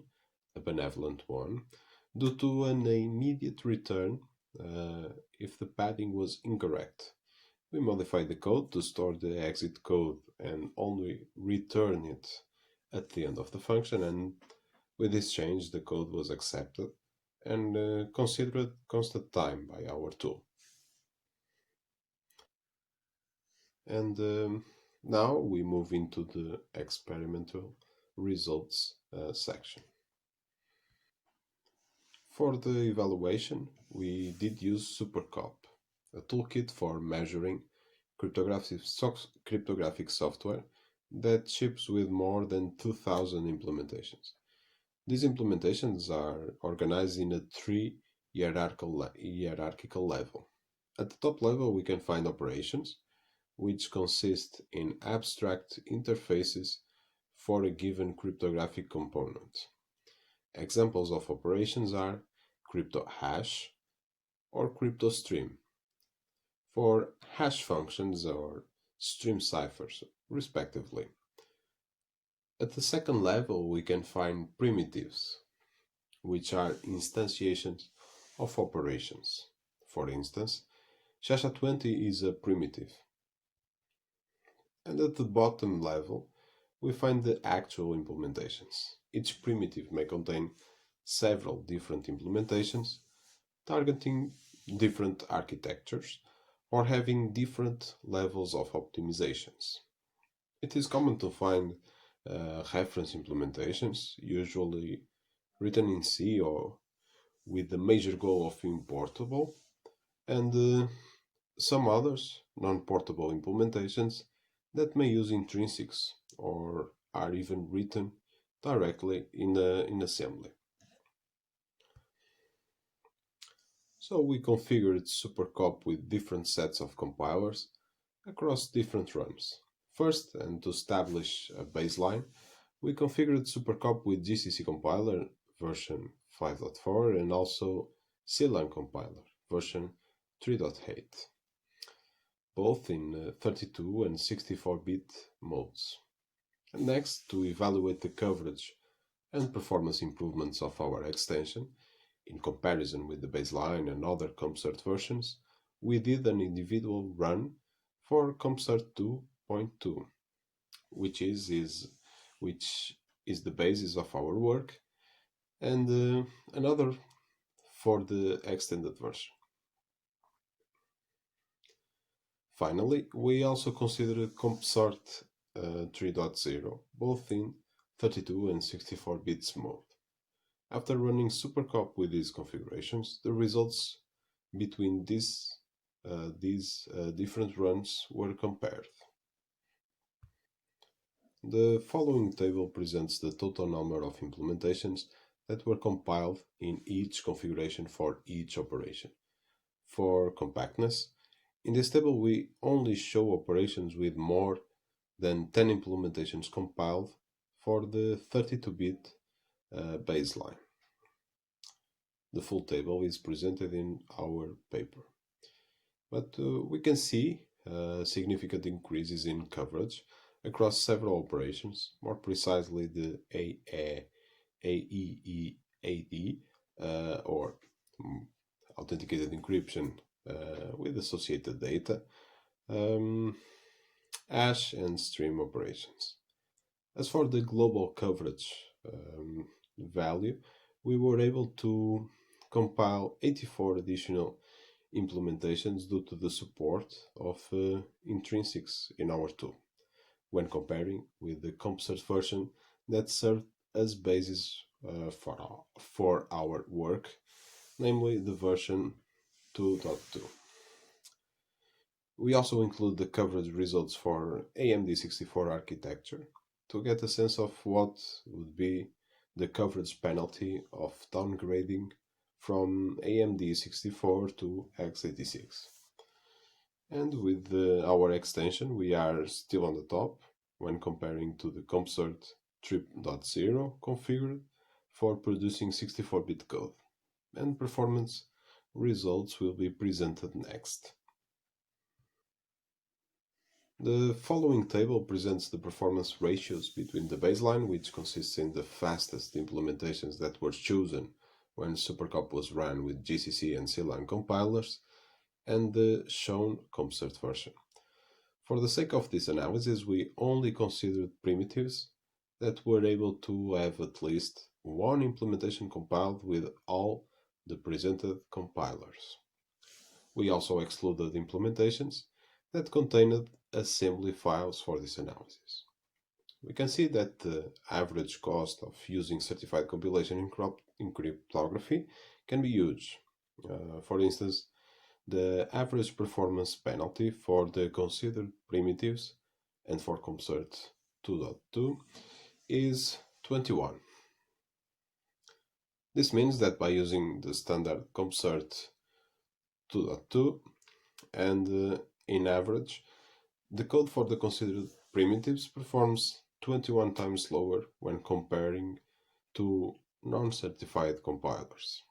a benevolent one, due to an immediate return if the padding was incorrect. We modified the code to store the exit code and only return it at the end of the function, and with this change the code was accepted and considered constant time by our tool. And now we move into the experimental results section. For the evaluation, we did use SuperCop, a toolkit for measuring cryptographic software that ships with more than 2,000 implementations. These implementations are organized in a 3 hierarchical level. At the top level, we can find operations, which consist in abstract interfaces for a given cryptographic component. Examples of operations are cryptohash or cryptostream for hash functions or stream ciphers, respectively. At the second level, we can find primitives, which are instantiations of operations. For instance, SHA-20 is a primitive. And at the bottom level, we find the actual implementations. Each primitive may contain several different implementations, targeting different architectures or having different levels of optimizations. It is common to find reference implementations, usually written in C or with the major goal of being portable, and some others, non-portable implementations, that may use intrinsics or are even written directly in assembly. So we configured SuperCop with different sets of compilers across different runs. First, and to establish a baseline, we configured SuperCop with GCC compiler version 5.4 and also CLang compiler version 3.8, both in 32 and 64-bit modes. And next, to evaluate the coverage and performance improvements of our extension in comparison with the baseline and other CompCert versions, we did an individual run for CompCert 2.2, which is the basis of our work, and another for the extended version. Finally, we also considered CompCert 3.0, both in 32 and 64 bits mode. After running SuperCop with these configurations, the results between these different runs were compared. The following table presents the total number of implementations that were compiled in each configuration for each operation. For compactness, in this table we only show operations with more than 10 implementations compiled for the 32-bit baseline. The full table is presented in our paper. But we can see significant increases in coverage across several operations, more precisely the AEEAD, or authenticated encryption with associated data, hash and stream operations. As for the global coverage value, we were able to compile 84 additional implementations due to the support of Intrinsics in our tool, when comparing with the CompCert version that served as basis for our work, namely the version 2.2. We also include the coverage results for AMD64 architecture to get a sense of what would be the coverage penalty of downgrading from AMD64 to x86. And with our extension, we are still on the top when comparing to the CompCert 3.0 configured for producing 64-bit code, and performance results will be presented next. The following table presents the performance ratios between the baseline, which consists in the fastest implementations that were chosen when SuperCop was run with GCC and CLang compilers, and the shown CompCert version. For the sake of this analysis, we only considered primitives that were able to have at least one implementation compiled with all the presented compilers. We also excluded implementations that contained assembly files for this analysis. We can see that the average cost of using certified compilation in cryptography can be huge. For instance, the average performance penalty for the considered primitives and for COMCERT 2.2 is 21. This means that by using the standard COMCERT 2.2 and in average, the code for the considered primitives performs 21 times slower when comparing to non-certified compilers.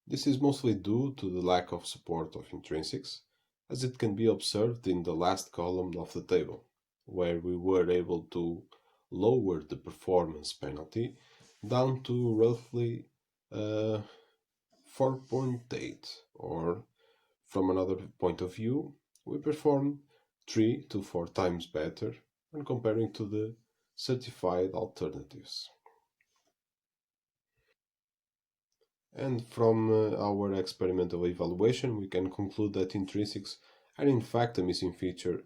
This is mostly due to the lack of support of intrinsics, as it can be observed in the last column of the table, where we were able to lower the performance penalty down to roughly 4.8, or from another point of view, we perform 3 to 4 times better when comparing to the certified alternatives. And from our experimental evaluation, we can conclude that intrinsics are in fact a missing feature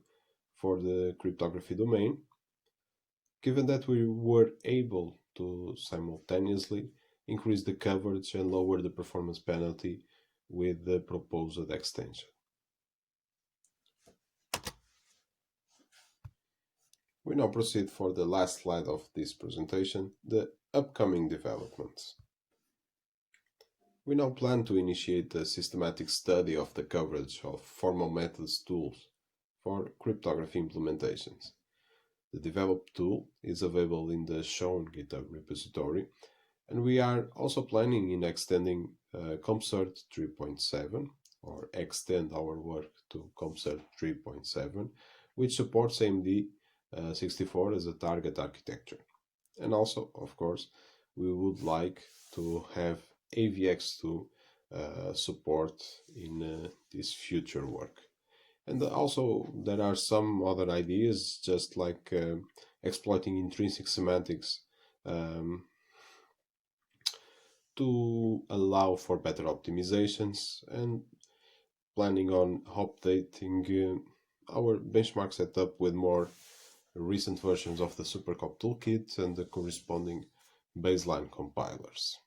for the cryptography domain, given that we were able to simultaneously increase the coverage and lower the performance penalty with the proposed extension. We now proceed for the last slide of this presentation, the upcoming developments. We now plan to initiate a systematic study of the coverage of formal methods tools for cryptography implementations. The developed tool is available in the shown GitHub repository, and we are also planning in extending COMCERT 3.7, or extend our work to COMCERT 3.7, which supports AMD 64 as a target architecture. And also, of course, we would like to have AVX2 support in this future work. And also there are some other ideas, just like exploiting intrinsic semantics to allow for better optimizations, and planning on updating our benchmark setup with more recent versions of the Supercop toolkit and the corresponding baseline compilers.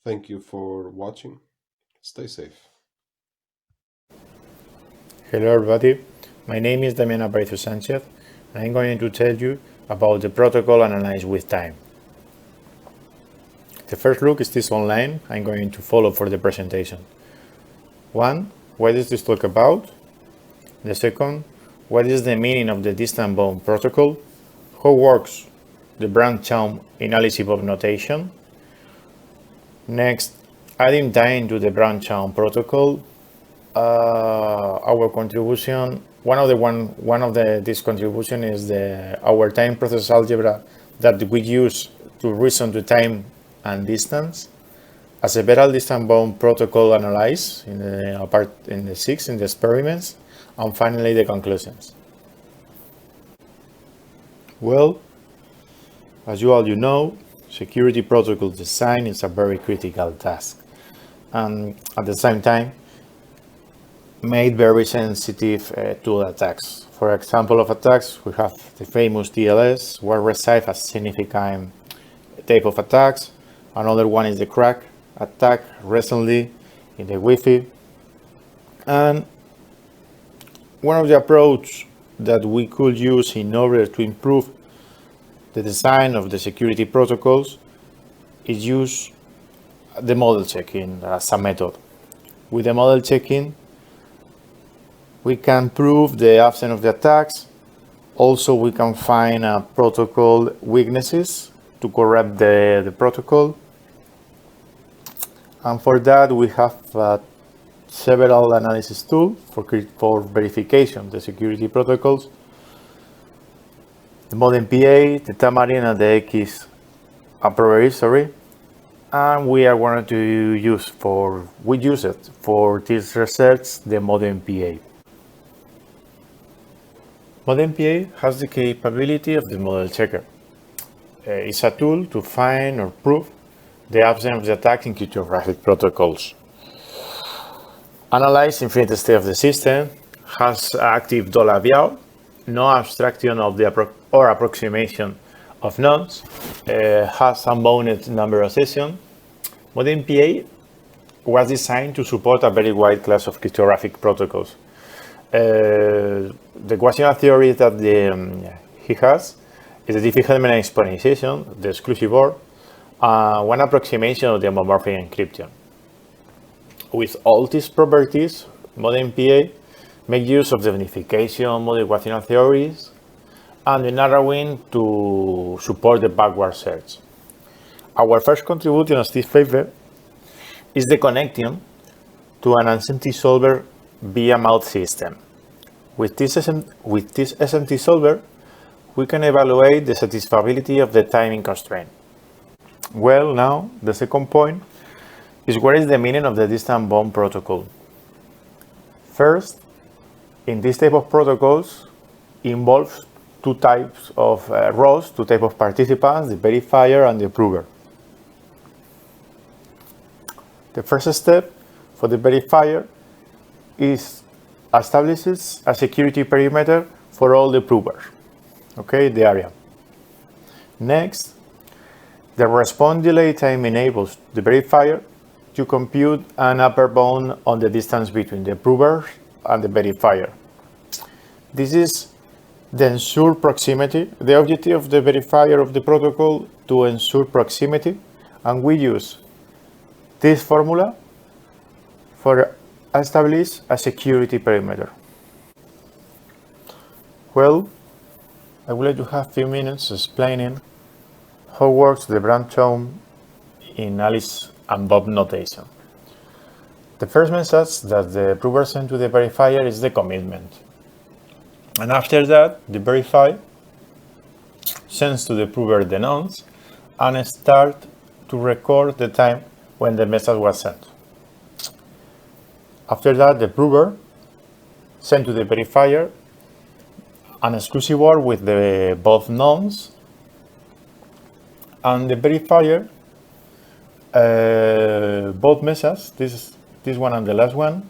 Thank you for watching. Stay safe. Hello everybody, my name is Damian Aparicio Sanchez, and I'm going to tell you about the protocol analyzed with time. The first look is this online I'm going to follow for the presentation. 1. What is this talk about? The second, what is the meaning of the distant bound protocol? How works the branch-chain analysis of notation? Next, adding time to the branch-chain protocol. Our contribution, this contribution is our time process algebra that we use to reason to time and distance. A several distant bound protocol analyzed in the experiments, and finally the conclusions. Well, as you all know, security protocol design is a very critical task, and at the same time made very sensitive to attacks. For example of attacks, we have the famous TLS, where received a significant type of attacks. Another one is the crack attack recently in the Wi-Fi. And one of the approaches that we could use in order to improve the design of the security protocols is use the model checking as a method. With the model checking, we can prove the absence of the attacks. Also, we can find protocol weaknesses to correct the protocol. And for that, we have several analysis tools for verification of the security protocols. The ModemPA, the Tamarin, and the X Approver, and we use it for this research, the ModMPA. ModMPA has the capability of the model checker. It's a tool to find or prove the absence of the attack in cryptographic protocols. Analyze infinite state of the system, has active $VAL, no abstraction of the approximation of nodes, has unbounded number of sessions. ModMPA was designed to support a very wide class of cryptographic protocols. The equational theory that he has is the Diffie-Hellman exponentiation, the exclusive OR, one approximation of the homomorphic encryption. With all these properties, ModMPA makes use of the unification model equational theories and the narrowing to support the backward search. Our first contribution of this paper is the connection to an SMT solver via mouth system. With this SMT solver, we can evaluate the satisfiability of the timing constraint. Well, now, the second point is what is the meaning of the distant bound protocol. First, in this type of protocols, involves two types of rows, two types of participants, the verifier and the prover. The first step for the verifier is establishes a security perimeter for all the provers, okay, the area. Next, the response delay time enables the verifier to compute an upper bound on the distance between the prover and the verifier. This is the ensure proximity, the objective of the verifier of the protocol to ensure proximity, and we use this formula for establish a security perimeter. Well, I would like to have a few minutes explaining how works the branch home in Alice and Bob notation. The first message that the prover sends to the verifier is the commitment. And after that, the verifier sends to the prover the nonce and start to record the time when the message was sent. After that, the prover sends to the verifier an exclusive OR with the both nonce, and the verifier both messages, this one and the last one,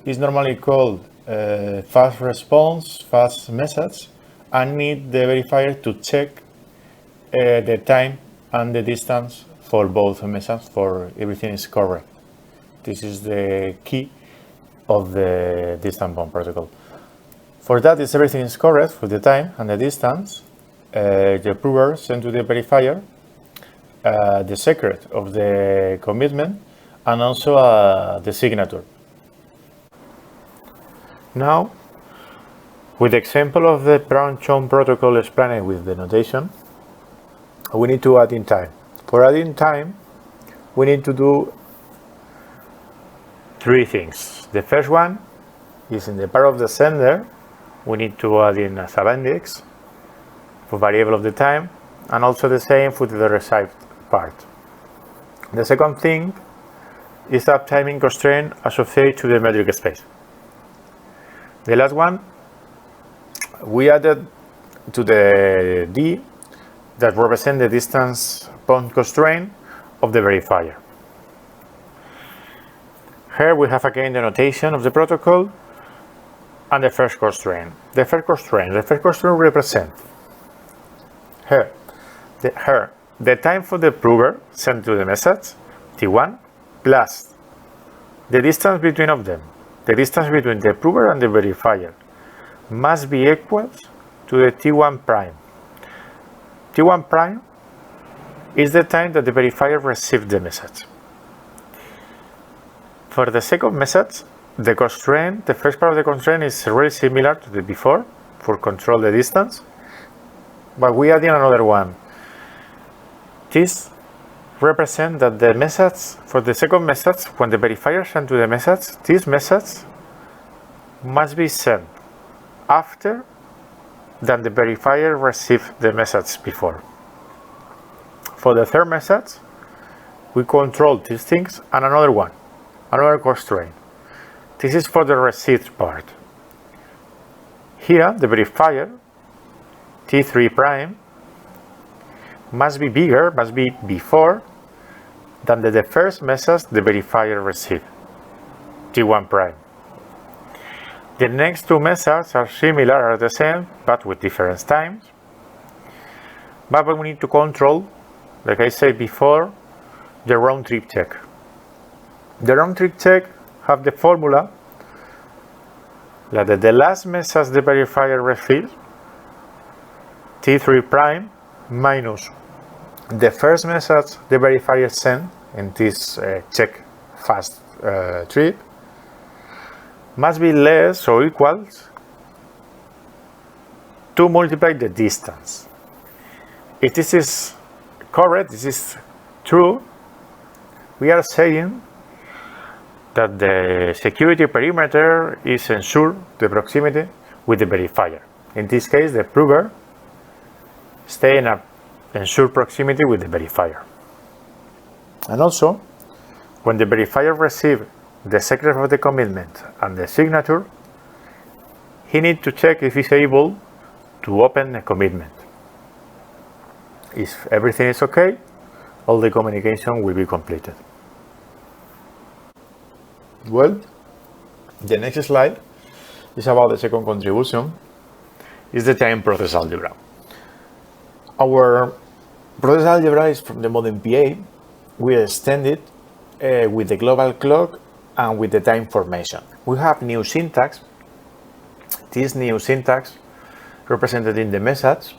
is normally called fast response, fast message, and need the verifier to check the time and the distance for both messages for everything is correct. This is the key of the distant bound protocol. For that, if everything is correct for the time and the distance, the prover sends to the verifier the secret of the commitment and also the signature. Now, with the example of the branch-home protocol explained with the notation, we need to add in time. For adding time, we need to do three things. The first one is in the part of the sender, we need to add in a sub-index for variable of the time, and also the same for the received part. The second thing is a timing constraint associated to the metric space. The last one, we added to the D that represent the distance bound constraint of the verifier. Here we have again the notation of the protocol and the first constraint. The first constraint represents here the time for the prover sent to the message, T1, plus the distance between of them. The distance between the prover and the verifier must be equal to the T1 prime. T1 prime is the time that the verifier received the message. For the second message, the constraint, the first part of the constraint is really similar to the before for control the distance, but we add in another one. This represents that the message, for the second message, when the verifier sent to the message, this message must be sent after than the verifier received the message before. For the third message, we control these things, and another one, another constraint. This is for the received part. Here, the verifier, T3 prime, must be bigger, must be before than the first message the verifier received, T1 prime. The next two messages are similar, are the same, but with different times. But we need to control, like I said before, the round trip check. The round trip check have the formula that the last message the verifier receives, T3 prime, minus the first message the verifier sent in this check fast trip, must be less or equals to multiply the distance. If this is correct, this is true, we are saying that the security perimeter is ensure the proximity with the verifier. In this case, the prover stay in a ensure proximity with the verifier. And also, when the verifier receives the secret of the commitment and the signature, he needs to check if he's able to open the commitment. If everything is okay, all the communication will be completed. Well, the next slide is about the second contribution, is the time process algebra. Our process algebra is from the modern PA. We extend it with the global clock and with the time formation. We have new syntax. This new syntax, represented in the message,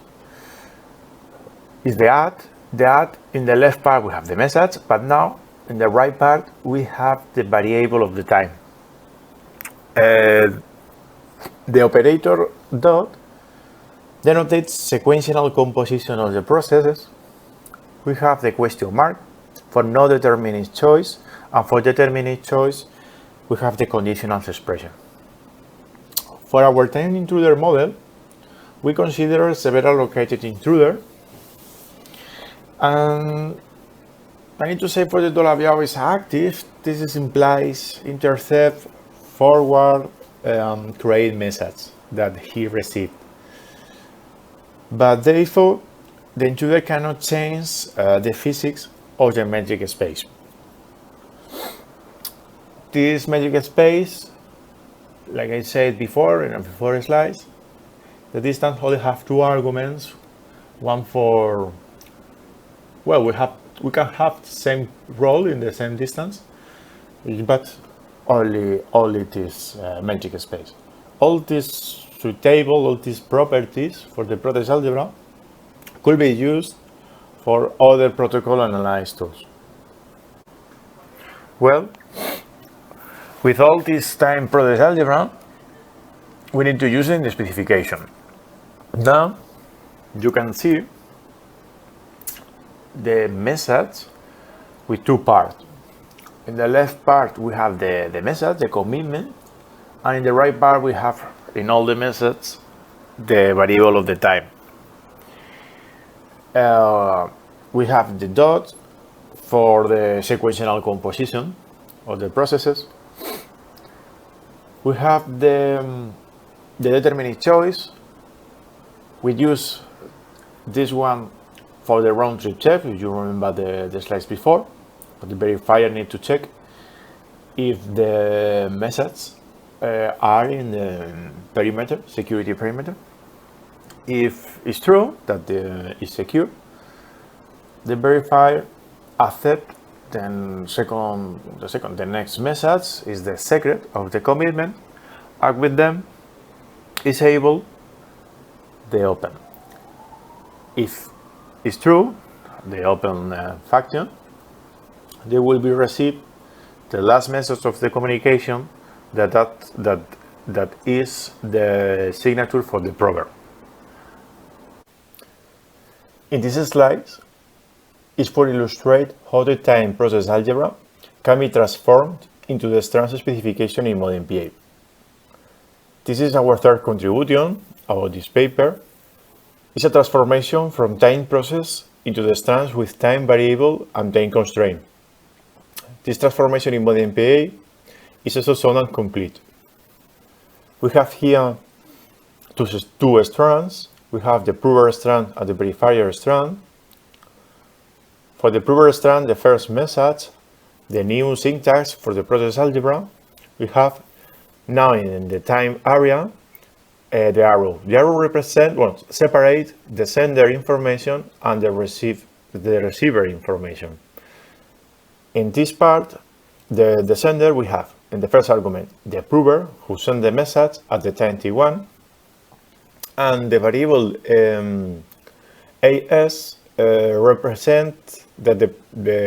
is the add. The add in the left part we have the message, but now in the right part we have the variable of the time. The operator dot denotates sequential composition of the processes. We have the question mark for no determinate choice, and for determinate choice we have the conditional expression. For our time intruder model, we consider several located intruder, and I need to say for the Dolabiao is active, this implies intercept, forward, create message that he received. But therefore, the intruder cannot change the physics of the metric space. This metric space, like I said before in the before slides, the distance only have two arguments. One for, well, we can have the same role in the same distance, but only this metric space. All this table, all these properties for the process algebra could be used for other protocol analysis tools. Well, with all this time process algebra, we need to use it in the specification. Now, you can see the message with two parts. In the left part, we have the message, the commitment, and in the right part, we have, in all the messages, the variable of the time. We have the dot for the sequential composition of the processes. We have the determinate choice. We use this one for the round trip check, if you remember the slides before. But the verifier needs to check if the messages are in the perimeter, security perimeter. If it's true that it's secure, the verifier accepts. Then the next message is the secret of the commitment, and with them disable the open. If it's true, the open function, they will be received the last message of the communication that is the signature for the program. In this slide is for illustrate how the time process algebra can be transformed into the strand specification in modern PA. This is our third contribution about this paper. It's a transformation from time process into the strands with time variable and time constraint. This transformation in body MPA is also shown incomplete. We have here two strands. We have the prover strand and the verifier strand. For the prover strand, the first message, the new syntax for the process algebra, we have now in the time area the arrow. The arrow separate the sender information and the receiver information. In this part, the sender we have in the first argument the prover who sent the message at the time t1, and the variable as represent that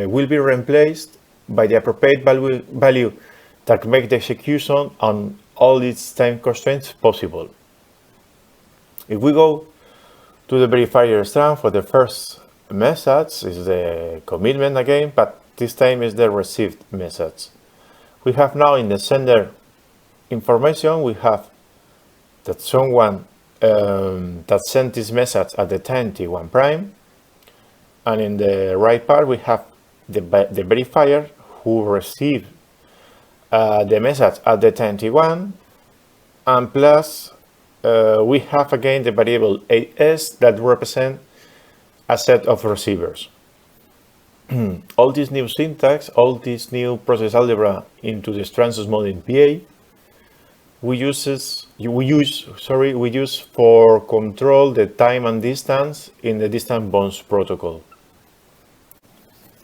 will be replaced by the appropriate value that make the execution on all its time constraints possible. If we go to the verifier strand for the first message, is the commitment again, but this time is the received message. We have now in the sender information, we have that someone that sent this message at the time t1 prime, and in the right part we have the verifier who received the message at the time t1, and plus we have again the variable as that represent a set of receivers. All this new syntax, all this new process algebra into the strands mode in PA, we use for control the time and distance in the distant bounds protocol.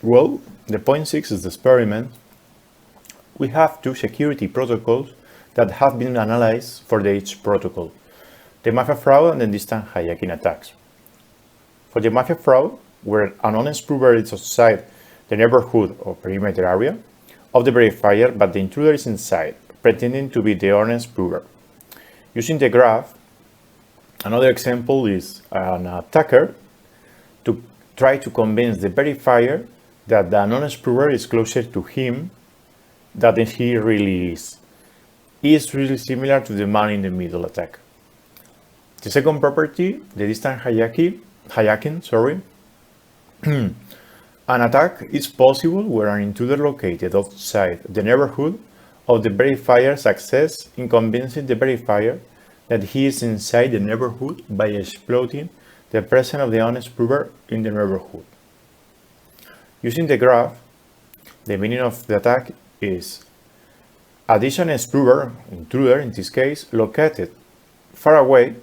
Well, the point 6 is the experiment. We have two security protocols that have been analyzed for each protocol: the mafia fraud and the distant hijacking attacks. For the mafia fraud, where an honest prover is outside the neighborhood or perimeter area of the verifier, but the intruder is inside, pretending to be the honest prover. Using the graph, another example is an attacker to try to convince the verifier that the honest prover is closer to him than he really is. It is really similar to the man in the middle attack. The second property, the distant hijacking, an attack is possible where an intruder located outside the neighborhood of the verifier succeeds in convincing the verifier that he is inside the neighborhood by exploiting the presence of the honest prover in the neighborhood. Using the graph, the meaning of the attack is a dishonest prover, intruder in this case, located far away,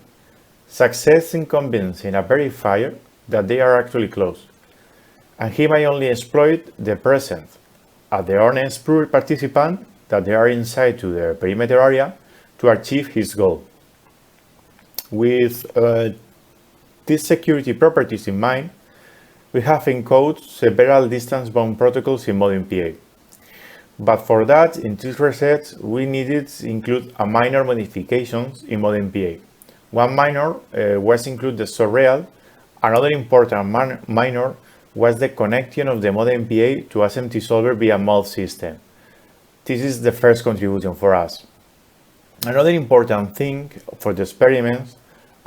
succeeds in convincing a verifier that they are actually close, and he may only exploit the presence of the honest prover participant that they are inside to the perimeter area to achieve his goal. With these security properties in mind, we have encoded several distance bound protocols in modern PA. But for that, in this reset, we needed to include a minor modifications in modern PA. One minor was include the subreal. Another important minor was the connection of the modern PA to SMT solver via mod system. This is the first contribution for us. Another important thing for the experiments,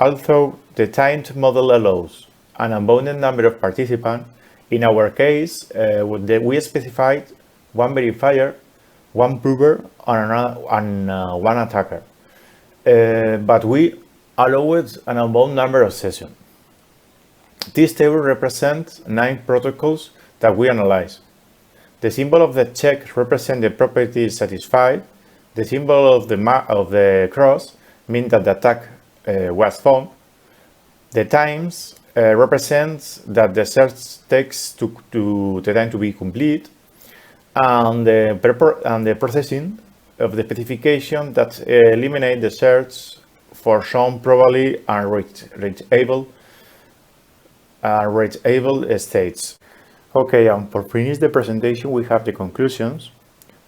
although the timed model allows an unbounded number of participants, in our case, we specified one verifier, one prover, and one attacker. But we allowed an unbounded number of sessions. This table represents 9 protocols that we analyzed. The symbol of the check represents the property satisfied. The symbol of the cross means that the attack was found. The times represents that the search takes the time to be complete, and the processing of the specification that eliminate the search for some probably unreachable states. Okay, and for finish the presentation, we have the conclusions.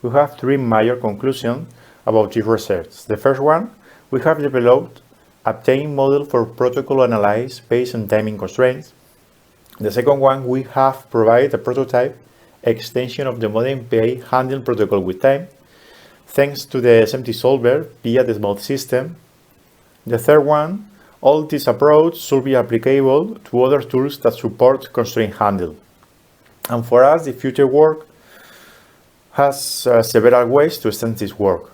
We have 3 major conclusions about this research. The first one, we have developed a time model for protocol analysis based on timing constraints. The second one, we have provided a prototype extension of the modern PA handle protocol with time, thanks to the SMT solver via the mod system. The third one, all this approach should be applicable to other tools that support constraint handle. And for us, the future work has several ways to extend this work.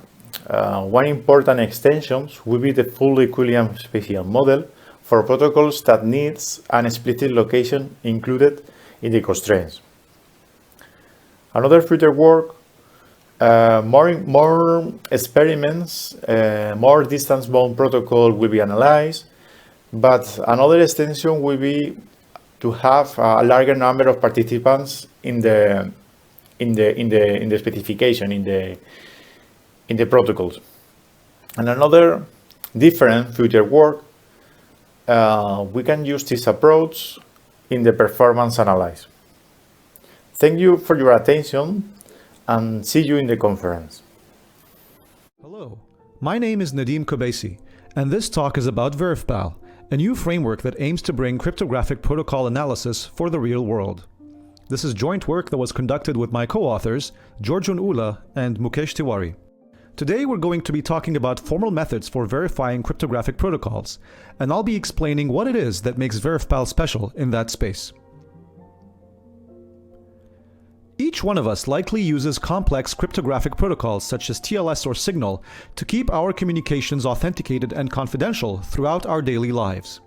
One important extension will be the full equilibrium spatial model for protocols that needs an explicit location included in the constraints. Another future work, more experiments, more distance-bound protocol will be analyzed, but another extension will be to have a larger number of participants in the specification, in the protocols. And another different future work, we can use this approach in the performance analysis. Thank you for your attention and see you in the conference. Hello, my name is Nadim Kobaisi, and this talk is about VerifPal, a new framework that aims to bring cryptographic protocol analysis for the real world. This is joint work that was conducted with my co-authors, Georgian Ula and Mukesh Tiwari. Today we're going to be talking about formal methods for verifying cryptographic protocols, and I'll be explaining what it is that makes VerifPal special in that space. Each one of us likely uses complex cryptographic protocols such as TLS or Signal to keep our communications authenticated and confidential throughout our daily lives.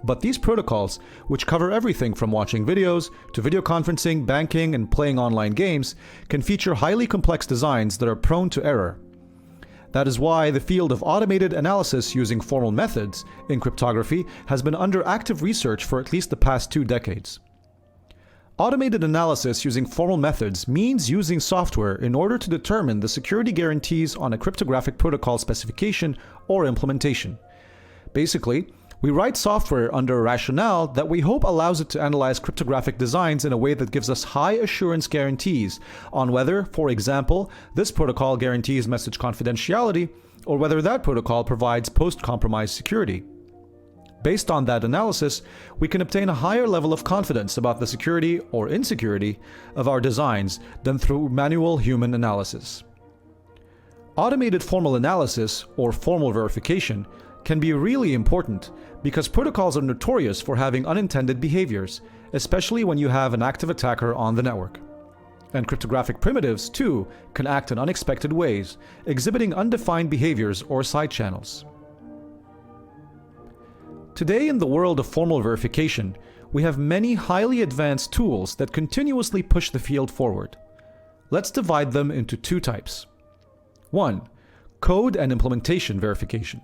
But these protocols, which cover everything from watching videos to video conferencing, banking, and playing online games, can feature highly complex designs that are prone to error. That is why the field of automated analysis using formal methods in cryptography has been under active research for at least the past 2 decades. Automated analysis using formal methods means using software in order to determine the security guarantees on a cryptographic protocol specification or implementation. Basically, we write software under a rationale that we hope allows it to analyze cryptographic designs in a way that gives us high assurance guarantees on whether, for example, this protocol guarantees message confidentiality or whether that protocol provides post-compromise security. Based on that analysis, we can obtain a higher level of confidence about the security or insecurity of our designs than through manual human analysis. Automated formal analysis, or formal verification, can be really important because protocols are notorious for having unintended behaviors, especially when you have an active attacker on the network. And cryptographic primitives, too, can act in unexpected ways, exhibiting undefined behaviors or side channels. Today, in the world of formal verification, we have many highly advanced tools that continuously push the field forward. Let's divide them into 2 types. 1. Code and implementation verification.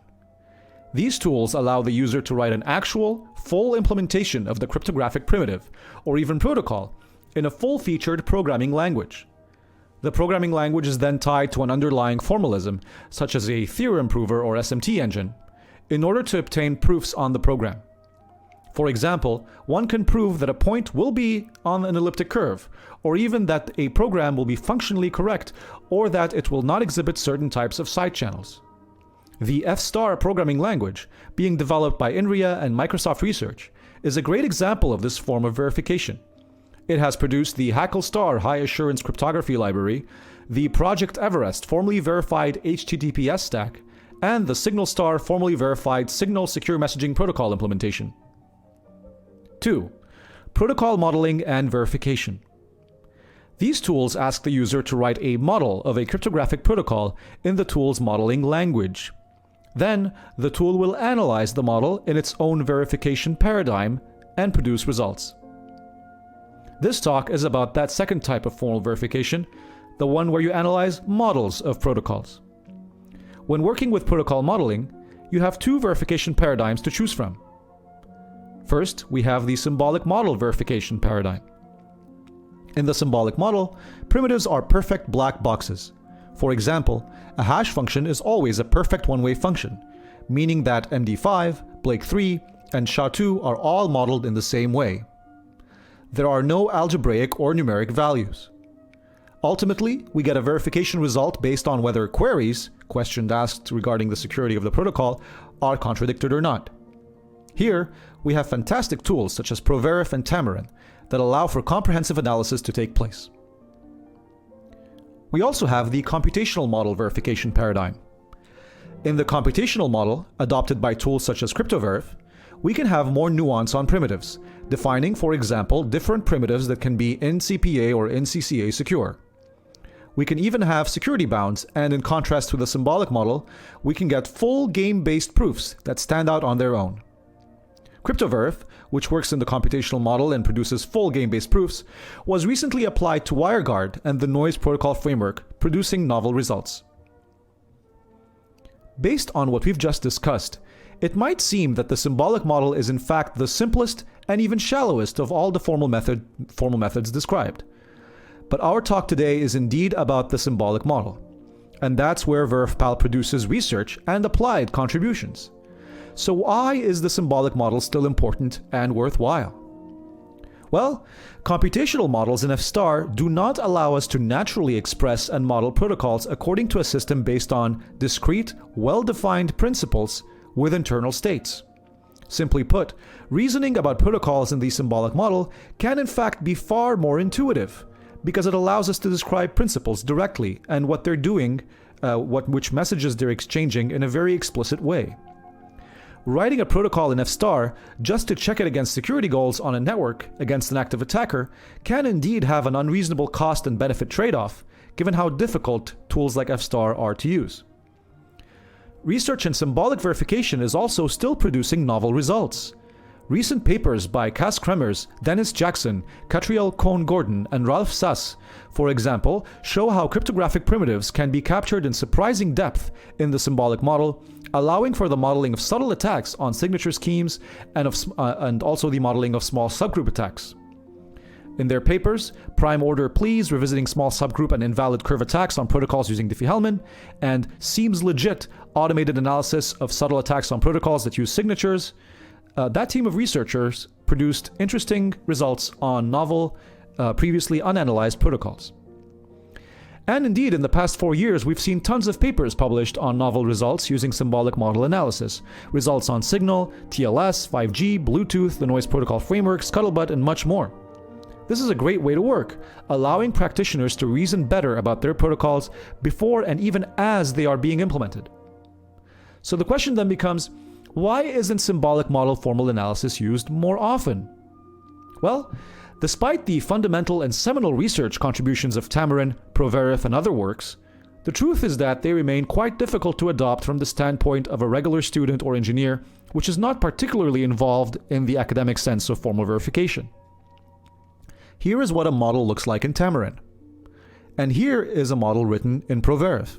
These tools allow the user to write an actual, full implementation of the cryptographic primitive, or even protocol, in a full-featured programming language. The programming language is then tied to an underlying formalism, such as a theorem prover or SMT engine, in order to obtain proofs on the program. For example, one can prove that a point will be on an elliptic curve, or even that a program will be functionally correct, or that it will not exhibit certain types of side channels. The F-star programming language, being developed by INRIA and Microsoft Research, is a great example of this form of verification. It has produced the Hackle-Star High Assurance Cryptography Library, the Project Everest formally verified HTTPS stack, and the Signal-Star formally verified Signal Secure Messaging Protocol implementation. 2. Protocol modeling and verification. These tools ask the user to write a model of a cryptographic protocol in the tool's modeling language. Then, the tool will analyze the model in its own verification paradigm and produce results. This talk is about that second type of formal verification, the one where you analyze models of protocols. When working with protocol modeling, you have 2 verification paradigms to choose from. First, we have the symbolic model verification paradigm. In the symbolic model, primitives are perfect black boxes. For example, a hash function is always a perfect one-way function, meaning that MD5, Blake3, and SHA-2 are all modeled in the same way. There are no algebraic or numeric values. Ultimately, we get a verification result based on whether queries, questions asked regarding the security of the protocol, are contradicted or not. Here, we have fantastic tools such as Proverif and Tamarin that allow for comprehensive analysis to take place. We also have the computational model verification paradigm. In the computational model, adopted by tools such as Cryptoverif, we can have more nuance on primitives, defining, for example, different primitives that can be NCPA or NCCA secure. We can even have security bounds, and in contrast to the symbolic model, we can get full game-based proofs that stand out on their own. Cryptoverif, which works in the computational model and produces full game-based proofs, was recently applied to WireGuard and the noise protocol framework, producing novel results. Based on what we've just discussed, it might seem that the symbolic model is in fact the simplest and even shallowest of all the formal methods described. But our talk today is indeed about the symbolic model, and that's where VerifPal produces research and applied contributions. So why is the symbolic model still important and worthwhile? Well, computational models in F-star do not allow us to naturally express and model protocols according to a system based on discrete, well-defined principles with internal states. Simply put, reasoning about protocols in the symbolic model can in fact be far more intuitive, because it allows us to describe principles directly and what they're doing, which messages they're exchanging in a very explicit way. Writing a protocol in F-star just to check it against security goals on a network against an active attacker can indeed have an unreasonable cost and benefit trade-off, given how difficult tools like F-star are to use. Research in symbolic verification is also still producing novel results. Recent papers by Cass Kremers, Dennis Jackson, Catriel Cohn-Gordon, and Ralph Sass, for example, show how cryptographic primitives can be captured in surprising depth in the symbolic model, allowing for the modeling of subtle attacks on signature schemes and also the modeling of small subgroup attacks. In their papers, Prime Order Pleas Revisiting Small Subgroup and Invalid Curve Attacks on Protocols Using Diffie-Hellman, and Seems Legit Automated Analysis of Subtle Attacks on Protocols That Use Signatures, that team of researchers produced interesting results on novel, previously unanalyzed protocols. And indeed, in the past 4 years, we've seen tons of papers published on novel results using symbolic model analysis. Results on Signal, TLS, 5G, Bluetooth, the Noise Protocol Framework, Scuttlebutt, and much more. This is a great way to work, allowing practitioners to reason better about their protocols before and even as they are being implemented. So the question then becomes, why isn't symbolic model formal analysis used more often? Well, despite the fundamental and seminal research contributions of Tamarin, Proverif, and other works, the truth is that they remain quite difficult to adopt from the standpoint of a regular student or engineer, which is not particularly involved in the academic sense of formal verification. Here is what a model looks like in Tamarin. And here is a model written in Proverif.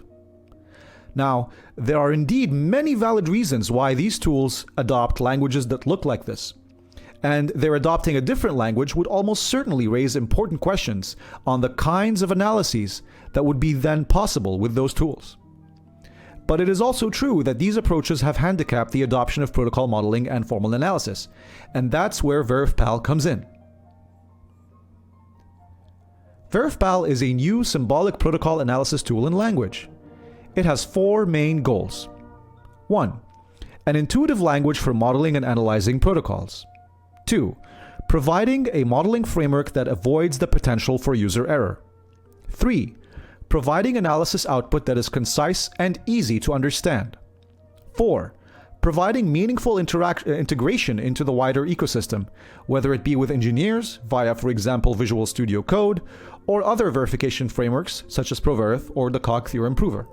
Now, there are indeed many valid reasons why these tools adopt languages that look like this. And their adopting a different language would almost certainly raise important questions on the kinds of analyses that would be then possible with those tools. But it is also true that these approaches have handicapped the adoption of protocol modeling and formal analysis, and that's where VerifPal comes in. VerifPal is a new symbolic protocol analysis tool in language. It has 4 main goals. 1. An intuitive language for modeling and analyzing protocols. 2. Providing a modeling framework that avoids the potential for user error. 3. Providing analysis output that is concise and easy to understand. 4. Providing meaningful integration into the wider ecosystem, whether it be with engineers via, for example, Visual Studio Code, or other verification frameworks such as Proverif or the Cog Theorem Prover.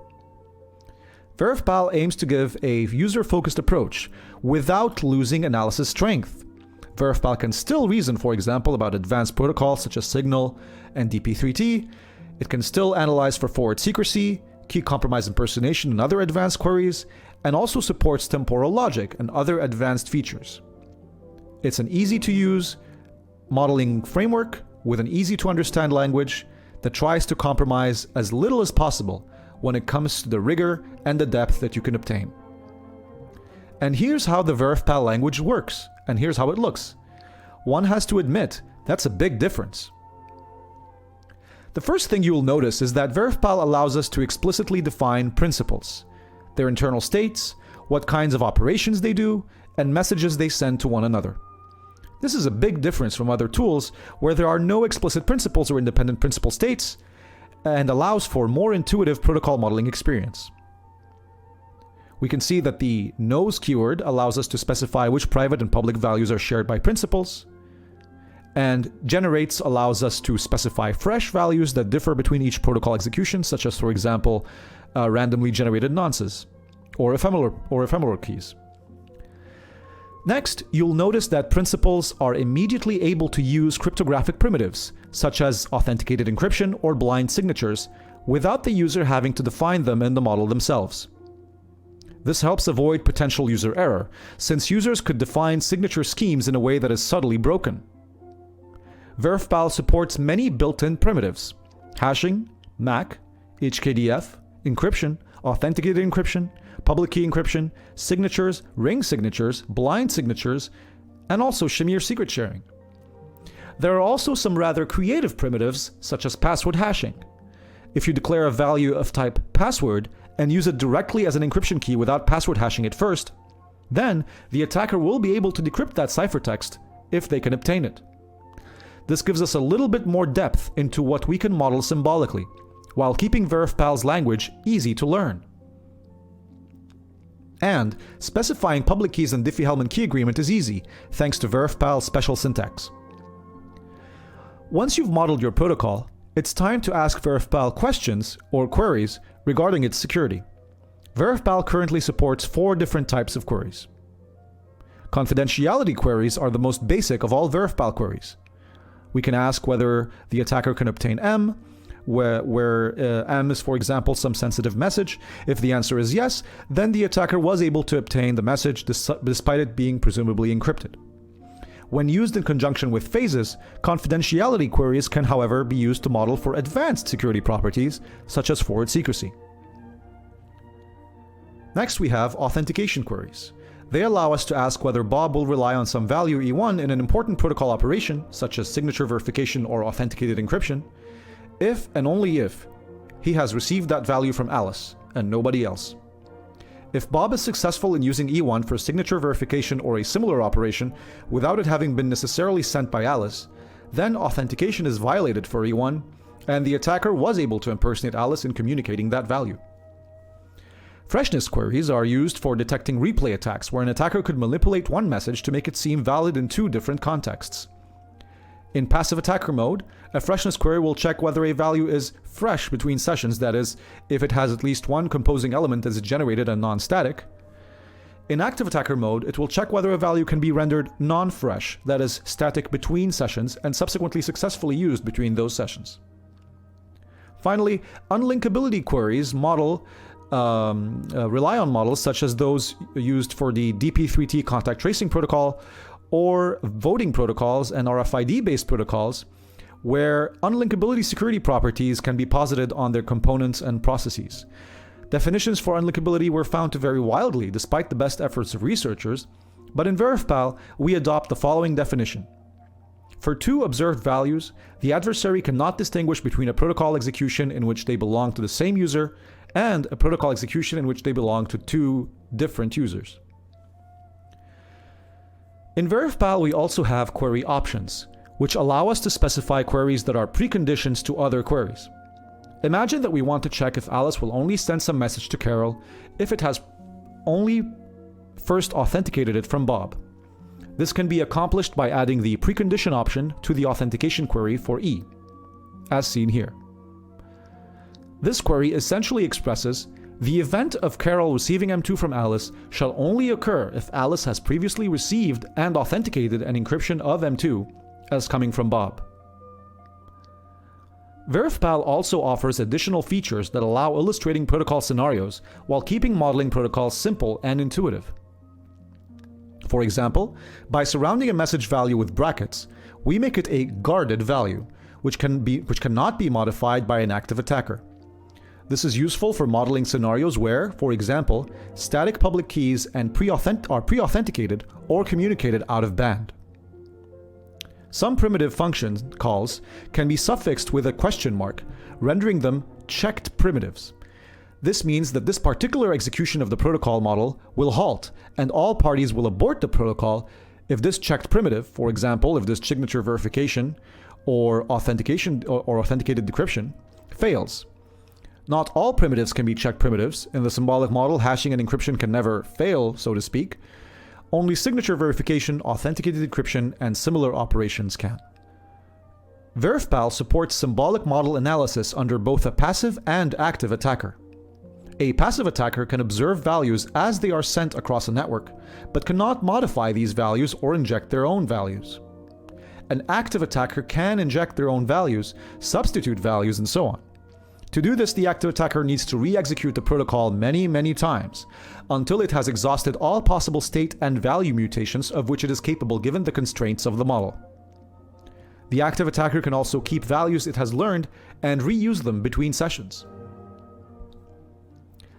VerifPal aims to give a user-focused approach without losing analysis strength. VerifPal can still reason, for example, about advanced protocols such as Signal and DP3T. It can still analyze for forward secrecy, key compromise impersonation, and other advanced queries, and also supports temporal logic and other advanced features. It's an easy-to-use modeling framework with an easy-to-understand language that tries to compromise as little as possible when it comes to the rigor and the depth that you can obtain. And here's how the VerifPal language works, and here's how it looks. One has to admit, that's a big difference. The first thing you will notice is that VerifPal allows us to explicitly define principles, their internal states, what kinds of operations they do, and messages they send to one another. This is a big difference from other tools where there are no explicit principles or independent principal states, and allows for more intuitive protocol modeling experience. We can see that the knows keyword allows us to specify which private and public values are shared by principals, And generates allows us to specify fresh values that differ between each protocol execution, such as, for example, randomly generated nonces or ephemeral keys. Next, you'll notice that principals are immediately able to use cryptographic primitives, such as authenticated encryption or blind signatures, without the user having to define them in the model themselves. This helps avoid potential user error, since users could define signature schemes in a way that is subtly broken. VerifPal supports many built-in primitives: hashing, MAC, HKDF, encryption, authenticated encryption, public key encryption, signatures, ring signatures, blind signatures, and also Shamir secret sharing. There are also some rather creative primitives, such as password hashing. If you declare a value of type password and use it directly as an encryption key without password hashing it first, then the attacker will be able to decrypt that ciphertext if they can obtain it. This gives us a little bit more depth into what we can model symbolically, while keeping VerifPal's language easy to learn. And specifying public keys in Diffie-Hellman key agreement is easy, thanks to VerifPal's special syntax. Once you've modeled your protocol, it's time to ask VerifPal questions or queries regarding its security. VerifPal currently supports 4 different types of queries. Confidentiality queries are the most basic of all VerifPal queries. We can ask whether the attacker can obtain M, where M is, for example, some sensitive message. If the answer is yes, then the attacker was able to obtain the message despite it being presumably encrypted. When used in conjunction with phases, confidentiality queries can, however, be used to model for advanced security properties, such as forward secrecy. Next, we have authentication queries. They allow us to ask whether Bob will rely on some value E1 in an important protocol operation, such as signature verification or authenticated encryption, if and only if he has received that value from Alice and nobody else. If Bob is successful in using E1 for signature verification or a similar operation without it having been necessarily sent by Alice, then authentication is violated for E1, and the attacker was able to impersonate Alice in communicating that value. Freshness queries are used for detecting replay attacks, where an attacker could manipulate one message to make it seem valid in 2 different contexts. In passive attacker mode, a freshness query will check whether a value is fresh between sessions, that is, if it has at least one composing element that is generated and non-static. In active attacker mode, it will check whether a value can be rendered non-fresh, that is, static between sessions and subsequently successfully used between those sessions. Finally, unlinkability queries rely on models such as those used for the DP3T contact tracing protocol or voting protocols and RFID-based protocols, where unlinkability security properties can be posited on their components and processes. Definitions for unlinkability were found to vary wildly despite the best efforts of researchers, but in VerifPal, we adopt the following definition. For 2 observed values, the adversary cannot distinguish between a protocol execution in which they belong to the same user and a protocol execution in which they belong to 2 different users. In VerifPal, we also have query options, which allow us to specify queries that are preconditions to other queries. Imagine that we want to check if Alice will only send some message to Carol if it has only first authenticated it from Bob. This can be accomplished by adding the precondition option to the authentication query for E, as seen here. This query essentially expresses the event of Carol receiving M2 from Alice shall only occur if Alice has previously received and authenticated an encryption of M2 as coming from Bob. VerifPal also offers additional features that allow illustrating protocol scenarios while keeping modeling protocols simple and intuitive. For example, by surrounding a message value with brackets, we make it a guarded value, which cannot be modified by an active attacker. This is useful for modeling scenarios where, for example, static public keys are pre-authenticated or communicated out of band. Some primitive function calls can be suffixed with a question mark, rendering them checked primitives. This means that this particular execution of the protocol model will halt, and all parties will abort the protocol if this checked primitive, for example, if this signature verification or authentication or authenticated decryption, fails. Not all primitives can be checked primitives. In the symbolic model, hashing and encryption can never fail, so to speak. Only signature verification, authenticated decryption, and similar operations can. VerifPal supports symbolic model analysis under both a passive and active attacker. A passive attacker can observe values as they are sent across a network, but cannot modify these values or inject their own values. An active attacker can inject their own values, substitute values, and so on. To do this, the active attacker needs to re-execute the protocol many times, until it has exhausted all possible state and value mutations of which it is capable given the constraints of the model. The active attacker can also keep values it has learned and reuse them between sessions.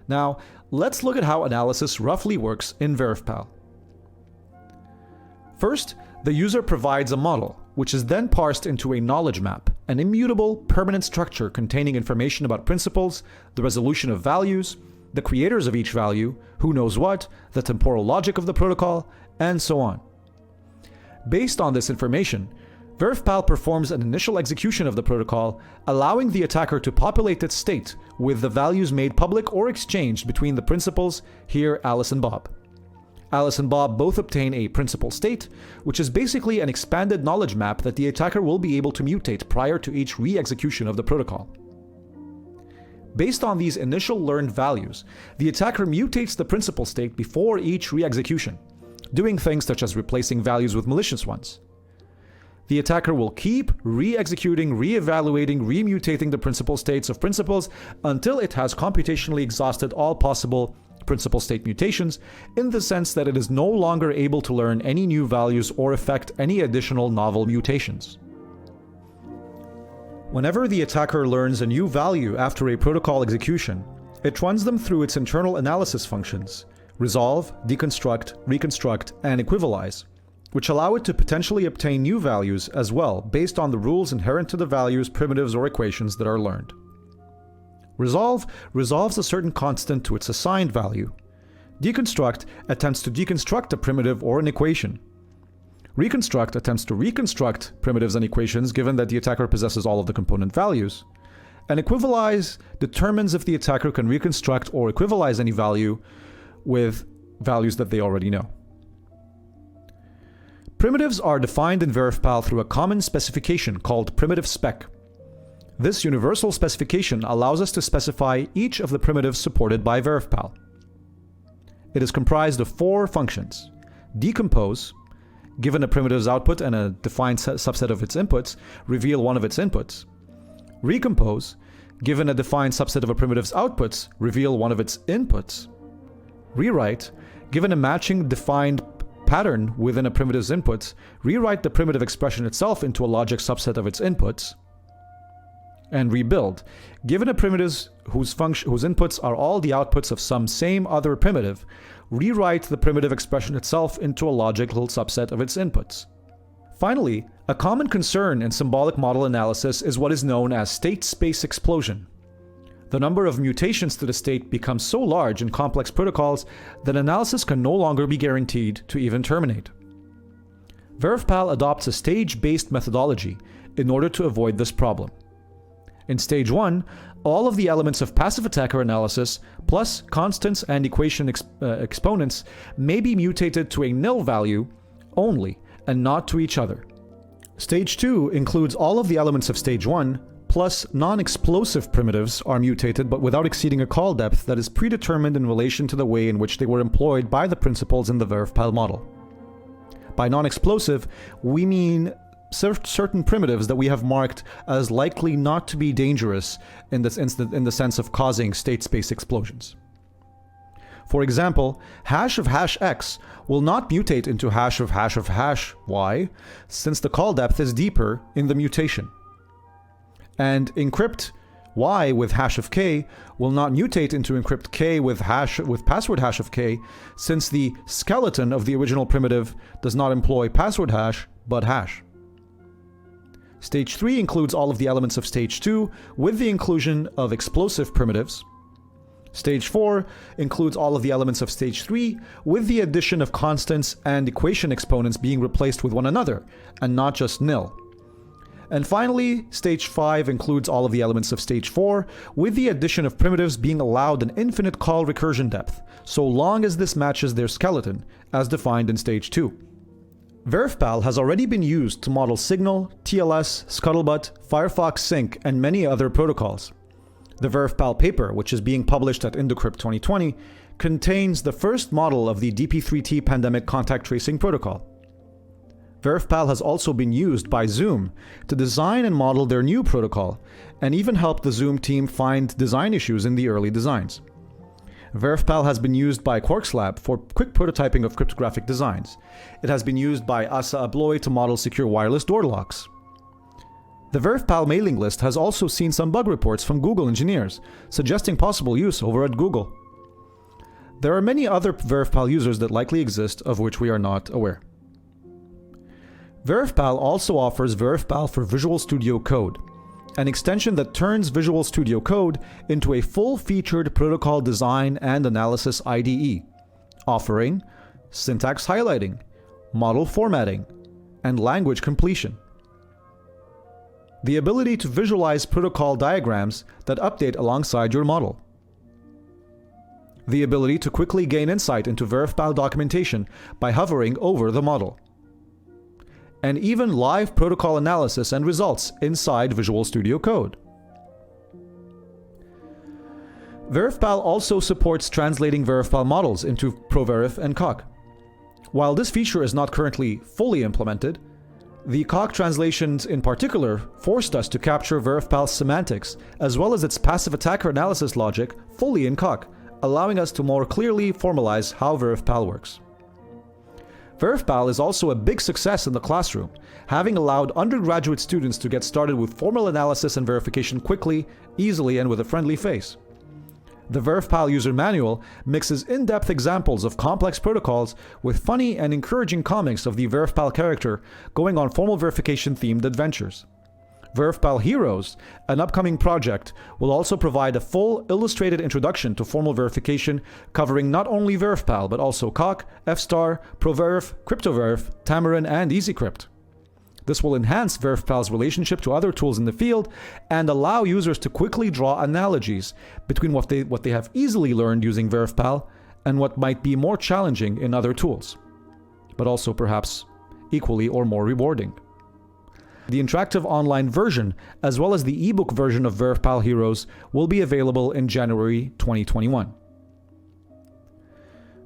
Now, let's look at how analysis roughly works in VerifPal. First, the user provides a model, which is then parsed into a knowledge map, an immutable, permanent structure containing information about principles, the resolution of values, the creators of each value, who knows what, the temporal logic of the protocol, and so on. Based on this information, VerifPal performs an initial execution of the protocol, allowing the attacker to populate its state with the values made public or exchanged between the principals, here Alice and Bob. Alice and Bob both obtain a principal state, which is basically an expanded knowledge map that the attacker will be able to mutate prior to each re-execution of the protocol. Based on these initial learned values, the attacker mutates the principal state before each re-execution, doing things such as replacing values with malicious ones. The attacker will keep re-executing, re-evaluating, re-mutating the principal states of principles until it has computationally exhausted all possible principal state mutations, in the sense that it is no longer able to learn any new values or effect any additional novel mutations. Whenever the attacker learns a new value after a protocol execution, it runs them through its internal analysis functions: resolve, deconstruct, reconstruct, and equivalize, which allow it to potentially obtain new values as well based on the rules inherent to the values, primitives, or equations that are learned. Resolve resolves a certain constant to its assigned value. Deconstruct attempts to deconstruct a primitive or an equation. Reconstruct attempts to reconstruct primitives and equations given that the attacker possesses all of the component values. And equivalize determines if the attacker can reconstruct or equivalize any value with values that they already know. Primitives are defined in VerifPal through a common specification called primitive spec. This universal specification allows us to specify each of the primitives supported by VerifPal. It is comprised of 4 functions: decompose, given a primitive's output and a defined subset of its inputs, reveal one of its inputs; recompose, given a defined subset of a primitive's outputs, reveal one of its inputs; rewrite, given a matching defined pattern within a primitive's inputs, rewrite the primitive expression itself into a logic subset of its inputs; and rebuild, given a primitive whose inputs are all the outputs of some same other primitive, rewrite the primitive expression itself into a logical subset of its inputs. Finally, a common concern in symbolic model analysis is what is known as state space explosion. The number of mutations to the state becomes so large in complex protocols that analysis can no longer be guaranteed to even terminate. VerifPal adopts a stage-based methodology in order to avoid this problem. In stage 1, all of the elements of passive attacker analysis, plus constants and equation exponents, may be mutated to a nil value only, and not to each other. Stage 2 includes all of the elements of stage 1, plus non-explosive primitives are mutated but without exceeding a call depth that is predetermined in relation to the way in which they were employed by the principals in the VerifPal model. By non-explosive, we mean certain primitives that we have marked as likely not to be dangerous in the sense of causing state space explosions. For example, hash of hash x will not mutate into hash of hash y, since the call depth is deeper in the mutation. And encrypt y with hash of k will not mutate into encrypt k with password hash of k, since the skeleton of the original primitive does not employ password hash, but hash. Stage 3 includes all of the elements of stage 2 with the inclusion of explosive primitives. Stage 4 includes all of the elements of stage 3 with the addition of constants and equation exponents being replaced with one another, and not just nil. And finally, stage 5 includes all of the elements of stage 4 with the addition of primitives being allowed an infinite call recursion depth, so long as this matches their skeleton, as defined in stage 2. VerifPal has already been used to model Signal, TLS, Scuttlebutt, Firefox Sync, and many other protocols. The VerifPal paper, which is being published at Indocrypt 2020, contains the first model of the DP3T pandemic contact tracing protocol. VerifPal has also been used by Zoom to design and model their new protocol, and even helped the Zoom team find design issues in the early designs. VerifPal has been used by Quarks Lab for quick prototyping of cryptographic designs. It has been used by Asa Abloy to model secure wireless door locks. The VerifPal mailing list has also seen some bug reports from Google engineers, suggesting possible use over at Google. There are many other VerifPal users that likely exist, of which we are not aware. VerifPal also offers VerifPal for Visual Studio Code, an extension that turns Visual Studio Code into a full-featured protocol design and analysis IDE, offering syntax highlighting, model formatting, and language completion. The ability to visualize protocol diagrams that update alongside your model. The ability to quickly gain insight into VerifPal documentation by hovering over the model. And even live protocol analysis and results inside Visual Studio Code. VerifPal also supports translating VerifPal models into ProVerif and Coq. While this feature is not currently fully implemented, the Coq translations in particular forced us to capture VerifPal's semantics as well as its passive attacker analysis logic fully in Coq, allowing us to more clearly formalize how VerifPal works. VerifPal is also a big success in the classroom, having allowed undergraduate students to get started with formal analysis and verification quickly, easily, and with a friendly face. The VerifPal user manual mixes in-depth examples of complex protocols with funny and encouraging comics of the VerifPal character going on formal verification-themed adventures. VerifPal Heroes, an upcoming project, will also provide a full illustrated introduction to formal verification covering not only VerifPal but also Coq, FStar, ProVerif, CryptoVerif, Tamarin, and EasyCrypt. This will enhance VerifPal's relationship to other tools in the field and allow users to quickly draw analogies between what they have easily learned using VerifPal and what might be more challenging in other tools, but also perhaps equally or more rewarding. The interactive online version, as well as the ebook version of VerifPal Heroes, will be available in January 2021.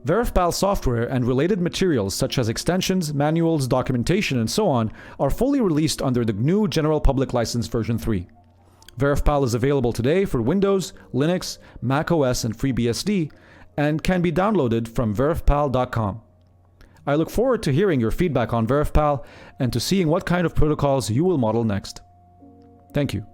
VerifPal software and related materials such as extensions, manuals, documentation, and so on are fully released under the GNU General Public License version 3. VerifPal is available today for Windows, Linux, Mac OS, and FreeBSD, and can be downloaded from verifpal.com. I look forward to hearing your feedback on VerifPal and to seeing what kind of protocols you will model next. Thank you.